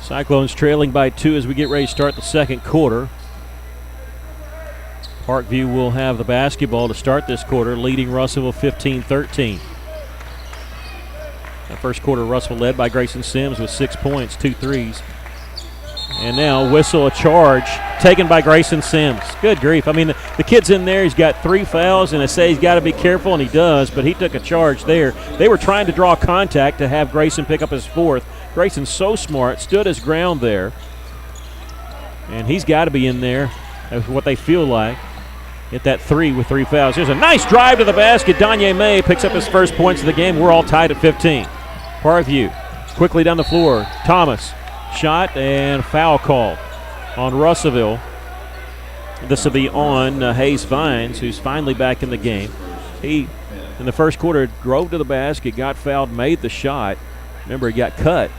Cyclones trailing by 2 as we get ready to start the second quarter. Parkview will have the basketball to start this quarter, leading Russellville 15-13. The first quarter, Russellville led by Grayson Sims with 6 points, 2 threes. And now whistle a charge taken by Grayson Sims. Good grief. I mean, the kid's in there. He's got 3 fouls, and they say he's got to be careful, and he does, but he took a charge there. They were trying to draw contact to have Grayson pick up his 4th. Grayson's so smart, stood his ground there, and he's got to be in there. That's what they feel like. Hit that 3 with 3 fouls. Here's a nice drive to the basket. Danye May picks up his first points of the game. We're all tied at 15. Parkview quickly down the floor. Thomas, shot and foul call on Russellville. This will be on Hayes Vines, who's finally back in the game. He, in the first quarter, drove to the basket, got fouled, made the shot. Remember, he got cut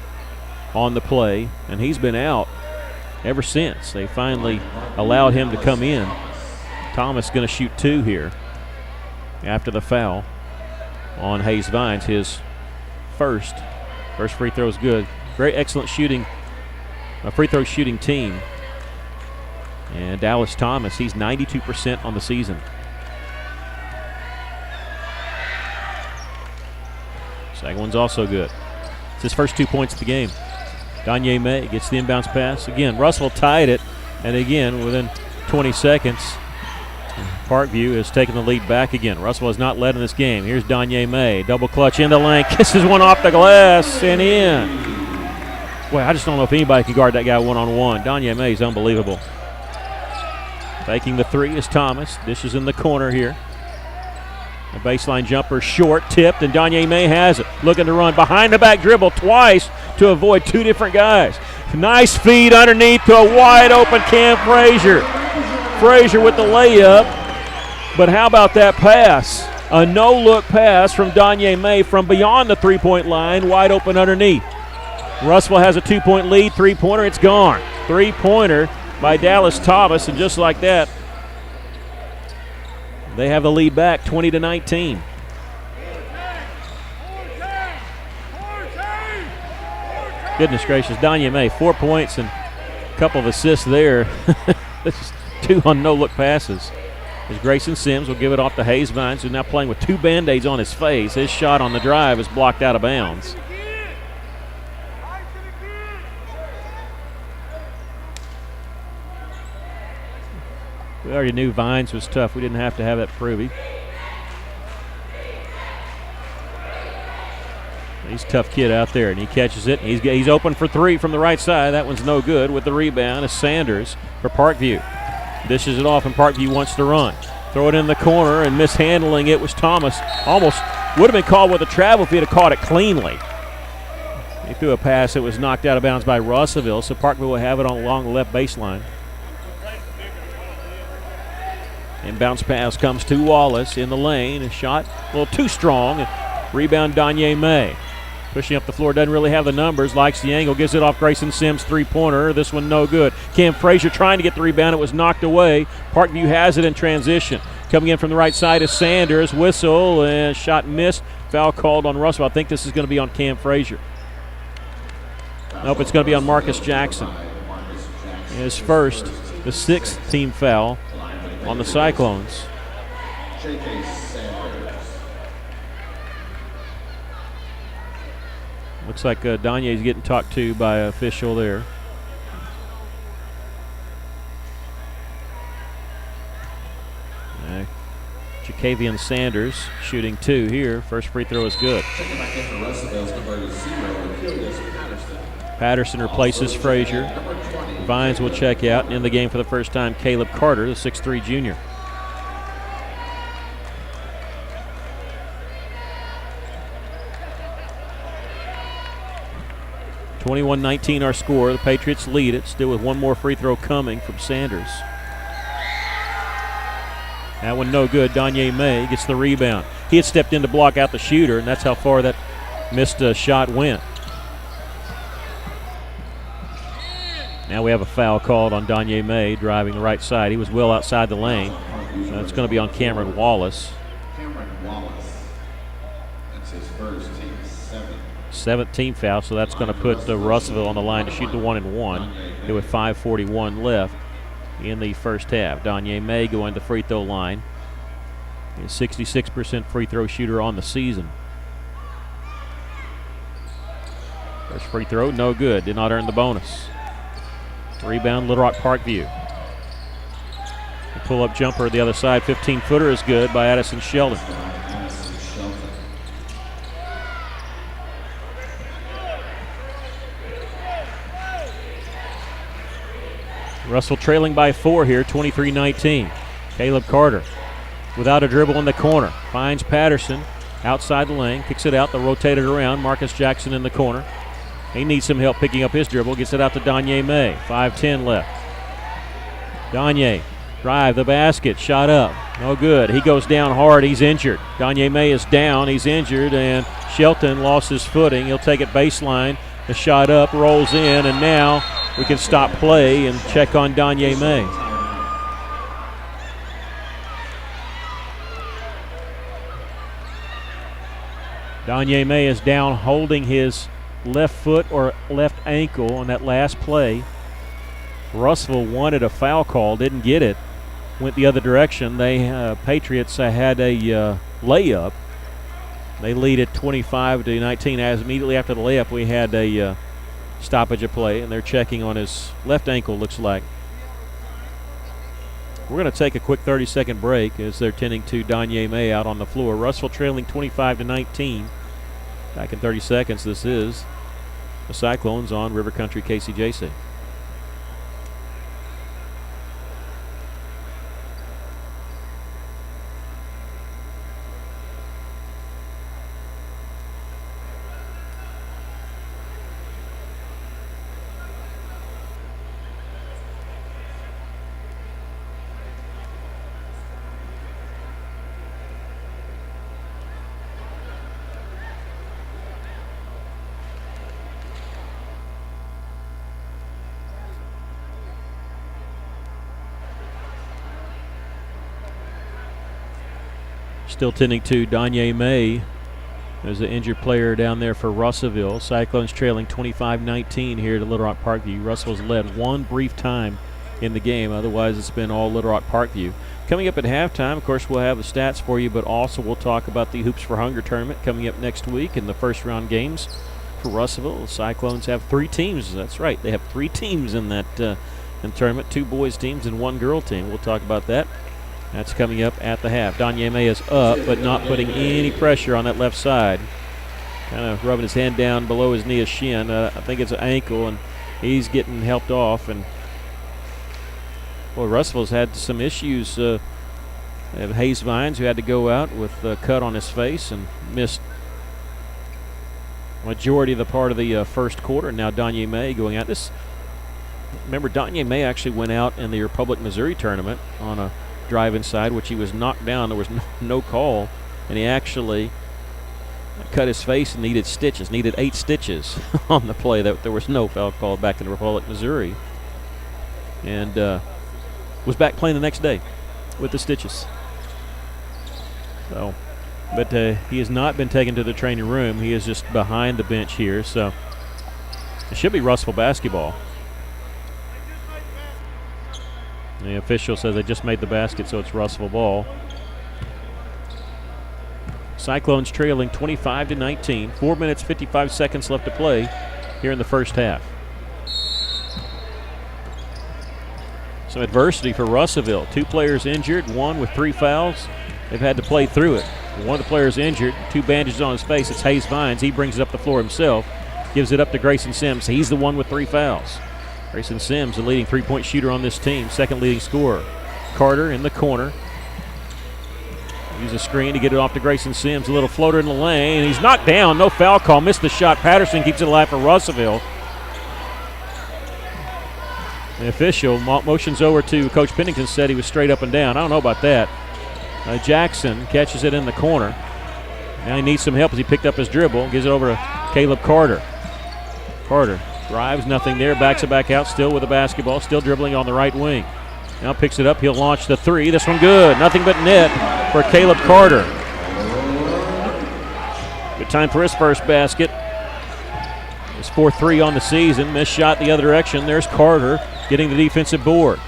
on the play, and he's been out ever since. They finally allowed him to come in. Thomas going to shoot 2 here after the foul on Hayes Vines. His first free throw is good. Very excellent shooting, free throw shooting team. And Dallas Thomas, he's 92% on the season. Second one's also good. It's his first 2 points of the game. Danye May gets the inbounds pass. Again, Russell tied it, and again, within 20 seconds, Parkview has taken the lead back again. Russell has not led in this game. Here's Danye May. Double clutch in the lane. Kisses one off the glass and in. Boy, I just don't know if anybody can guard that guy one-on-one. Danye May is unbelievable. Faking the 3 is Thomas. Dishes in the corner here. A baseline jumper short, tipped, and Danye May has it. Looking to run behind the back dribble twice to avoid 2 different guys. Nice feed underneath to a wide open Cam Frazier. Frazier with the layup. But how about that pass? A no-look pass from Danye May from beyond the 3-point line, wide open underneath. Russellville has a 2-point lead, 3-pointer, it's gone. 3-pointer by Dallas Thomas, and just like that, they have the lead back 20-19. Goodness gracious, Danye May, 4 points and a couple of assists there. 2 on no-look passes. As Grayson Sims will give it off to Hayes Vines, who's now playing with 2 Band-Aids on his face. His shot on the drive is blocked out of bounds. We already knew Vines was tough. We didn't have to have that prove. He's a tough kid out there, and he catches it. He's open for three from the right side. That one's no good. With the rebound is Sanders for Parkview. Dishes it off, and Parkview wants to run. Throw it in the corner, and mishandling it was Thomas. Almost would have been called with a travel if he had caught it cleanly. He threw a pass that was knocked out of bounds by Russellville, so Parkview will have it along the left baseline. And bounce pass comes to Wallace in the lane. A shot a little too strong. Rebound Danye May. Pushing up the floor, doesn't really have the numbers, likes the angle, gives it off Grayson Sims, three-pointer. This one no good. Cam Frazier trying to get the rebound. It was knocked away. Parkview has it in transition. Coming in from the right side is Sanders. Whistle, and shot missed. Foul called on Russell. I think this is going to be on Cam Frazier. Nope, it's going to be on Marcus Jackson. His first, the sixth team foul on the Cyclones. Looks like Danye's getting talked to by an official there. Jacavian Sanders shooting two here. First free throw is good. Patterson replaces Frazier. Vines will check out. And in the game for the first time, Caleb Carter, the 6'3 junior. (21-19) our score. The Patriots lead it, still with one more free throw coming from Sanders. That one no good. Danye May gets the rebound. He had stepped in to block out the shooter, and that's how far that missed shot went. Now we have a foul called on Danye May driving the right side. He was well outside the lane. It's going to be on Cameron Wallace. That's his first team, 17th foul, so that's going to put Russellville on the line to shoot the 1-and-1 with 5:41 left in the first half. Danye May going to the free throw line. He's 66% free throw shooter on the season. First free throw, no good. Did not earn the bonus. Rebound, Little Rock Parkview. The pull-up jumper the other side, 15-footer is good by Addison Sheldon. Russell trailing by 4 here, 23-19. Caleb Carter without a dribble in the corner. Finds Patterson outside the lane, kicks it out, they'll rotate it around. Marcus Jackson in the corner. He needs some help picking up his dribble. Gets it out to Danye May. 5:10 left. Danye, drive the basket, shot up. No good. He goes down hard. He's injured. Danye May is down. He's injured, and Shelton lost his footing. He'll take it baseline. The shot up, rolls in, and now we can stop play and check on Danye May. Danye May is down holding his left foot or left ankle on that last play. Russellville wanted a foul call, didn't get it. Went the other direction. They Patriots had a layup. They lead at 25-19. As immediately after the layup, we had a stoppage of play, and they're checking on his left ankle, looks like. We're going to take a quick 30-second break as they're tending to Danye May out on the floor. Russellville trailing 25-19. Back in 30 seconds, this is the Cyclones on River Country KCJC. Still tending to Danye May. There's an injured player down there for Russellville. Cyclones trailing 25-19 here to Little Rock Parkview. Russell's led one brief time in the game. Otherwise, it's been all Little Rock Parkview. Coming up at halftime, of course, we'll have the stats for you, but also we'll talk about the Hoops for Hunger tournament coming up next week in the first round games for Russellville. The Cyclones have 3 teams. That's right. They have 3 teams in that tournament, 2 boys teams and 1 girl team. We'll talk about that. That's coming up at the half. Danye May is up, but not putting any pressure on that left side. kind of rubbing his hand down below his knee, his shin. I think it's an ankle, and he's getting helped off. And boy, Russell's had some issues. They have Hayes Vines, who had to go out with a cut on his face and missed majority of the part of the first quarter. And now Donye May going out. Remember, Donye May actually went out in the Republic Missouri tournament on a drive inside, which he was knocked down. There was no call, and he actually cut his face and needed 8 stitches on the play. That there was no foul called back in the Republic Missouri, and was back playing the next day with the stitches. So, but he has not been taken to the training room. He is just behind the bench here, so it should be Russell basketball. The official says they just made the basket, so it's Russell ball. Cyclones trailing 25-19. 4 minutes, 55 seconds left to play here in the first half. Some adversity for Russellville. 2 players injured, one with 3 fouls. They've had to play through it. One of the players injured, 2 bandages on his face. It's Hayes Vines. He brings it up the floor himself, gives it up to Grayson Sims. He's the one with 3 fouls. Grayson Sims, the leading 3-point shooter on this team, second leading scorer. Carter in the corner. Use a screen to get it off to Grayson Sims. A little floater in the lane. He's knocked down. No foul call. Missed the shot. Patterson keeps it alive for Russellville. The official motions over to Coach Pennington, said he was straight up and down. I don't know about that. Jackson catches it in the corner. Now he needs some help as he picked up his dribble. Gives it over to Caleb Carter. Carter drives, nothing there. Backs it back out, still with the basketball. Still dribbling on the right wing. Now picks it up. He'll launch the 3. This one good. Nothing but net for Caleb Carter. Good time for his first basket. His 4-3 on the season. Missed shot the other direction. There's Carter getting the defensive board.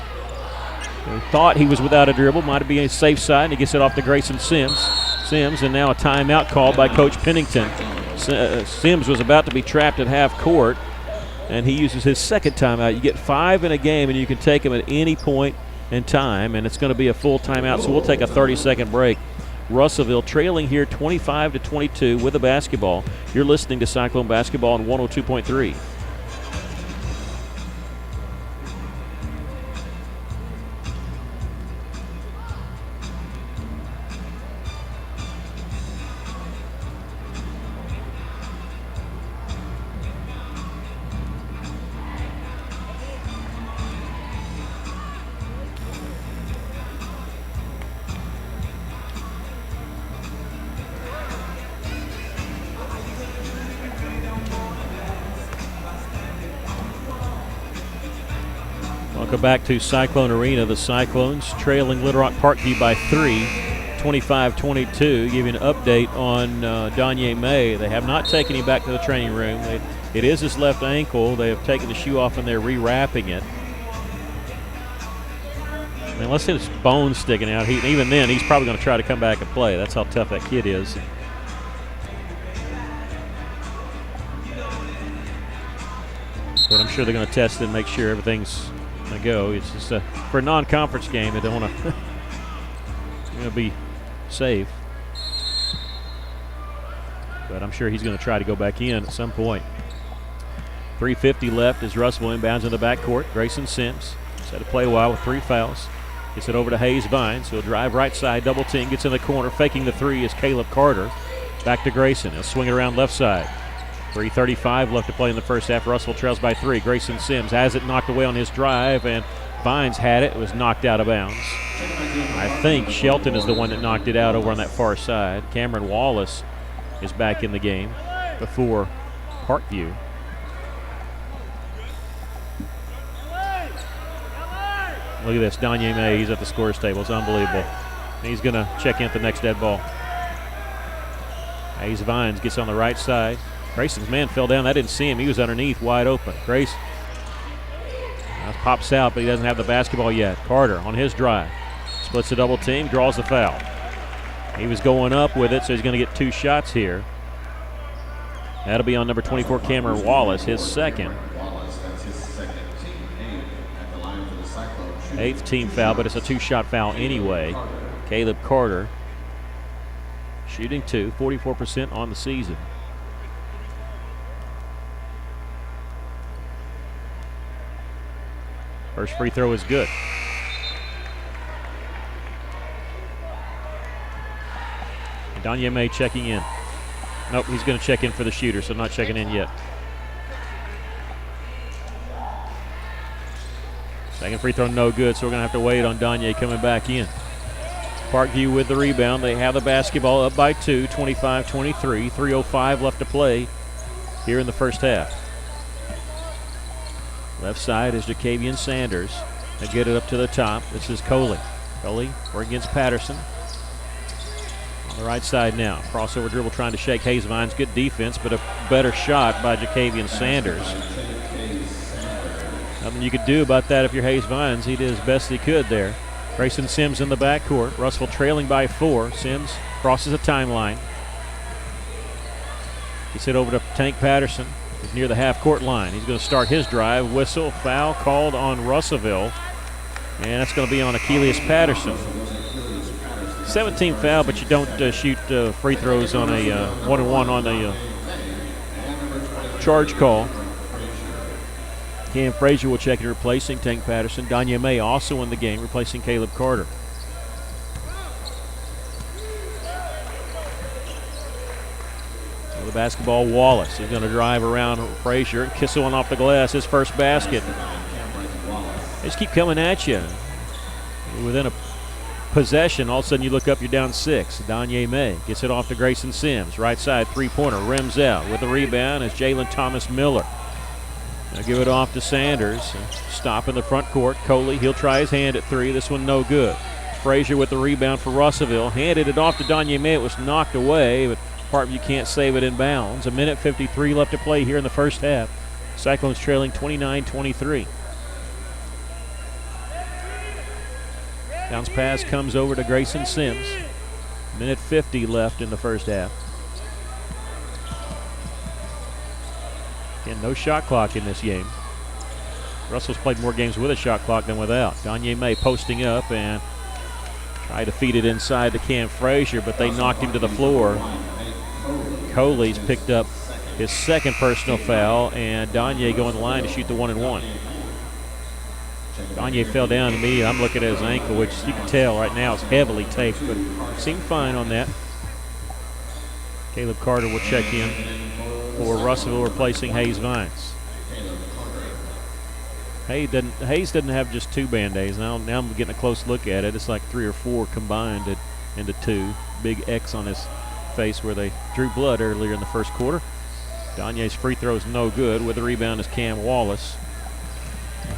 He thought he was without a dribble. Might have been a safe side. And he gets it off to Grayson Sims, and now a timeout called by Coach Pennington. Sims was about to be trapped at half court, and he uses his second timeout. You get 5 in a game, and you can take them at any point in time, and it's going to be a full timeout, so we'll take a 30-second break. Russellville trailing here 25-22 with the basketball. You're listening to Cyclone Basketball on 102.3. Welcome back to Cyclone Arena. The Cyclones trailing Little Rock Parkview by 3, 25-22. Give you an update on Donye May. They have not taken him back to the training room. It is his left ankle. They have taken the shoe off and they're rewrapping it. I mean, unless his bone's sticking out, even then, he's probably going to try to come back and play. That's how tough that kid is. But I'm sure they're going to test it and make sure everything's going to go. It's just for a non-conference game, they don't want to be safe. But I'm sure he's going to try to go back in at some point. 3:50 left as Russell inbounds in the backcourt. Grayson Sims has had to play a while with 3 fouls. Gets it over to Hayes Vines. He'll drive right side, double team, gets in the corner. Faking the 3 is Caleb Carter. Back to Grayson. He'll swing it around left side. 3:35 left to play in the first half. Russell trails by 3. Grayson Sims has it knocked away on his drive, and Vines had it. It was knocked out of bounds. I think Shelton is the one that knocked it out over on that far side. Cameron Wallace is back in the game before Parkview. Look at this. Donye May, he's at the scores table. It's unbelievable. He's going to check in at the next dead ball. Hayes Vines gets on the right side. Grayson's man fell down. I didn't see him. He was underneath, wide open. Grayson pops out, but he doesn't have the basketball yet. Carter on his drive. Splits the double team, draws the foul. He was going up with it, so he's going to get 2 shots here. That'll be on number 24, Cameron Wallace, his second. 8th team foul, but it's a 2-shot foul anyway. Caleb Carter shooting 2, 44% on the season. First free throw is good. Danye May checking in. Nope, he's going to check in for the shooter, so not checking in yet. Second free throw no good, so we're going to have to wait on Danye coming back in. Parkview with the rebound. They have the basketball up by 2, 25-23. 3:05 left to play here in the first half. Left side is Jacavian Sanders. They get it up to the top. This is Coley. Coley working against Patterson. On the right side now. Crossover dribble trying to shake Hayes Vines. Good defense, but a better shot by Jacavian Sanders. Nothing you could do about that if you're Hayes Vines. He did as best he could there. Grayson Sims in the backcourt. Russell trailing by 4. Sims crosses the timeline. Gets it over to Tank Patterson. He's near the half-court line. He's going to start his drive. Whistle, foul called on Russellville. And that's going to be on Achilles Patterson. 17 foul, but you don't shoot free throws on a 1-and-1 on the charge call. Cam Frazier will check in, replacing Tank Patterson. Danye May also in the game, replacing Caleb Carter. With the basketball, Wallace. He's going to drive around Frazier and kiss one off the glass. His first basket. They just keep coming at you. Within a possession, all of a sudden you look up, you're down 6. Danye May gets it off to Grayson Sims. Right side three-pointer, rims out. With the rebound is Jalen Thomas Miller. Now give it off to Sanders. Stop in the front court. Coley, he'll try his hand at 3. This one no good. Frazier with the rebound for Russellville. Handed it off to Danye May. It was knocked away, but Parkview can't save it in bounds. 1:53 left to play here in the first half. Cyclones trailing 29-23. Bounce pass comes over to Grayson Sims. 1:50 left in the first half. Again, no shot clock in this game. Russell's played more games with a shot clock than without. Danye May posting up and tried to feed it inside to Cam Frazier, but they knocked him to the floor. Coley's picked up his second personal foul, and Danye going the line to shoot the 1-and-1. Danye fell down immediately. I'm looking at his ankle, which you can tell right now is heavily taped, but seemed fine on that. Caleb Carter will check in for Russellville, replacing Hayes Vines. Hayes doesn't have just 2 Band-Aids. Now I'm getting a close look at it. It's like 3 or 4 combined into 2. Big X on his face where they drew blood earlier in the first quarter. Danye's free throw is no good. With the rebound is Cam Wallace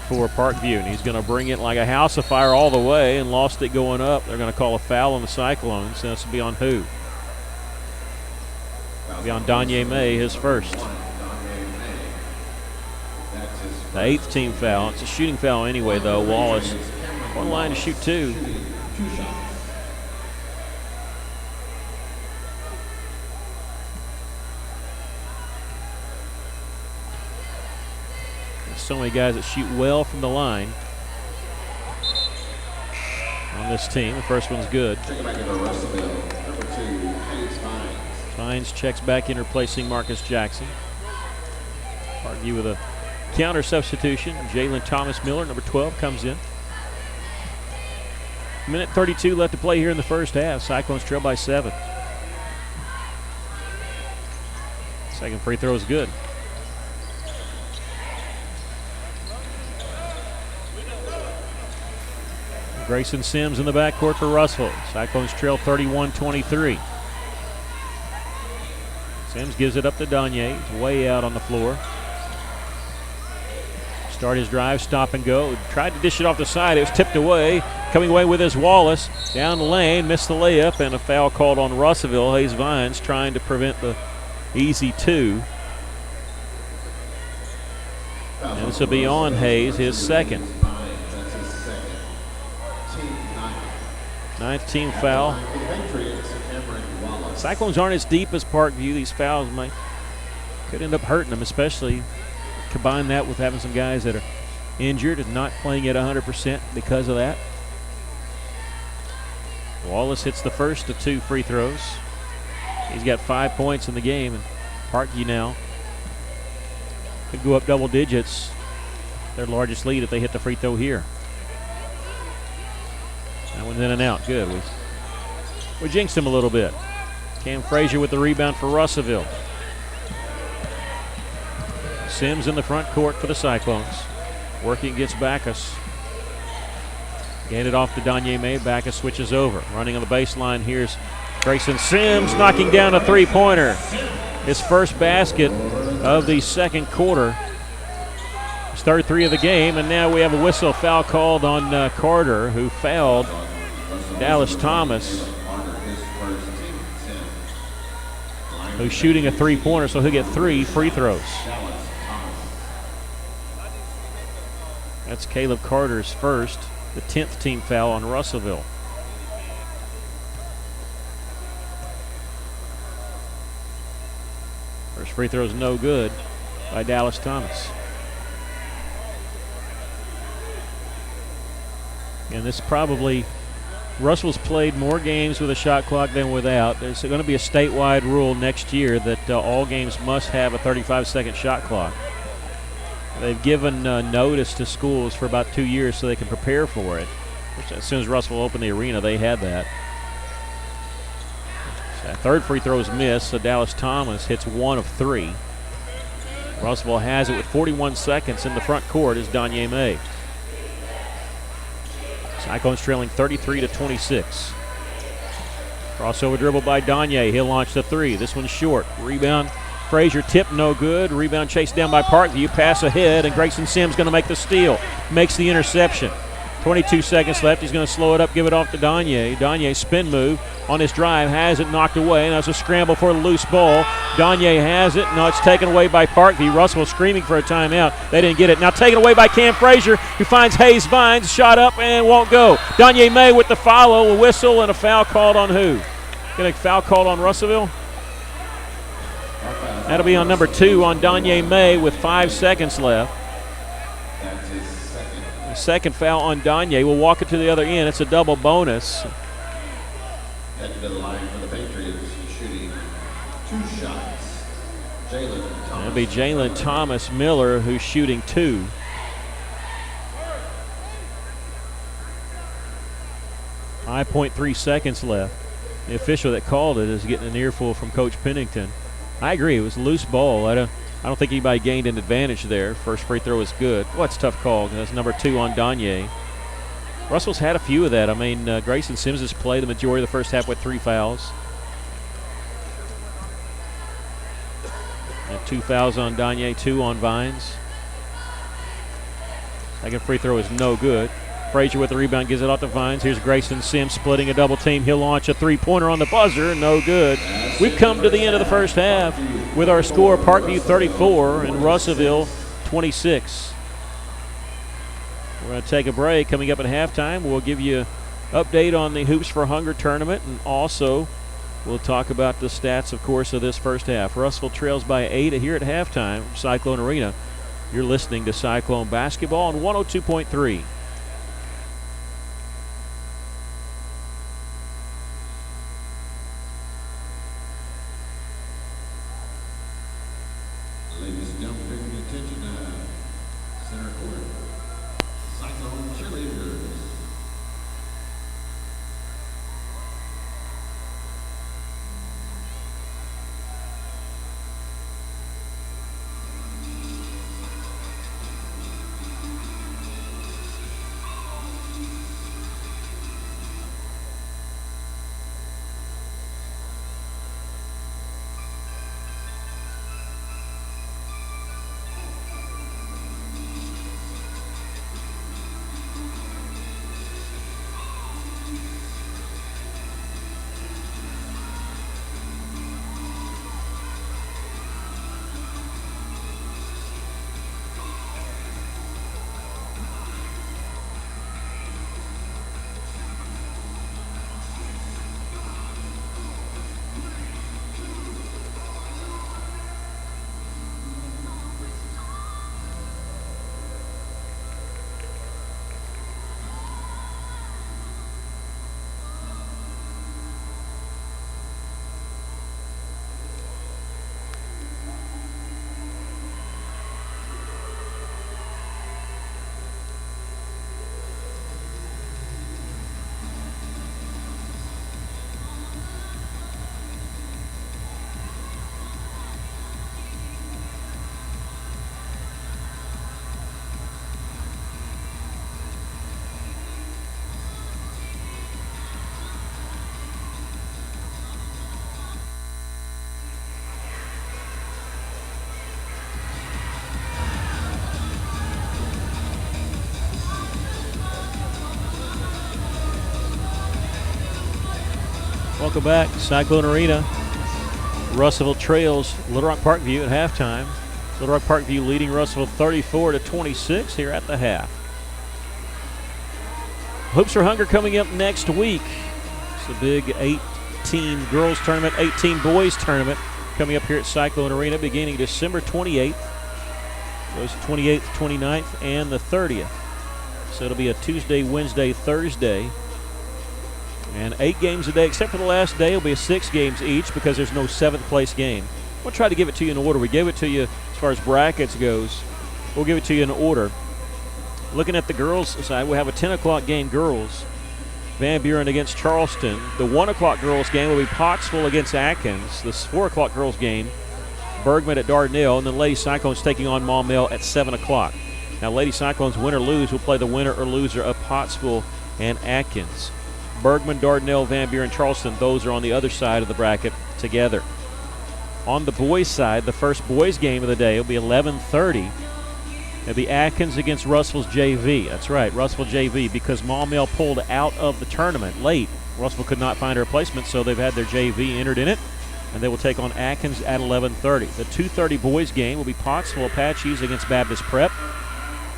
for Parkview, and he's going to bring it like a house of fire all the way and lost it going up. They're going to call a foul on the Cyclones. This will be on who? It'll be on Danye May, his first. The 8th team foul. It's a shooting foul anyway, though. Wallace on line to shoot 2. So many guys that shoot well from the line on this team. The first one's good. Vines checks back in, replacing Marcus Jackson. Parkview with a counter substitution. Jalen Thomas Miller, number 12, comes in. 1:32 left to play here in the first half. Cyclones trail by 7. Second free throw is good. Grayson Sims in the backcourt for Russell. Cyclones trail 31-23. Sims gives it up to Danye. He's way out on the floor. Start his drive, stop and go. Tried to dish it off the side. It was tipped away. Coming away with his Wallace. Down the lane, missed the layup, and a foul called on Russellville. Hayes Vines trying to prevent the easy 2. And this will be on Hayes, his second. 9th team foul. Cyclones aren't as deep as Parkview. These fouls could end up hurting them, especially combine that with having some guys that are injured and not playing at 100% because of that. Wallace hits the first of 2 free throws. He's got 5 points in the game, and Parkview now could go up double digits their largest lead if they hit the free throw here. That one's in and out. Good. We jinxed him a little bit. Cam Frazier with the rebound for Russellville. Sims in the front court for the Cyclones. Working against Backus. Handed off to Danye May. Backus switches over. Running on the baseline. Here's Grayson Sims knocking down a three-pointer. His first basket of the second quarter. His third three of the game, and now we have a whistle foul called on Carter, who fouled Dallas Thomas, who's shooting a three-pointer, so he'll get 3 free throws. That's Caleb Carter's first, the 10th team foul on Russellville. First free throw is no good by Dallas Thomas. And this probably, Russell's played more games with a shot clock than without. There's going to be a statewide rule next year that all games must have a 35-second shot clock. They've given notice to schools for about 2 years so they can prepare for it. As soon as Russell opened the arena, they had that. So that third free throw is missed, so Dallas Thomas hits 1 of 3. Russellville has it with 41 seconds in the front court is Danye May. Cyclones trailing 33-26. Crossover dribble by Danye. He'll launch the three. This one's short. Rebound. Frazier tip, no good. Rebound chased down by Parkview. Pass ahead, and Grayson Sims going to make the steal. Makes the interception. 22 seconds left. He's going to slow it up, give it off to Danye. Danye spin move on his drive, has it knocked away. Now it's a scramble for a loose ball. Danye has it. No, it's taken away by Parkview. Russell screaming for a timeout. They didn't get it. Now taken away by Cam Frazier, who finds Hayes Vines. Shot up and won't go. Danye May with the follow, a whistle, and a foul called on who? Get a foul called on Russellville? That'll be on number 2 on Danye May with 5 seconds left. The second foul on Danye. We'll walk it to the other end. It's a double bonus. Head to the line for the Patriots, shooting 2 shots. That'll be Jalen Thomas Miller, who's shooting 2. .3 seconds left. The official that called it is getting an earful from Coach Pennington. I agree. It was a loose ball. I don't think anybody gained an advantage there. First free throw is good. Well, that's a tough call. That's number 2 on Danye. Russell's had a few of that. I mean, Grayson Sims has played the majority of the first half with 3 fouls. And 2 fouls on Danye, 2 on Vines. Second free throw is no good. Frazier with the rebound, gives it off to Vines. Here's Grayson Sims splitting a double team. He'll launch a three-pointer on the buzzer. No good. We've come to the end of the first half with our score, Parkview 34 and Russellville 26. We're going to take a break. Coming up at halftime, we'll give you an update on the Hoops for Hunger tournament, and also we'll talk about the stats, of course, of this first half. Russellville trails by 8 here at halftime from Cyclone Arena. You're listening to Cyclone Basketball on 102.3. Ladies and gentlemen, bring your attention to center court. Cyclone cheerleaders. Welcome back, Cyclone Arena. Russellville trails Little Rock Parkview at halftime. Little Rock Parkview leading Russellville 34-26 here at the half. Hoops for Hunger coming up next week. It's a big 8-team girls tournament, 8-team boys tournament coming up here at Cyclone Arena beginning December 28th. Goes 28th, 29th, and the 30th. So it'll be a Tuesday, Wednesday, Thursday. And 8 games a day, except for the last day, it'll be 6 games each because there's no 7th place game. We'll try to give it to you in order. We gave it to you as far as brackets goes. We'll give it to you in order. Looking at the girls' side, we have a 10 o'clock game girls. Van Buren against Charleston. The 1 o'clock girls game will be Pottsville against Atkins. The 4 o'clock girls game, Bergman at Dardanelle. And then Lady Cyclones taking on Maumelle at 7 o'clock. Now, Lady Cyclones, win or lose, will play the winner or loser of Pottsville and Atkins. Bergman, Dardanelle, Van Buren, Charleston, those are on the other side of the bracket together. On the boys' side, the first boys' game of the day will be 11:30. It'll be Atkins against Russell's JV. That's right, Russellville JV, because Maumelle pulled out of the tournament late. Russellville could not find a replacement, so they've had their JV entered in it, and they will take on Atkins at 11:30. The 2:30 boys' game will be Pottsville Apaches against Baptist Prep.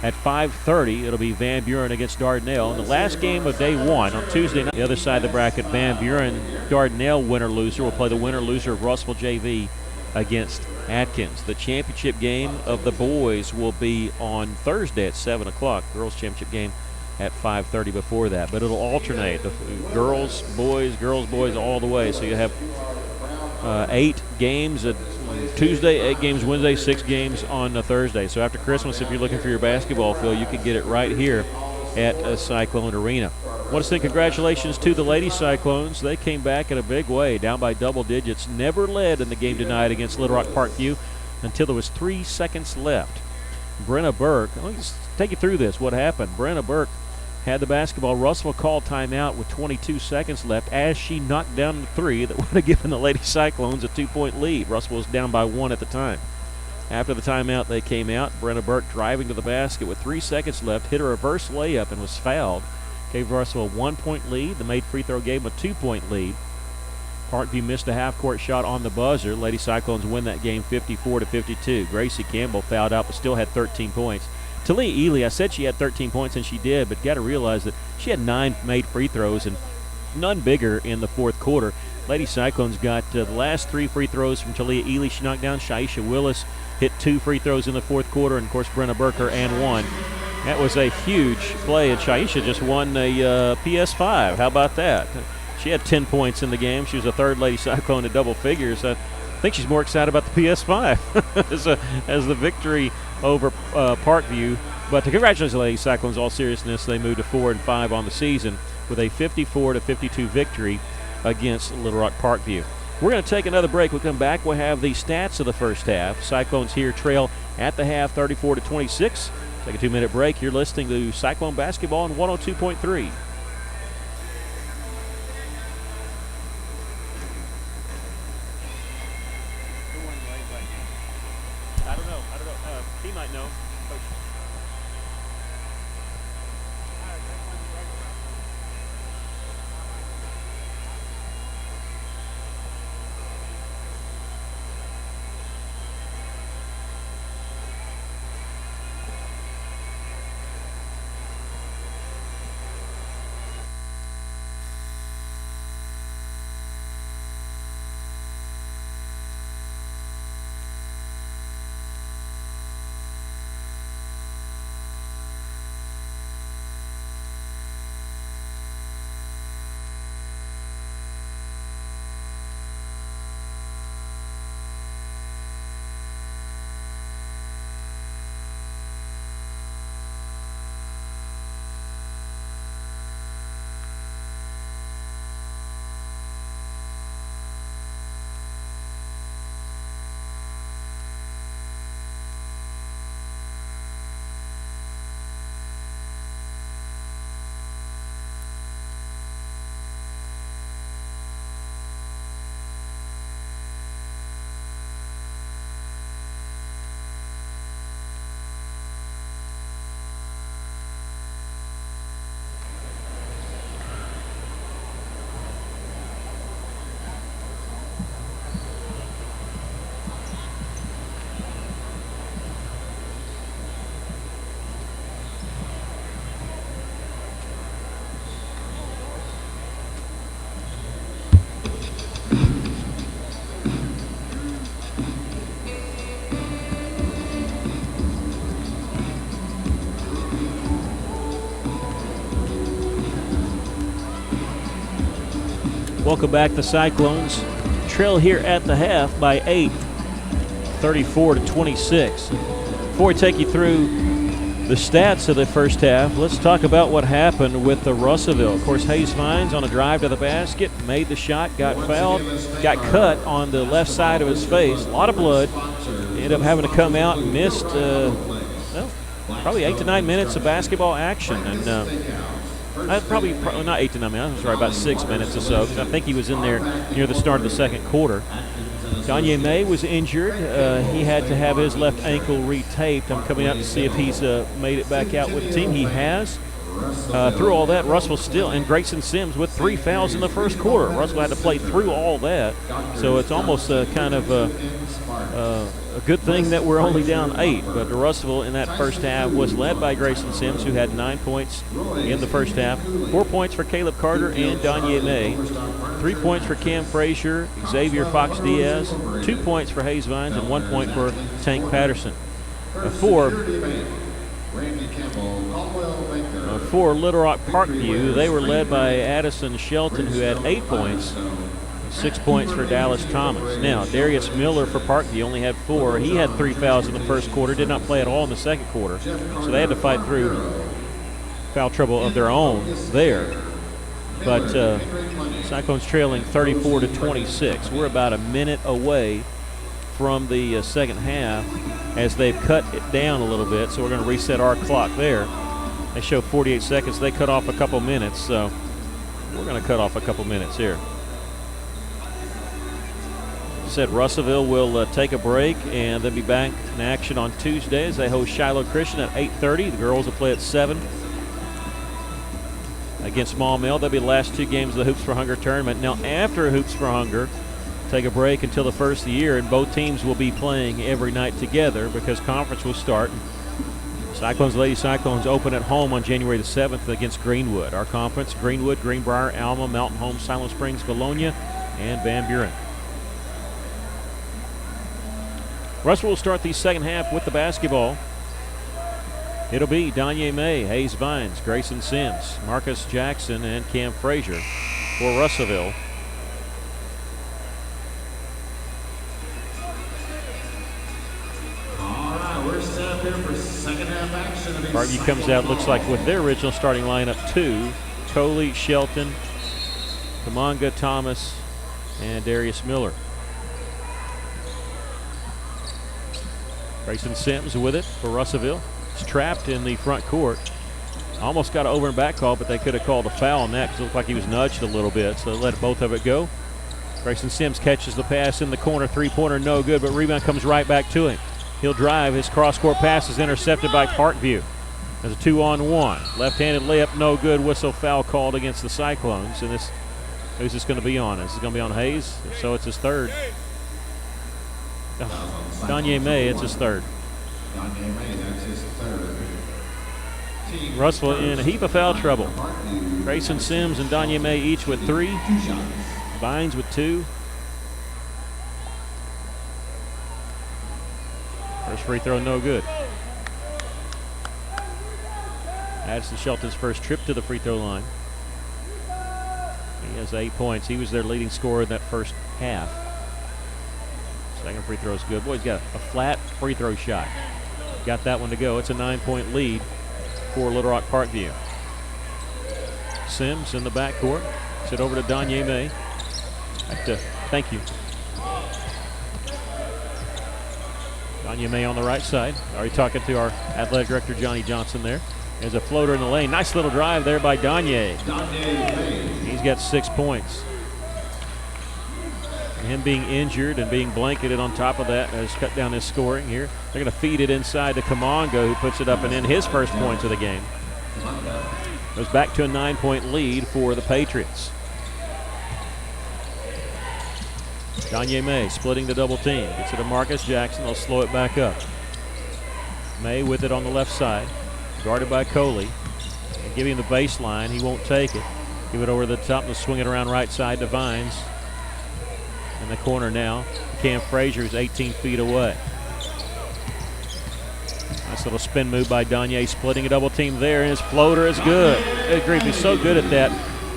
At 5:30, it'll be Van Buren against Dardanelle. And the last game of day 1 on Tuesday night, the other side of the bracket, Van Buren, Dardanelle winner-loser will play the winner-loser of Russellville JV against Atkins. The championship game of the boys will be on Thursday at 7 o'clock. Girls championship game at 5:30 before that. But it'll alternate. The girls, boys, all the way. So you have 8 games on Tuesday, 8 games Wednesday, 6 games on Thursday. So after Christmas, if you're looking for your basketball field, you can get it right here at Cyclone Arena. I want to say congratulations to the Lady Cyclones. They came back in a big way, down by double digits. Never led in the game tonight against Little Rock Parkview until there was 3 seconds left. Brenna Burke, let me just take you through this, what happened. Brenna Burke had the basketball. Russellville called timeout with 22 seconds left as she knocked down the 3 that would have given the Lady Cyclones a 2-point lead. Russellville was down by 1 at the time. After the timeout, they came out. Brenna Burke driving to the basket with 3 seconds left, hit a reverse layup and was fouled. Gave Russellville a 1-point lead. The made free throw gave them a 2-point lead. Parkview missed a half-court shot on the buzzer. Lady Cyclones win that game 54-52. Gracie Campbell fouled out but still had 13 points. Talia Ely, I said she had 13 points, and she did, but got to realize that she had 9 made free throws and none bigger in the fourth quarter. Lady Cyclones got the last 3 free throws from Talia Ely. She knocked down Shaisha Willis, hit 2 free throws in the fourth quarter, and, of course, Brenna Burker and 1. That was a huge play, and Shaisha just won a PS5. How about that? She had 10 points in the game. She was the third Lady Cyclone to double figures. I think she's more excited about the PS5 as the victory over Parkview. But to congratulate the Lady Cyclones, all seriousness, they moved to 4-5 on the season with a 54-52 victory against Little Rock Parkview. We're going to take another break. We'll come back. We'll have the stats of the first half. Cyclones here trail at the half 34-26. Take a 2-minute break. You're listening to Cyclone Basketball on 102.3. I don't know. He might know. Coach. Welcome back. The Cyclones trail here at the half by 8, 34-26. Before we take you through the stats of the first half, let's talk about what happened with the Russellville. Of course, Hayes Vines on a drive to the basket, made the shot, got fouled, got cut on the left side of his face. A lot of blood. Ended up having to come out and missed probably 8 to 9 minutes of basketball action. And probably not 8 to 9 minutes, I was right, about 6 minutes or so, because I think he was in there near the start of the second quarter. Danye May was injured. He had to have his left ankle retaped. I'm coming out to see if he's made it back out with the team. He has. Through all that, Russell still, and Grayson Sims with 3 fouls in the first quarter. Russell had to play through all that. So it's almost kind of a good thing that we're only down 8. But Russellville in that first half was led by Grayson Sims, who had 9 points in the first half. 4 points for Caleb Carter and Danye May. 3 points for Cam Frazier, Xavier Fox Diaz. 2 points for Hayes Vines and 1 point for Tank Patterson. For Little Rock Parkview, they were led by Addison Shelton, who had 8 points. 6 points for Dallas Thomas. Now, Darius Miller for Parkview only had 4. He had 3 fouls in the first quarter, did not play at all in the second quarter. So they had to fight through foul trouble of their own there. But Cyclones trailing 34-26. We're about a minute away from the second half as they've cut it down a little bit. So we're going to reset our clock there. They show 48 seconds. They cut off a couple minutes. So we're going to cut off a couple minutes here. Said Russellville will take a break and then be back in action on Tuesday as they host Shiloh Christian at 8:30. The girls will play at 7 against Small Mill. That'll be the last 2 games of the Hoops for Hunger tournament. Now, after Hoops for Hunger, take a break until the first of the year, and both teams will be playing every night together because conference will start. Cyclones, Lady Cyclones open at home on January the 7th against Greenwood. Our conference: Greenwood, Greenbrier, Alma, Mountain Home, Silent Springs, Bologna, and Van Buren. Russell will start the second half with the basketball. It'll be Danye May, Hayes Vines, Grayson Sims, Marcus Jackson, and Cam Frazier for Russellville. All right, we're set up here for second half action. Parkview comes out, looks like with their original starting lineup: 2, Coley, Shelton, Kamanga, Thomas, and Darius Miller. Grayson Sims with it for Russellville. He's trapped in the front court. Almost got an over and back call, but they could have called a foul on that because it looked like he was nudged a little bit, so they let both of it go. Grayson Sims catches the pass in the corner. 3-pointer, no good, but rebound comes right back to him. He'll drive. His cross-court pass is intercepted by Parkview. There's a 2-on-1. Left-handed layup, no good. Whistle foul called against the Cyclones. And who's this going to be on? Is this going to be on Hayes? If so, it's his third. Danye May, it's his third. Danye May, that's his third. Russell in a heap of foul trouble. Grayson Sims and Danye May each with 3. Vines with 2. First free throw, no good. Addison Shelton's first trip to the free throw line. He has 8 points. He was their leading scorer in that first half. Second free throw is good. Boy, he's got a flat free throw shot. Got that one to go. It's a 9-point lead for Little Rock Parkview. Sims in the backcourt. Sit over to Danye May. Thank you. Danye May on the right side. Already talking to our athletic director, Johnny Johnson there. There's a floater in the lane. Nice little drive there by Danye. He's got 6 points. And him being injured and being blanketed on top of that has cut down his scoring here. They're going to feed it inside to Kamanga, who puts it up and in his first points of the game. Goes back to a 9-point lead for the Patriots. Danye May splitting the double team. Gets it to Marcus Jackson. They'll slow it back up. May with it on the left side. Guarded by Coley. And give him the baseline. He won't take it. Give it over the top and swing it around right side to Vines. In the corner now. Cam Frazier is 18 feet away. Nice little spin move by Danye, splitting a double team there, and his floater is good. Good grief, he's so good at that.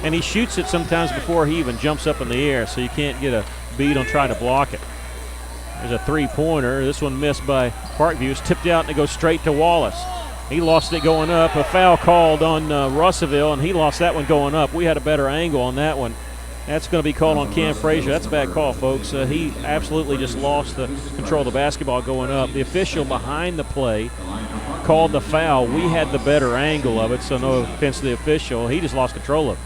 And he shoots it sometimes before he even jumps up in the air, so you can't get a beat on trying to block it. There's a three-pointer. This one missed by Parkview. It's tipped out and it goes straight to Wallace. He lost it going up. A foul called on Russellville, and he lost that one going up. We had a better angle on that one. That's going to be called on Cam Frazier. That's a bad call, folks. He absolutely just lost the control of the basketball going up. The official behind the play called the foul. We had the better angle of it, so no offense to the official. He just lost control of it.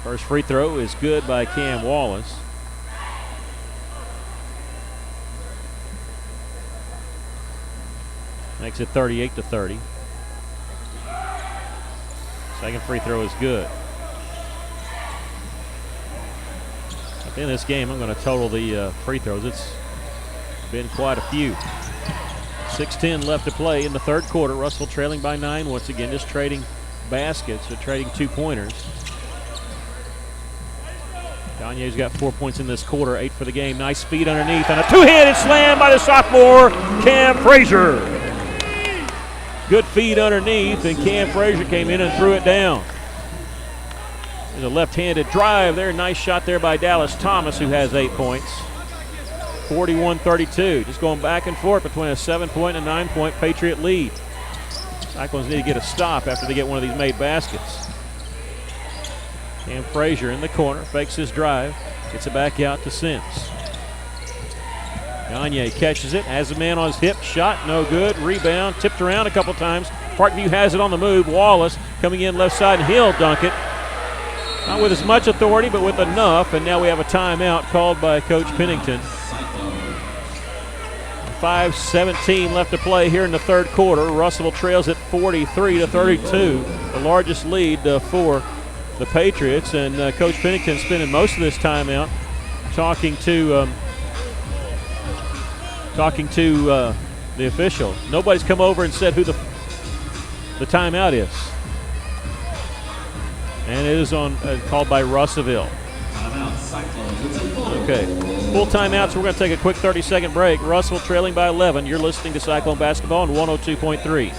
First free throw is good by Cam Wallace. Makes it 38-30. Second free throw is good. At the end of this game, I'm going to total the free throws. It's been quite a few. 6:10 left to play in the third quarter. Russell trailing by 9 once again, just trading baskets or trading two-pointers. Gagne's got 4 points in this quarter, 8 for the game. Nice speed underneath, and a two-handed slam by the sophomore, Cam Frazier. Good feed underneath, and Cam Frazier came in and threw it down. There's a left-handed drive there. Nice shot there by Dallas Thomas, who has 8 points. 41-32. Just going back and forth between a 7-point and a 9-point Patriot lead. Cyclones need to get a stop after they get one of these made baskets. Cam Frazier in the corner, fakes his drive, gets it back out to Sims. Gagne catches it, has a man on his hip, shot, no good, rebound, tipped around a couple times. Parkview has it on the move. Wallace coming in left side, and he'll dunk it. Not with as much authority, but with enough, and now we have a timeout called by Coach Pennington. 5:17 left to play here in the third quarter. Russellville trails at 43-32, the largest lead for the Patriots, and Coach Pennington spending most of this timeout talking to the official. Nobody's come over and said who the timeout is, and it is on called by Russellville. Okay, full timeout, so we're going to take a quick 30-second break. Russellville trailing by 11. You're listening to Cyclone Basketball on 102.3.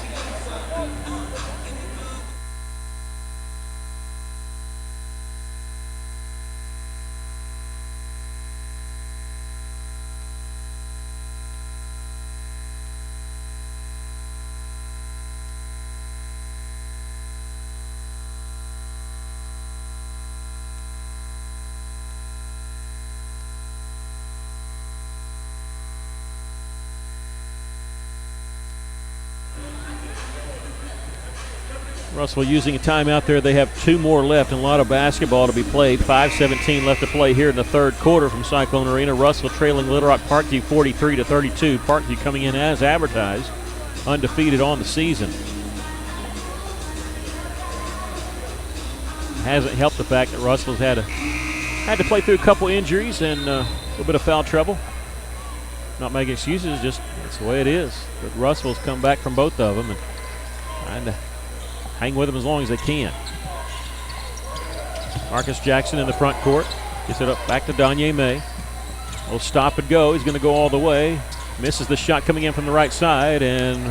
Russellville using a timeout there. They have 2 more left and a lot of basketball to be played. 5:17 left to play here in the third quarter from Cyclone Arena. Russellville trailing Little Rock Parkview 43-32. Parkview coming in as advertised, undefeated on the season. Hasn't helped the fact that Russellville's had to play through a couple injuries and a little bit of foul trouble. Not making excuses, just that's the way it is. But Russellville's come back from both of them and trying to hang with them as long as they can. Marcus Jackson in the front court. Gets it up back to Danye May. Will stop and go. He's going to go all the way. Misses the shot coming in from the right side, and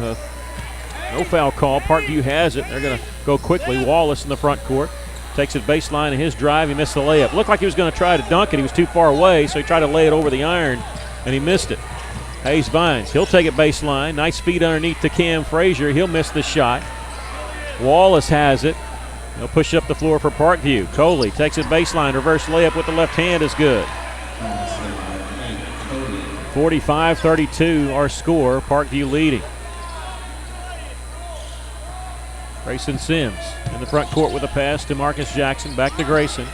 no foul call. Parkview has it. They're going to go quickly. Wallace in the front court. Takes it baseline in his drive. He missed the layup. Looked like he was going to try to dunk it. He was too far away, so he tried to lay it over the iron, and he missed it. Hayes Vines. He'll take it baseline. Nice feed underneath to Cam Frazier. He'll miss the shot. Wallace has it. He'll push it up the floor for Parkview. Coley takes it baseline. Reverse layup with the left hand is good. 45-32 our score. Parkview leading. Grayson Sims in the front court with a pass to Marcus Jackson. Back to Grayson.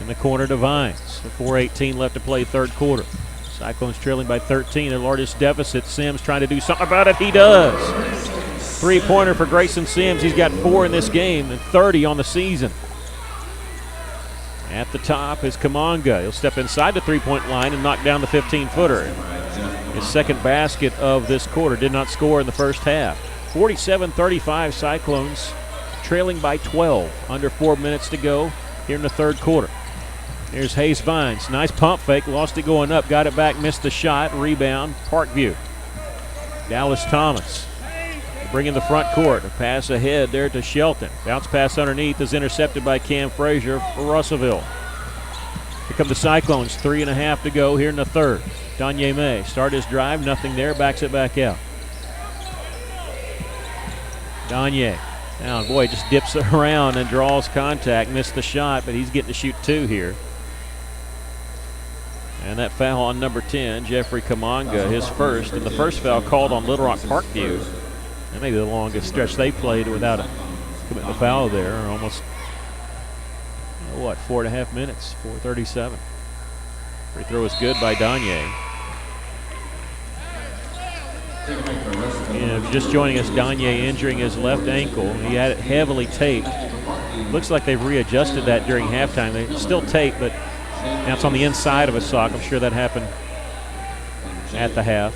In the corner to Vines. 4:18 left to play third quarter. Cyclones trailing by 13, their largest deficit. Sims trying to do something about it. He does. Three-pointer for Grayson Sims. He's got 4 in this game and 30 on the season. At the top is Kamonga. He'll step inside the three-point line and knock down the 15-footer. His second basket of this quarter. Did not score in the first half. 47-35 Cyclones trailing by 12. Under 4 minutes to go here in the third quarter. Here's Hayes Vines. Nice pump fake. Lost it going up. Got it back. Missed the shot. Rebound. Parkview. Dallas Thomas. bring in the front court. A pass ahead there to Shelton. Bounce pass underneath is intercepted by Cam Frazier for Russellville. Here come the Cyclones, 3.5 to go here in the third. Danye May start his drive, nothing there, backs it back out. Danye, now boy, just dips around and draws contact, missed the shot, but he's getting to shoot 2 here. And that foul on number 10, Jeffrey Kamanga, his first, and the first foul called on Little Rock Parkview. That may be the longest stretch they played without committing a foul there, or almost, 4.5 minutes, 4:37. Free throw is good by Danye. And if you're just joining us, Danye injuring his left ankle. He had it heavily taped. Looks like they've readjusted that during halftime. They still tape, but now it's on the inside of his sock. I'm sure that happened at the half.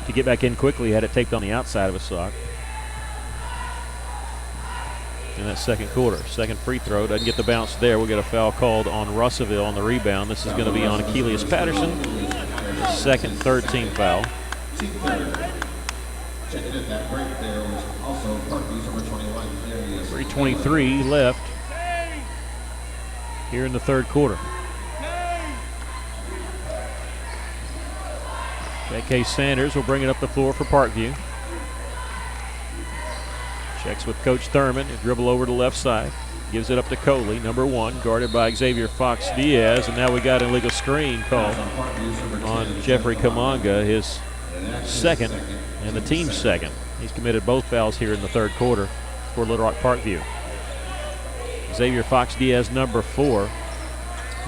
To get back in quickly, he had it taped on the outside of his sock. In that second quarter. Second free throw, doesn't get the bounce there. We'll get a foul called on Russellville on the rebound. This is going to be on Achilles Patterson. His second, third team foul. Checking in that break there was also Parkview's number 21. 3:23 left here in the third quarter. J.K. Sanders will bring it up the floor for Parkview. Checks with Coach Thurman. He'll dribble over to the left side. Gives it up to Coley, number 1, guarded by Xavier Fox Diaz. And now we got an illegal screen called on Jeffrey Kamanga, his second and the team's second. He's committed both fouls here in the third quarter for Little Rock Parkview. Xavier Fox Diaz, number 4,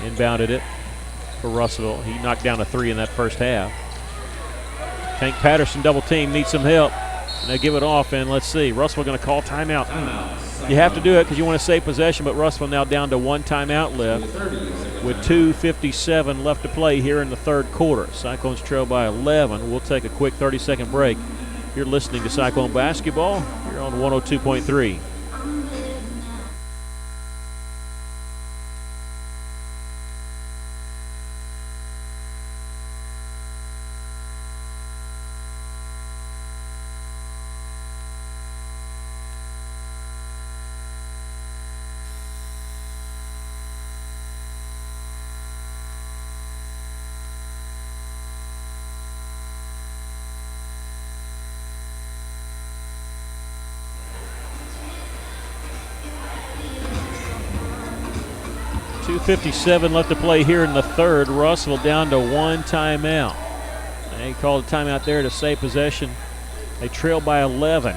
inbounded it for Russellville. He knocked down a 3 in that first half. Tank Patterson double team, needs some help. And they give it off, and let's see. Russellville going to call timeout. You have to do it because you want to save possession, but Russellville now down to 1 timeout left with 2:57 left to play here in the third quarter. Cyclones trail by 11. We'll take a quick 30-second break. You're listening to Cyclone Basketball. You're on 102.3. .57 left to play here in the third. Russellville down to 1 timeout. They called a timeout there to save possession. They trail by 11.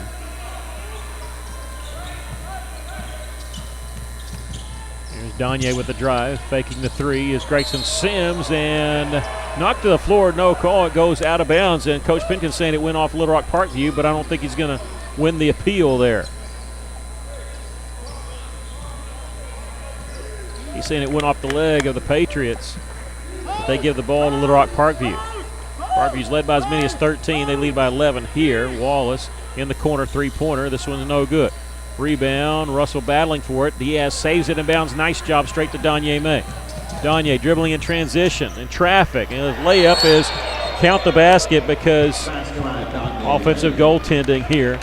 Here's Danye with the drive, faking the 3 is Grayson Sims, and knocked to the floor, no call. It goes out of bounds, and Coach Pinkins saying it went off Little Rock Parkview, but I don't think he's going to win the appeal there. He's saying it went off the leg of the Patriots, but they give the ball to Little Rock Parkview. Parkview's led by as many as 13. They lead by 11 here. Wallace in the corner, 3-pointer. This one's no good. Rebound, Russell battling for it. Diaz saves it and bounds. Nice job straight to Danye May. Danye dribbling in transition, in traffic, and the layup is count the basket because offensive goaltending here.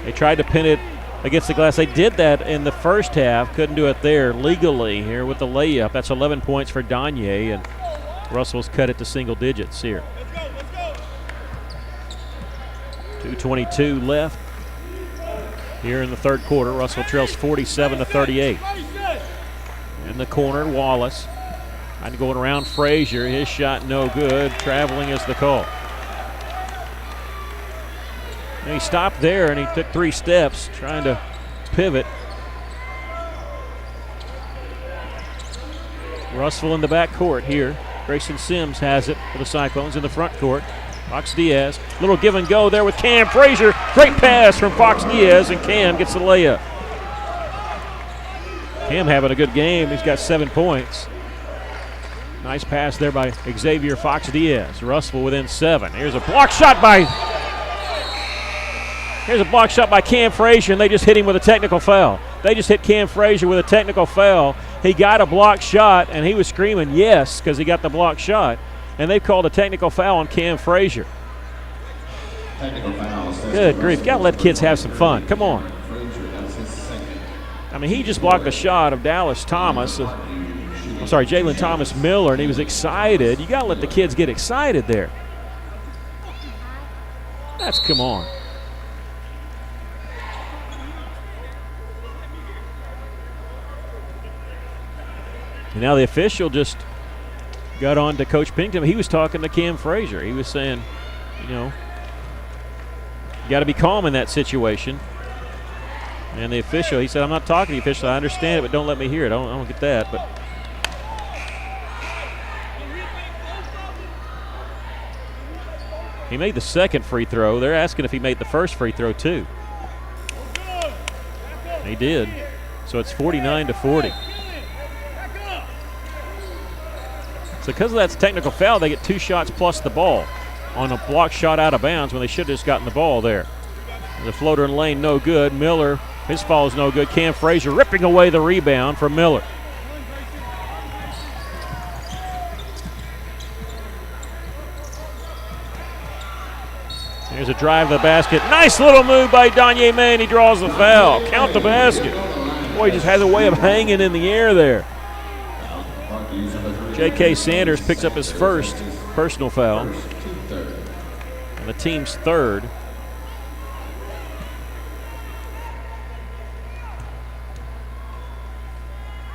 They tried to pin it against the glass. They did that in the first half. Couldn't do it there legally here with the layup. That's 11 points for Danye, and Russell's cut it to single digits here. 2:22 left here in the third quarter. Russell trails 47-38. In the corner, Wallace trying to go around Frazier. His shot no good. Traveling is the call. And he stopped there and he took 3 steps trying to pivot. Russellville in the back court here. Grayson Sims has it for the Cyclones in the front court. Fox Diaz, little give and go there with Cam Frazier. Great pass from Fox Diaz, and Cam gets the layup. Cam having a good game. He's got 7 points. Nice pass there by Xavier Fox Diaz. Russellville within 7. Here's a block shot by Cam Frazier, and they just hit him with a technical foul. They just hit Cam Frazier with a technical foul. He got a block shot, and he was screaming yes because he got the block shot. And they called a technical foul on Cam Frazier. Good grief. You got to let kids have some fun. Come on. I mean, he just blocked a shot of Dallas Thomas. Jalen Thomas Miller, and he was excited. You got to let the kids get excited there. Come on. And now the official just got on to Coach Pennington. He was talking to Cam Frazier. He was saying, you got to be calm in that situation. And the official, he said, I'm not talking to the official. I understand it, but don't let me hear it. I don't get that. But he made the second free throw. They're asking if he made the first free throw too. He did. So it's 49-40. So because of that technical foul, they get 2 shots plus the ball on a blocked shot out of bounds when they should have just gotten the ball there. The floater in lane, no good. Miller, his fall is no good. Cam Frazier ripping away the rebound from Miller. Here's a drive to the basket. Nice little move by Danye May, and he draws the foul. Count the basket. Boy, he just has a way of hanging in the air there. J.K. Sanders picks up his first personal foul, and the team's third.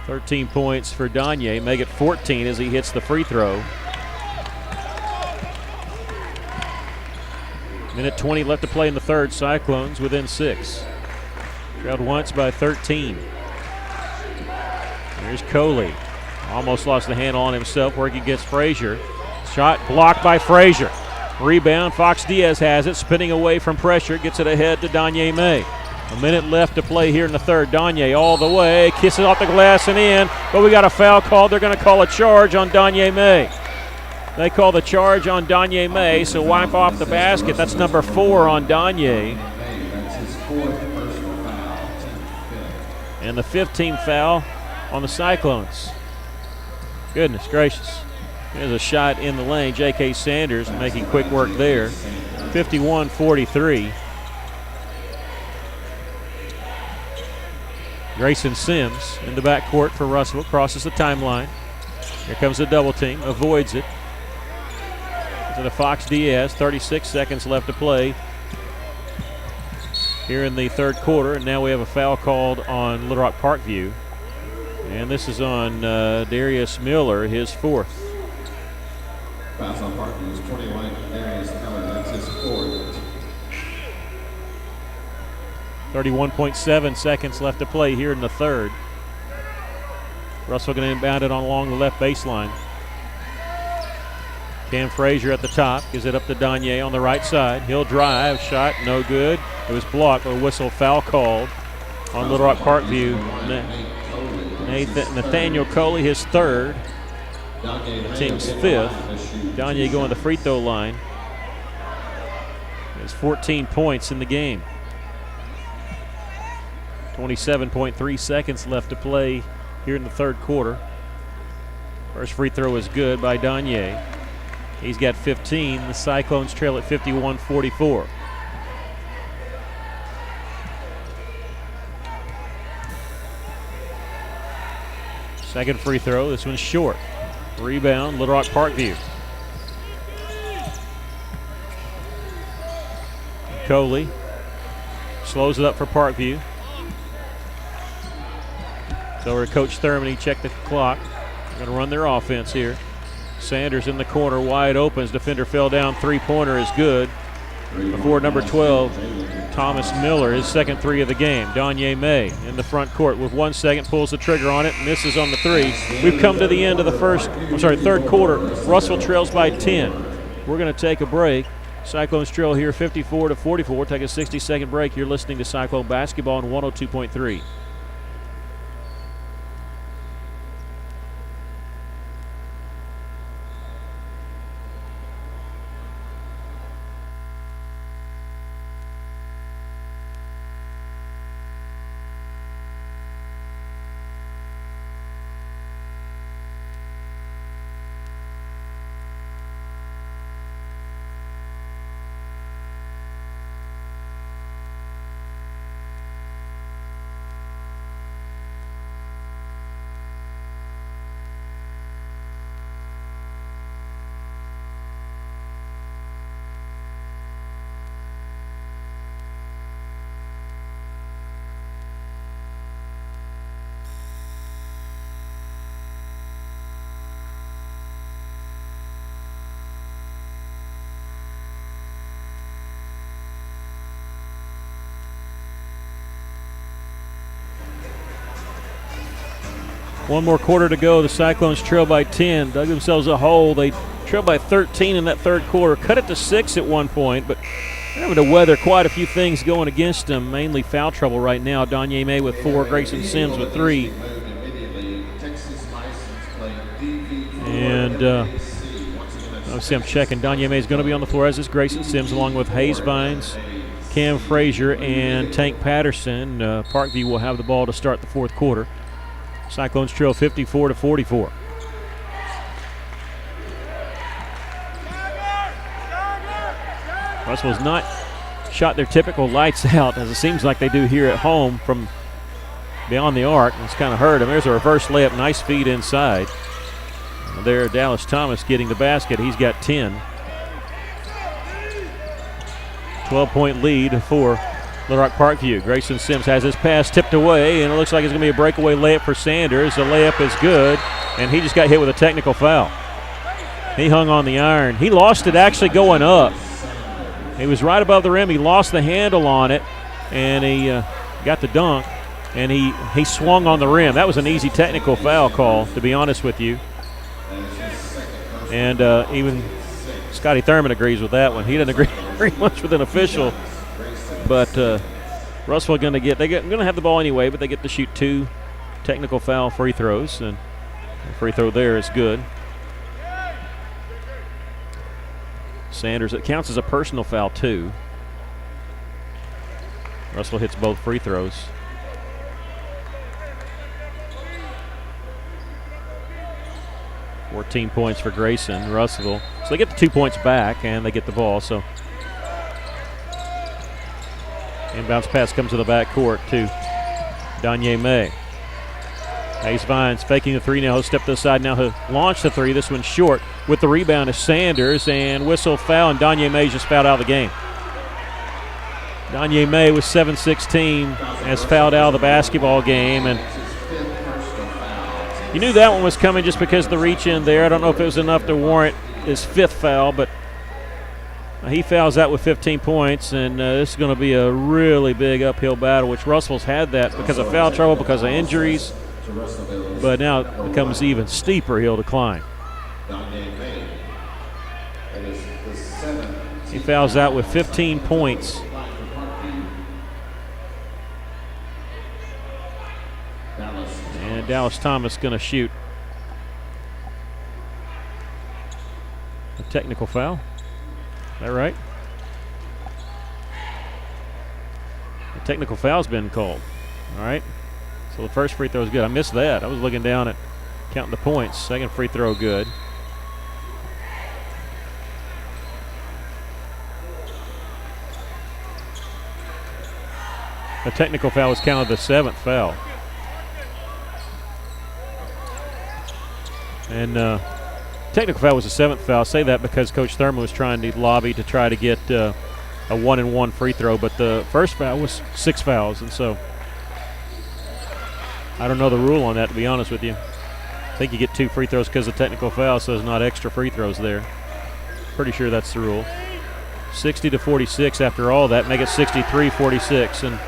$13 points for Danye. Make it 14 as he hits the free throw. Minute 20 left to play in the third. Cyclones within 6. Trailed once by 13. Here's Coley. Almost lost the handle on himself, working against Frazier. Shot blocked by Frazier. Rebound, Fox Diaz has it, spinning away from pressure, gets it ahead to Danye May. A minute left to play here in the third. Danye all the way, kisses off the glass and in, but we got a foul called. They're going to call a charge on Danye May. They call the charge on Danye May, so wipe off the basket. That's number 4 on Danye. And the 15th foul on the Cyclones. Goodness gracious. There's a shot in the lane. J.K. Sanders making quick work there. 51-43. Grayson Sims in the backcourt for Russell. Crosses the timeline. Here comes a double team. Avoids it. To the Fox Diaz. 36 seconds left to play here in the third quarter. And now we have a foul called on Little Rock Parkview. And this is on Darius Miller, his 4th. Fouls on Parkview is 21. Darius Miller, that's his 4th. 31.7 seconds left to play here in the third. Russell going to inbound it along the left baseline. Cam Frazier at the top, gives it up to Danye on the right side. He'll drive, shot, no good. It was blocked, a whistle foul called on Little Rock Parkview. Nathaniel Coley, his 3rd. The team's 5th. Danye going to the free throw line. He has 14 points in the game. 27.3 seconds left to play here in the third quarter. First free throw is good by Danye. He's got 15. The Cyclones trail at 51-44. Second free throw, this one's short. Rebound, Little Rock Parkview. Coley slows it up for Parkview. So over to Coach Thurman, he checked the clock. They're going to run their offense here. Sanders in the corner, wide open. His defender fell down. 3-pointer is good. Before number 12, Thomas Miller, his second 3 of the game. Danye May in the front court with 1 second, pulls the trigger on it, misses on the 3. We've come to the end of the third quarter. Russell trails by 10. We're going to take a break. Cyclones trail here 54-44. Take a 60-second break. You're listening to Cyclone Basketball on 102.3. One more quarter to go. The Cyclones trail by 10. Dug themselves a hole. They trailed by 13 in that third quarter. Cut it to 6 at one point, but they're having to weather quite a few things going against them, mainly foul trouble right now. Donye May with 4, Grayson Sims with 3. And obviously I'm checking. Donye May is going to be on the floor, as is Grayson Sims, along with Hayes Vines, Cam Frazier, and Tank Patterson. Parkview will have the ball to start the fourth quarter. Cyclones trail 54-44. Russell's not shot their typical lights out, as it seems like they do here at home from beyond the arc. It's kind of hurt him. There's a reverse layup, nice feed inside. There, Dallas Thomas getting the basket. He's got 10. 12-point lead for Little Rock Parkview. Grayson Sims has his pass tipped away, and it looks like it's going to be a breakaway layup for Sanders. The layup is good, and he just got hit with a technical foul. He hung on the iron. He lost it actually going up. He was right above the rim. He lost the handle on it, and he got the dunk, and he swung on the rim. That was an easy technical foul call, to be honest with you. And even Scotty Thurman agrees with that one. He didn't agree very much with an official. But Russell going to have the ball anyway, but they get to shoot 2 technical foul free throws, and the free throw there is good. Sanders, it counts as a personal foul too. Russell hits both free throws. $14 points for Grayson. Russell, so they get the 2 points back, and they get the ball. So inbounds pass comes to the backcourt to Donye May. Hayes Vines faking the 3 now. He'll step to the side now. He'll launch the 3. This one's short. With the rebound is Sanders, and whistle foul, and Donye May just fouled out of the game. Donye May with 7-16 has fouled out of the basketball game, and you knew that one was coming just because of the reach in there. I don't know if it was enough to warrant his 5th foul, but he fouls out with 15 points, and this is going to be a really big uphill battle, which Russell's had that because of foul trouble, because of injuries. But now it becomes even steeper hill to climb. He fouls out with 15 points. And Dallas Thomas going to shoot a technical foul. Is that right? A technical foul's been called. All right. So the first free throw is good. I missed that. I was looking down at counting the points. Second free throw good. The technical foul was counted the 7th foul. And technical foul was the 7th foul. I say that because Coach Thurman was trying to lobby to try to get a 1-and-1 free throw, but the first foul was 6 fouls, and so I don't know the rule on that, to be honest with you. I think you get 2 free throws because of technical foul, so there's not extra free throws there. Pretty sure that's the rule. 60-46 after all that, make it 63-46. And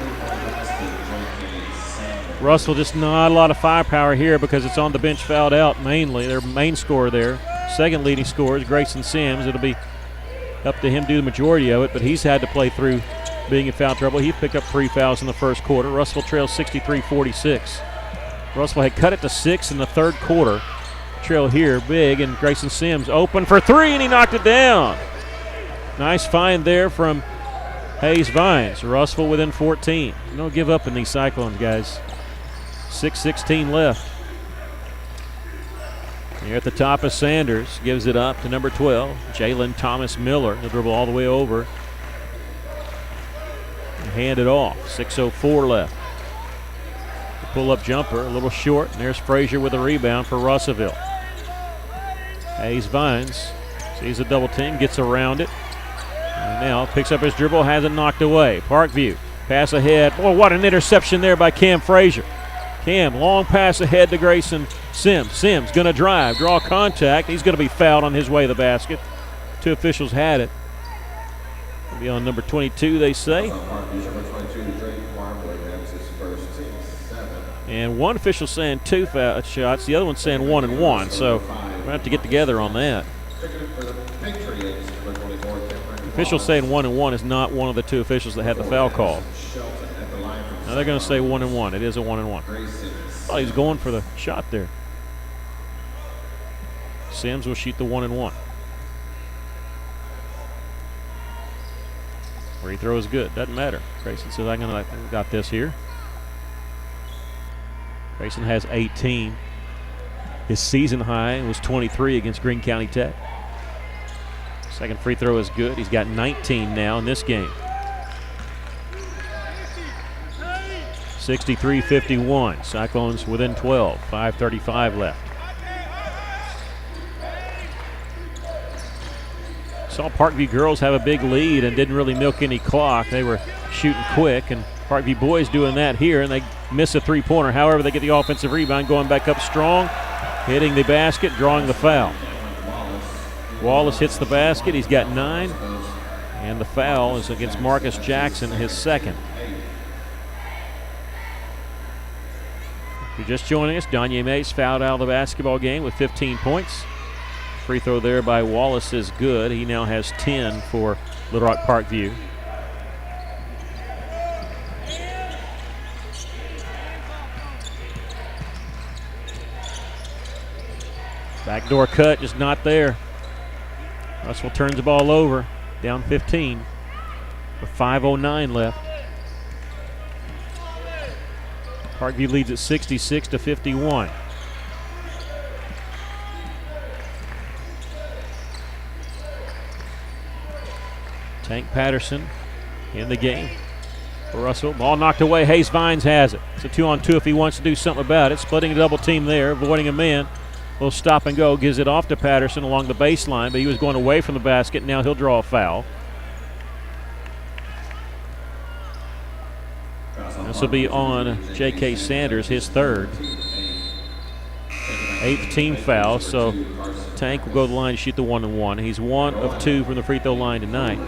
Russell just not a lot of firepower here because it's on the bench fouled out mainly. Their main scorer there. Second leading scorer is Grayson Sims. It'll be up to him to do the majority of it, but he's had to play through being in foul trouble. He picked up 3 fouls in the first quarter. Russell trails 63-46. Russell had cut it to 6 in the third quarter. Trail here big, and Grayson Sims open for 3, and he knocked it down. Nice find there from Hayes Vines. Russell within 14. Don't give up in these Cyclones, guys. 6:16 left. Here at the top is Sanders. Gives it up to number 12, Jalen Thomas Miller. He'll dribble all the way over and hand it off. 6:04 left. The pull-up jumper, a little short. And there's Frazier with a rebound for Russellville. Hayes Vines sees a double team, gets around it. And now picks up his dribble, has it knocked away. Parkview, pass ahead. Boy, what an interception there by Cam Frazier. Cam, long pass ahead to Grayson Sims. Sims going to drive, draw contact. He's going to be fouled on his way to the basket. 2 officials had it. It'll be on number 22, they say. And one official saying 2 foul shots, the other one saying 1 and 1. So we're going to have to get together on that. The official saying 1 and 1 is not one of the 2 officials that had the foul call. Now they're going to say 1 and 1. It is a 1 and 1. Oh, he's going for the shot there. Sims will shoot the 1 and 1. Free throw is good. Doesn't matter. Grayson says, I got this here. Grayson has 18. His season high was 23 against Greene County Tech. Second free throw is good. He's got 19 now in this game. 63-51. Cyclones within 12. 5:35 left. Saw Parkview girls have a big lead and didn't really milk any clock. They were shooting quick, and Parkview boys doing that here, and they miss a three-pointer. However, they get the offensive rebound, going back up strong, hitting the basket, drawing the foul. Wallace hits the basket. He's got 9, and the foul is against Marcus Jackson, his second. If you're just joining us, Danye Mays fouled out of the basketball game with 15 points. Free throw there by Wallace is good. He now has 10 for Little Rock Parkview. Backdoor cut, just not there. Russell turns the ball over, down 15 with 5:09 left. Parkview leads at 66-51. Tank Patterson in the game for Russell. Ball knocked away. Hayes Vines has it. It's a 2-on-2 if he wants to do something about it. Splitting a double team there, avoiding a man. Little stop and go, gives it off to Patterson along the baseline, but he was going away from the basket. Now he'll draw a foul. This will be on J.K. Sanders, his third. 8th team foul, so Tank will go to the line to shoot the 1 and 1. He's 1 of 2 from the free throw line tonight.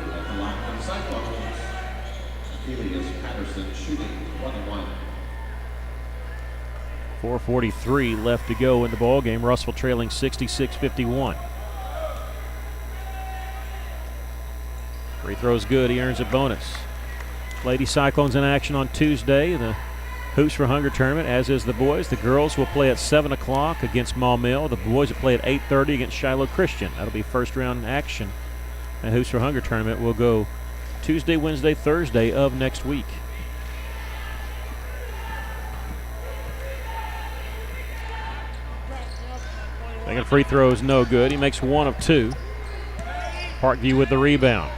4:43 left to go in the ball game. Russell trailing 66-51. Free throw's good. He earns a bonus. Lady Cyclones in action on Tuesday. The Hoops for Hunger tournament, as is the boys. The girls will play at 7 o'clock against Maumelle. The boys will play at 8:30 against Shiloh Christian. That'll be first round action. And Hoops for Hunger tournament will go Tuesday, Wednesday, Thursday of next week. Second free throw is no good. He makes 1 of 2. Parkview with the rebound.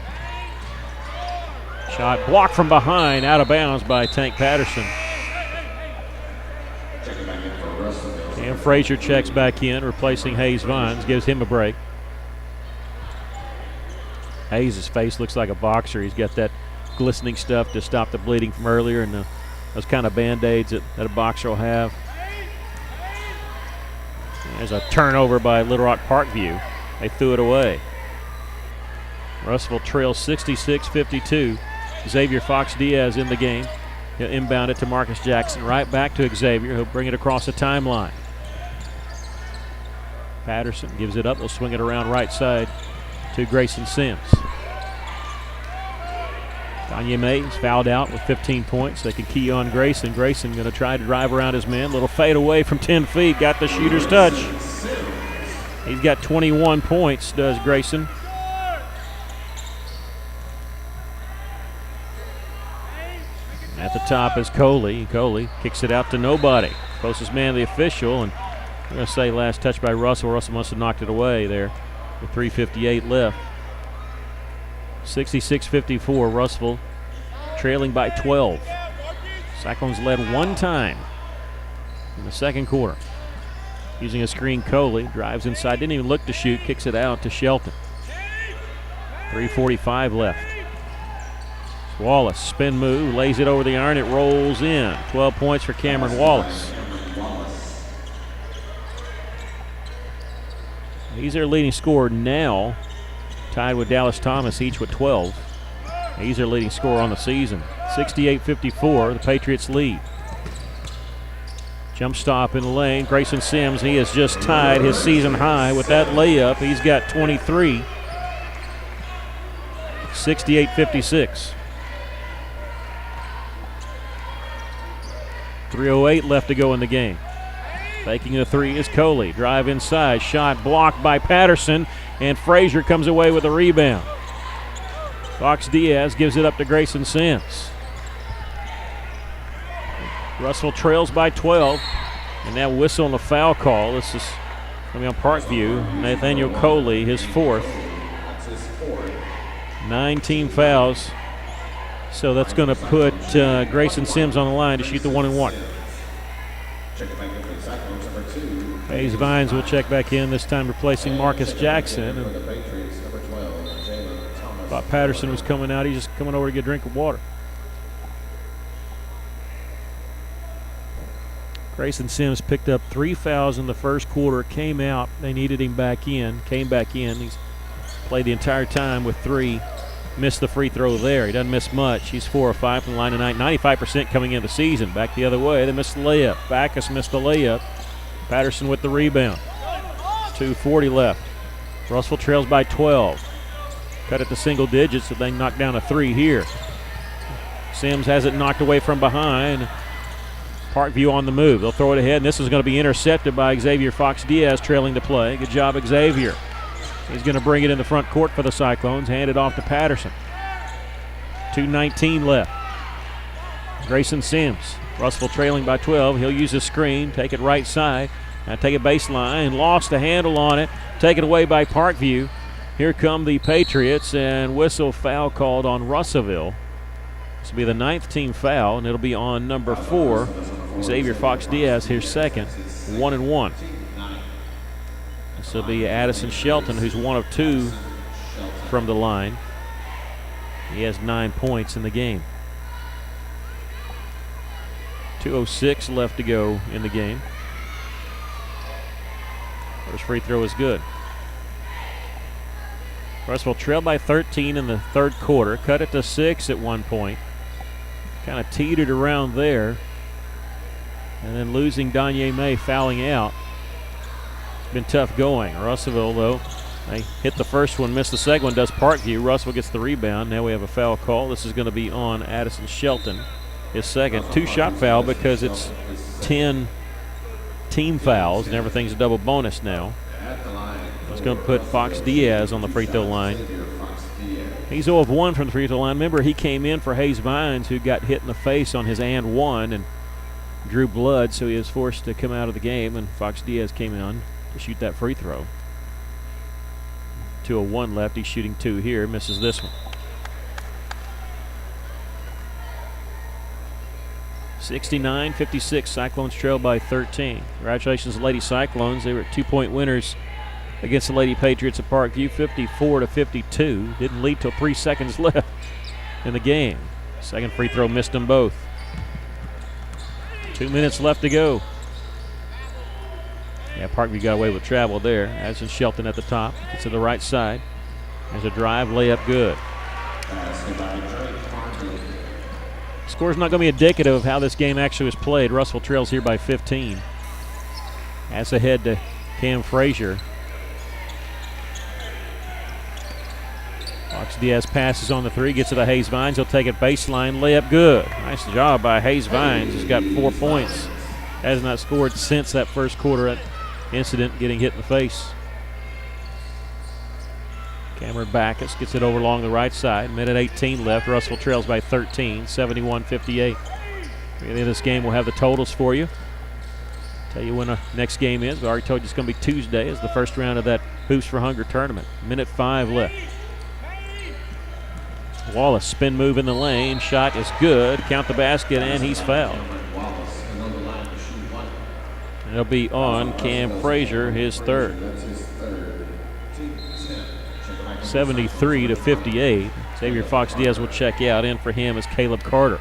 Shot blocked from behind, out of bounds by Tank Patterson. Cam Frazier checks back in, replacing Hayes Vines, gives him a break. Hayes' face looks like a boxer. He's got that glistening stuff to stop the bleeding from earlier, and those kind of Band-Aids that a boxer will have. There's a turnover by Little Rock Parkview. They threw it away. Russellville trails 66-52. Xavier Fox Diaz in the game. He'll inbound it to Marcus Jackson. Right back to Xavier. He'll bring it across the timeline. Patterson gives it up. He'll swing it around right side to Grayson Sims. Danye Mays fouled out with 15 points. They can key on Grayson. Grayson going to try to drive around his man. Little fade away from 10 feet. Got the shooter's touch. He's got 21 points, does Grayson. At the top is Coley. Coley kicks it out to nobody. Closest man to the official, and I'm going to say last touch by Russell. Russell must have knocked it away there with 3:58 left. 66-54, Russellville trailing by 12. Cyclones led one time in the second quarter. Using a screen, Coley drives inside, didn't even look to shoot, kicks it out to Shelton. 3:45 left. Wallace, spin move, lays it over the iron, it rolls in. 12 points for Cameron Wallace. He's their leading scorer now, tied with Dallas Thomas, each with 12. He's their leading scorer on the season. 68-54, the Patriots lead. Jump stop in the lane. Grayson Sims, he has just tied his season high with that layup. He's got 23. 68-56. 3:08 left to go in the game. Taking the three is Coley. Drive inside. Shot blocked by Patterson, and Frazier comes away with a rebound. Fox Diaz gives it up to Grayson Sims. Russell trails by 12, and now whistle on the foul call. This is coming on Parkview. Nathaniel Coley, his fourth. 9 team fouls. So that's going to put Grayson Sims on the line to shoot the 1-and-1. Hayes Vines will check back in, this time replacing Marcus Jackson. And thought Patterson was coming out. He's just coming over to get a drink of water. Grayson Sims picked up 3 fouls in the first quarter, came out. They needed him back in, came back in. He's played the entire time with 3. Missed the free throw there. He doesn't miss much. He's 4 of 5 from the line tonight. 95% coming into the season. Back the other way. They missed the layup. Backus missed the layup. Patterson with the rebound. 2:40 left. Russell trails by 12. Cut it to single digits, so they knock down a 3 here. Sims has it knocked away from behind. Parkview on the move. They'll throw it ahead, and this is going to be intercepted by Xavier Fox Diaz trailing the play. Good job, Xavier. He's going to bring it in the front court for the Cyclones. Hand it off to Patterson. 2:19 left. Grayson Sims. Russell trailing by 12. He'll use his screen, take it right side. Now take it baseline. Lost the handle on it. Taken away by Parkview. Here come the Patriots, and whistle foul called on Russellville. This will be the 9th team foul, and it'll be on number 4. Xavier Fox Diaz, his second. 1-and-1. This will be Addison Shelton, who's 1 of 2 from the line. He has 9 points in the game. 2:06 left to go in the game. First free throw is good. Russell trailed by 13 in the third quarter. Cut it to 6 at one point. Kind of teetered around there. And then losing Danye May fouling out. It's been tough going. Russellville, though, they hit the first one, missed the second one, does Parkview. Russell gets the rebound. Now we have a foul call. This is going to be on Addison Shelton, his second. 2-shot foul because it's 10 team fouls, and everything's a double bonus now. It's going to put Fox Diaz on the free throw line. He's 0 of 1 from the free throw line. Remember, he came in for Hayes Vines, who got hit in the face on his and one and drew blood, so he was forced to come out of the game, and Fox Diaz came in to shoot that free throw. 2:01 left. He's shooting 2 here. Misses this one. 69-56. Cyclones trail by 13. Congratulations, Lady Cyclones. They were 2-point winners against the Lady Patriots at Parkview, 54-52. Didn't lead till 3 seconds left in the game. Second free throw missed them both. 2 minutes left to go. Yeah, Parkview got away with travel there. Addison Shelton at the top. Gets to the right side. There's a drive, layup good. Score's not going to be indicative of how this game actually was played. Russell trails here by 15. Pass ahead to Cam Frazier. Fox Diaz passes on the 3, gets it to Hayes Vines. He'll take it baseline, layup good. Nice job by Hayes Vines. He's got 4 points. Has not scored since that first quarter incident, getting hit in the face. Cameron Backus gets it over along the right side. Minute 18 left. Russell trails by 13, 71-58. At the end of this game, we'll have the totals for you. Tell you when the next game is. We already told you it's going to be Tuesday as the first round of that Hoops for Hunger tournament. Minute 5 left. Wallace, spin move in the lane. Shot is good. Count the basket, and he's fouled. It'll be on Cam Frazier, his third. 73-58. Xavier Fox Diaz will check out. In for him is Caleb Carter.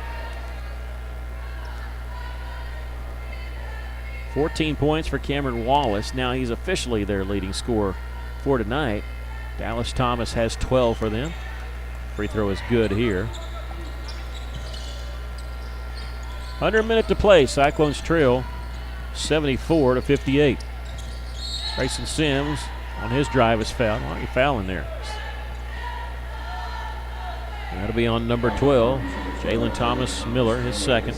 14 points for Cameron Wallace. Now he's officially their leading scorer for tonight. Dallas Thomas has 12 for them. Free throw is good here. Under a minute to play. Cyclones trail 74-58. Grayson Sims on his drive is fouled. Why are you fouling there? That'll be on number 12, Jalen Thomas Miller, his second.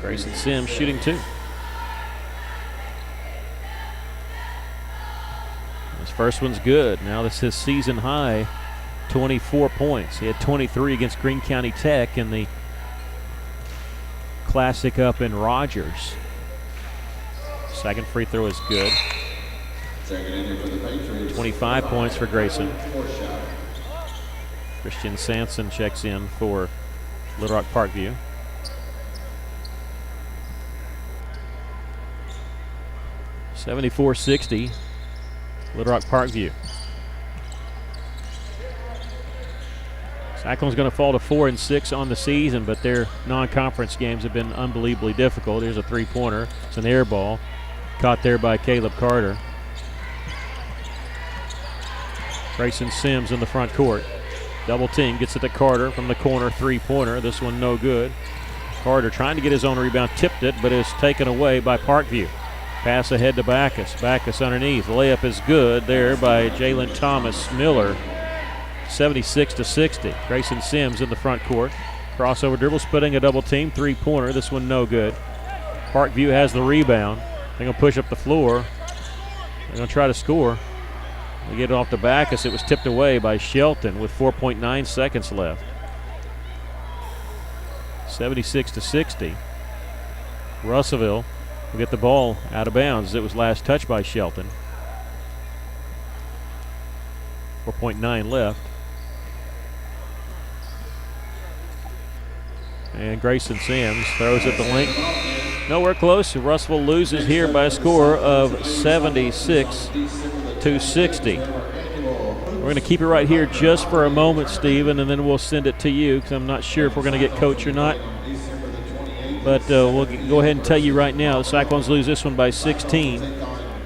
Grayson Sims shooting 2. His first one's good. Now this is his season high, 24 points. He had 23 against Greene County Tech in the Classic up in Rogers. Second free throw is good. 25 points for Grayson. Christian Sampson checks in for Little Rock Parkview. (74-60), Little Rock Parkview. Cyclone's going to fall to 4-6 on the season, but their non-conference games have been unbelievably difficult. Here's a three-pointer. It's an air ball. Caught there by Caleb Carter. Grayson Sims in the front court. Double team, gets it to Carter from the corner, three-pointer. This one no good. Carter trying to get his own rebound, tipped it, but is taken away by Parkview. Pass ahead to Backus. Backus underneath. Layup is good there by Jalen Thomas Miller. 76-60. Grayson Sims in the front court. Crossover dribble, splitting a double team, three-pointer. This one no good. Parkview has the rebound. They're going to push up the floor. They're going to try to score. They get it off to Backus. It was tipped away by Shelton with 4.9 seconds left. 76-60. Russellville will get the ball out of bounds. It was last touched by Shelton. 4.9 left. And Grayson Sims throws at the link. Nowhere close. Russellville loses here by a score of 76-60. We're going to keep it right here just for a moment, Stephen, and then we'll send it to you because I'm not sure if we're going to get Coach or not. But we'll go ahead and tell you right now, the Cyclones lose this one by 16.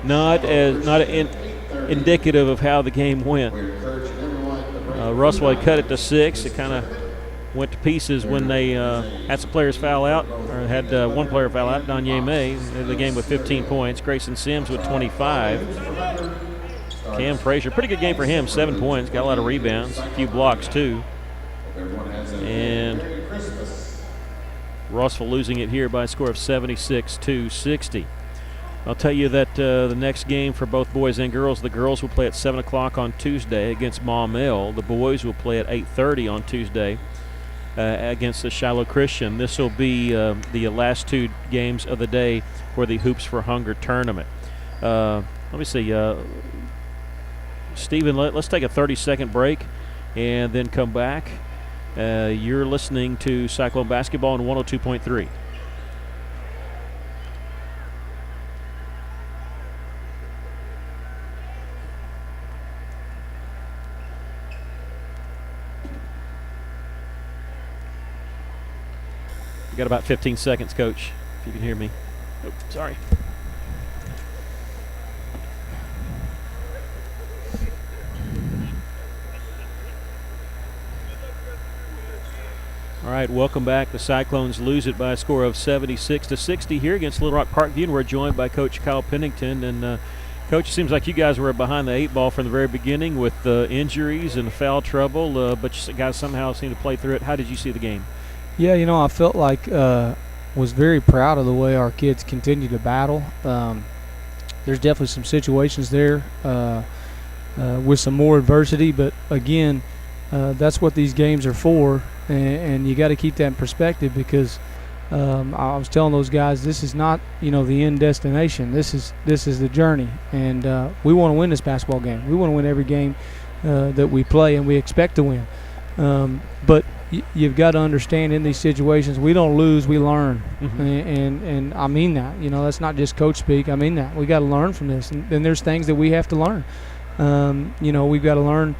Not indicative of how the game went. Russellville had cut it to 6. It kind of went to pieces when they had some players foul out, or had one player foul out, Danye May, in the game with 15 points. Grayson Sims with 25. Cam Frazier, pretty good game for him, 7 points, got a lot of rebounds, a few blocks too. And Russellville losing it here by a score of 76-60. I'll tell you that the next game for both boys and girls, the girls will play at 7 o'clock on Tuesday against Maumelle. The boys will play at 8:30 on Tuesday against the Shiloh Christian. This will be the last 2 games of the day for the Hoops for Hunger tournament. Let me see. Stephen, let's take a 30-second break and then come back. You're listening to Cyclone Basketball on 102.3. We got about 15 seconds, Coach, if you can hear me. Oh, sorry. All right, welcome back. The Cyclones lose it by a score of 76-60 here against Little Rock Parkview, and we're joined by Coach Kyle Pennington. And Coach, it seems like you guys were behind the 8 ball from the very beginning with injuries and foul trouble, but you guys somehow seem to play through it. How did you see the game? Yeah, I felt like was very proud of the way our kids continue to battle. There's definitely some situations there with some more adversity, but again, that's what these games are for, and you got to keep that in perspective because I was telling those guys this is not the end destination. This is the journey, and we want to win this basketball game. We want to win every game that we play, and we expect to win. But you've got to understand in these situations, we don't lose, we learn. Mm-hmm. And I mean that. That's not just coach speak. I mean that. We got to learn from this. And then there's things that we have to learn. We've got to learn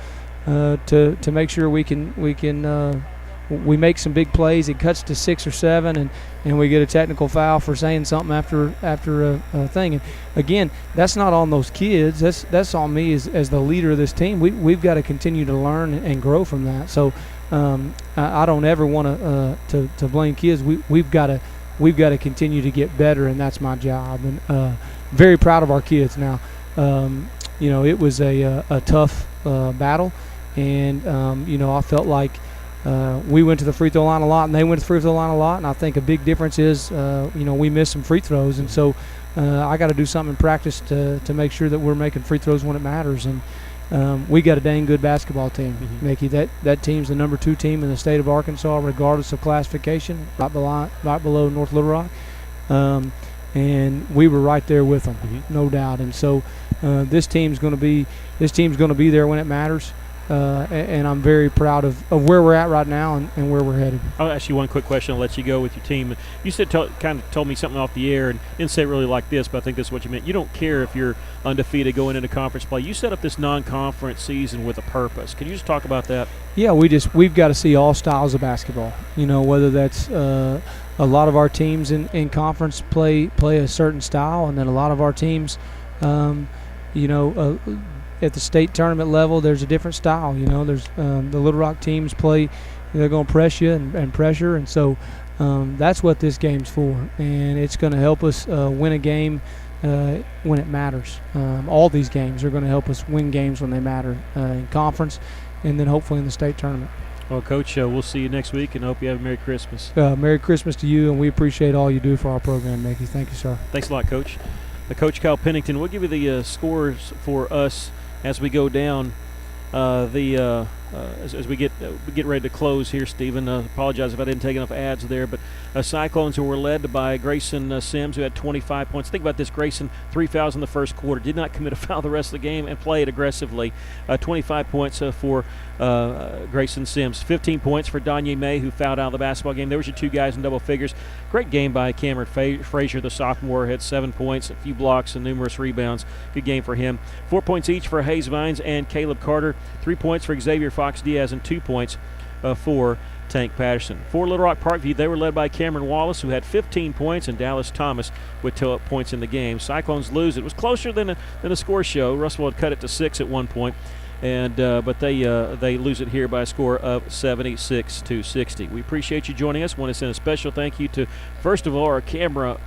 to make sure we we make some big plays. It cuts to 6 or 7, and we get a technical foul for saying something after a thing. And again, that's not on those kids. That's on me as the leader of this team. We've got to continue to learn and grow from that. So I don't ever want to blame kids. We've got to we've got to continue to get better, and that's my job. And very proud of our kids. Now, it was a tough battle, and I felt like we went to the free throw line a lot, and they went to the free throw line a lot. And I think a big difference is, we missed some free throws, and so I got to do something in practice to make sure that we're making free throws when it matters. And we got a dang good basketball team, Mickey. That team's the number 2 team in the state of Arkansas, regardless of classification, right below North Little Rock. And we were right there with them, no doubt. And so this team's going to be there when it matters. And I'm very proud of where we're at right now and where we're headed. I'll ask you one quick question. I'll let you go with your team. You said kind of told me something off the air and didn't say it really like this, but I think this is what you meant. You don't care if you're undefeated going into conference play. You set up this non-conference season with a purpose. Can you just talk about that? Yeah, we've got to see all styles of basketball. Whether that's a lot of our teams in conference play a certain style, and then a lot of our teams, at the state tournament level, there's a different style. There's the Little Rock teams play; they're going to press you and pressure, and so that's what this game's for. And it's going to help us win a game when it matters. All these games are going to help us win games when they matter in conference, and then hopefully in the state tournament. Well, Coach, we'll see you next week, and hope you have a Merry Christmas. Merry Christmas to you, and we appreciate all you do for our program, Mickey. Thank you, sir. Thanks a lot, Coach. Coach Kyle Pennington, we'll give you the scores for us as we go down as we get ready to close here, Stephen. Apologize if I didn't take enough ads there, but Cyclones who were led by Grayson Sims, who had 25 points. Think about this: Grayson, 3 fouls in the first quarter, did not commit a foul the rest of the game, and played aggressively. 25 points for Grayson Sims. 15 points for Danye May, who fouled out of the basketball game. There was your 2 guys in double figures. Great game by Cameron Frazier, the sophomore, had 7 points, a few blocks, and numerous rebounds. Good game for him. 4 points each for Hayes Vines and Caleb Carter. 3 points for Xavier Fox Diaz, and 2 points for Tank Patterson. For Little Rock Parkview, they were led by Cameron Wallace, who had 15 points, and Dallas Thomas with 2 points in the game. Cyclones lose. It was closer than a score show. Russell had cut it to 6 at one point, and but they lose it here by a score of 76-60. We appreciate you joining us. Want to send a special thank you to, first of all, our camera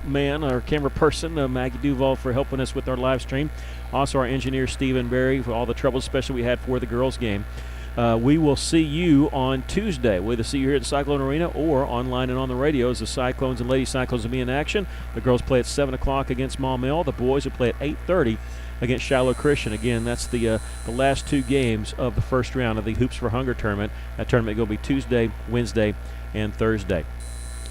person, Maggie Duval, for helping us with our live stream. Also, our engineer, Stephen Berry, for all the trouble, especially we had for the girls' game. We will see you on Tuesday. We'll either see you here at the Cyclone Arena or online and on the radio as the Cyclones and Lady Cyclones will be in action. The girls play at 7 o'clock against Maumelle. The boys will play at 8:30 against Shiloh Christian. Again, that's the last 2 games of the first round of the Hoops for Hunger tournament. That tournament will be Tuesday, Wednesday, and Thursday.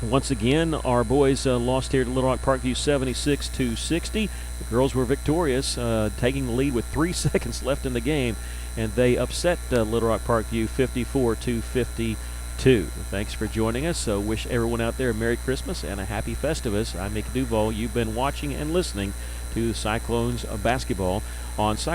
Once again, our boys lost here to Little Rock Parkview 76-60. The girls were victorious, taking the lead with 3 seconds left in the game, and they upset Little Rock Parkview 54-52. Thanks for joining us. So wish everyone out there a Merry Christmas and a Happy Festivus. I'm Mick Duval. You've been watching and listening to Cyclones basketball on Cyclone.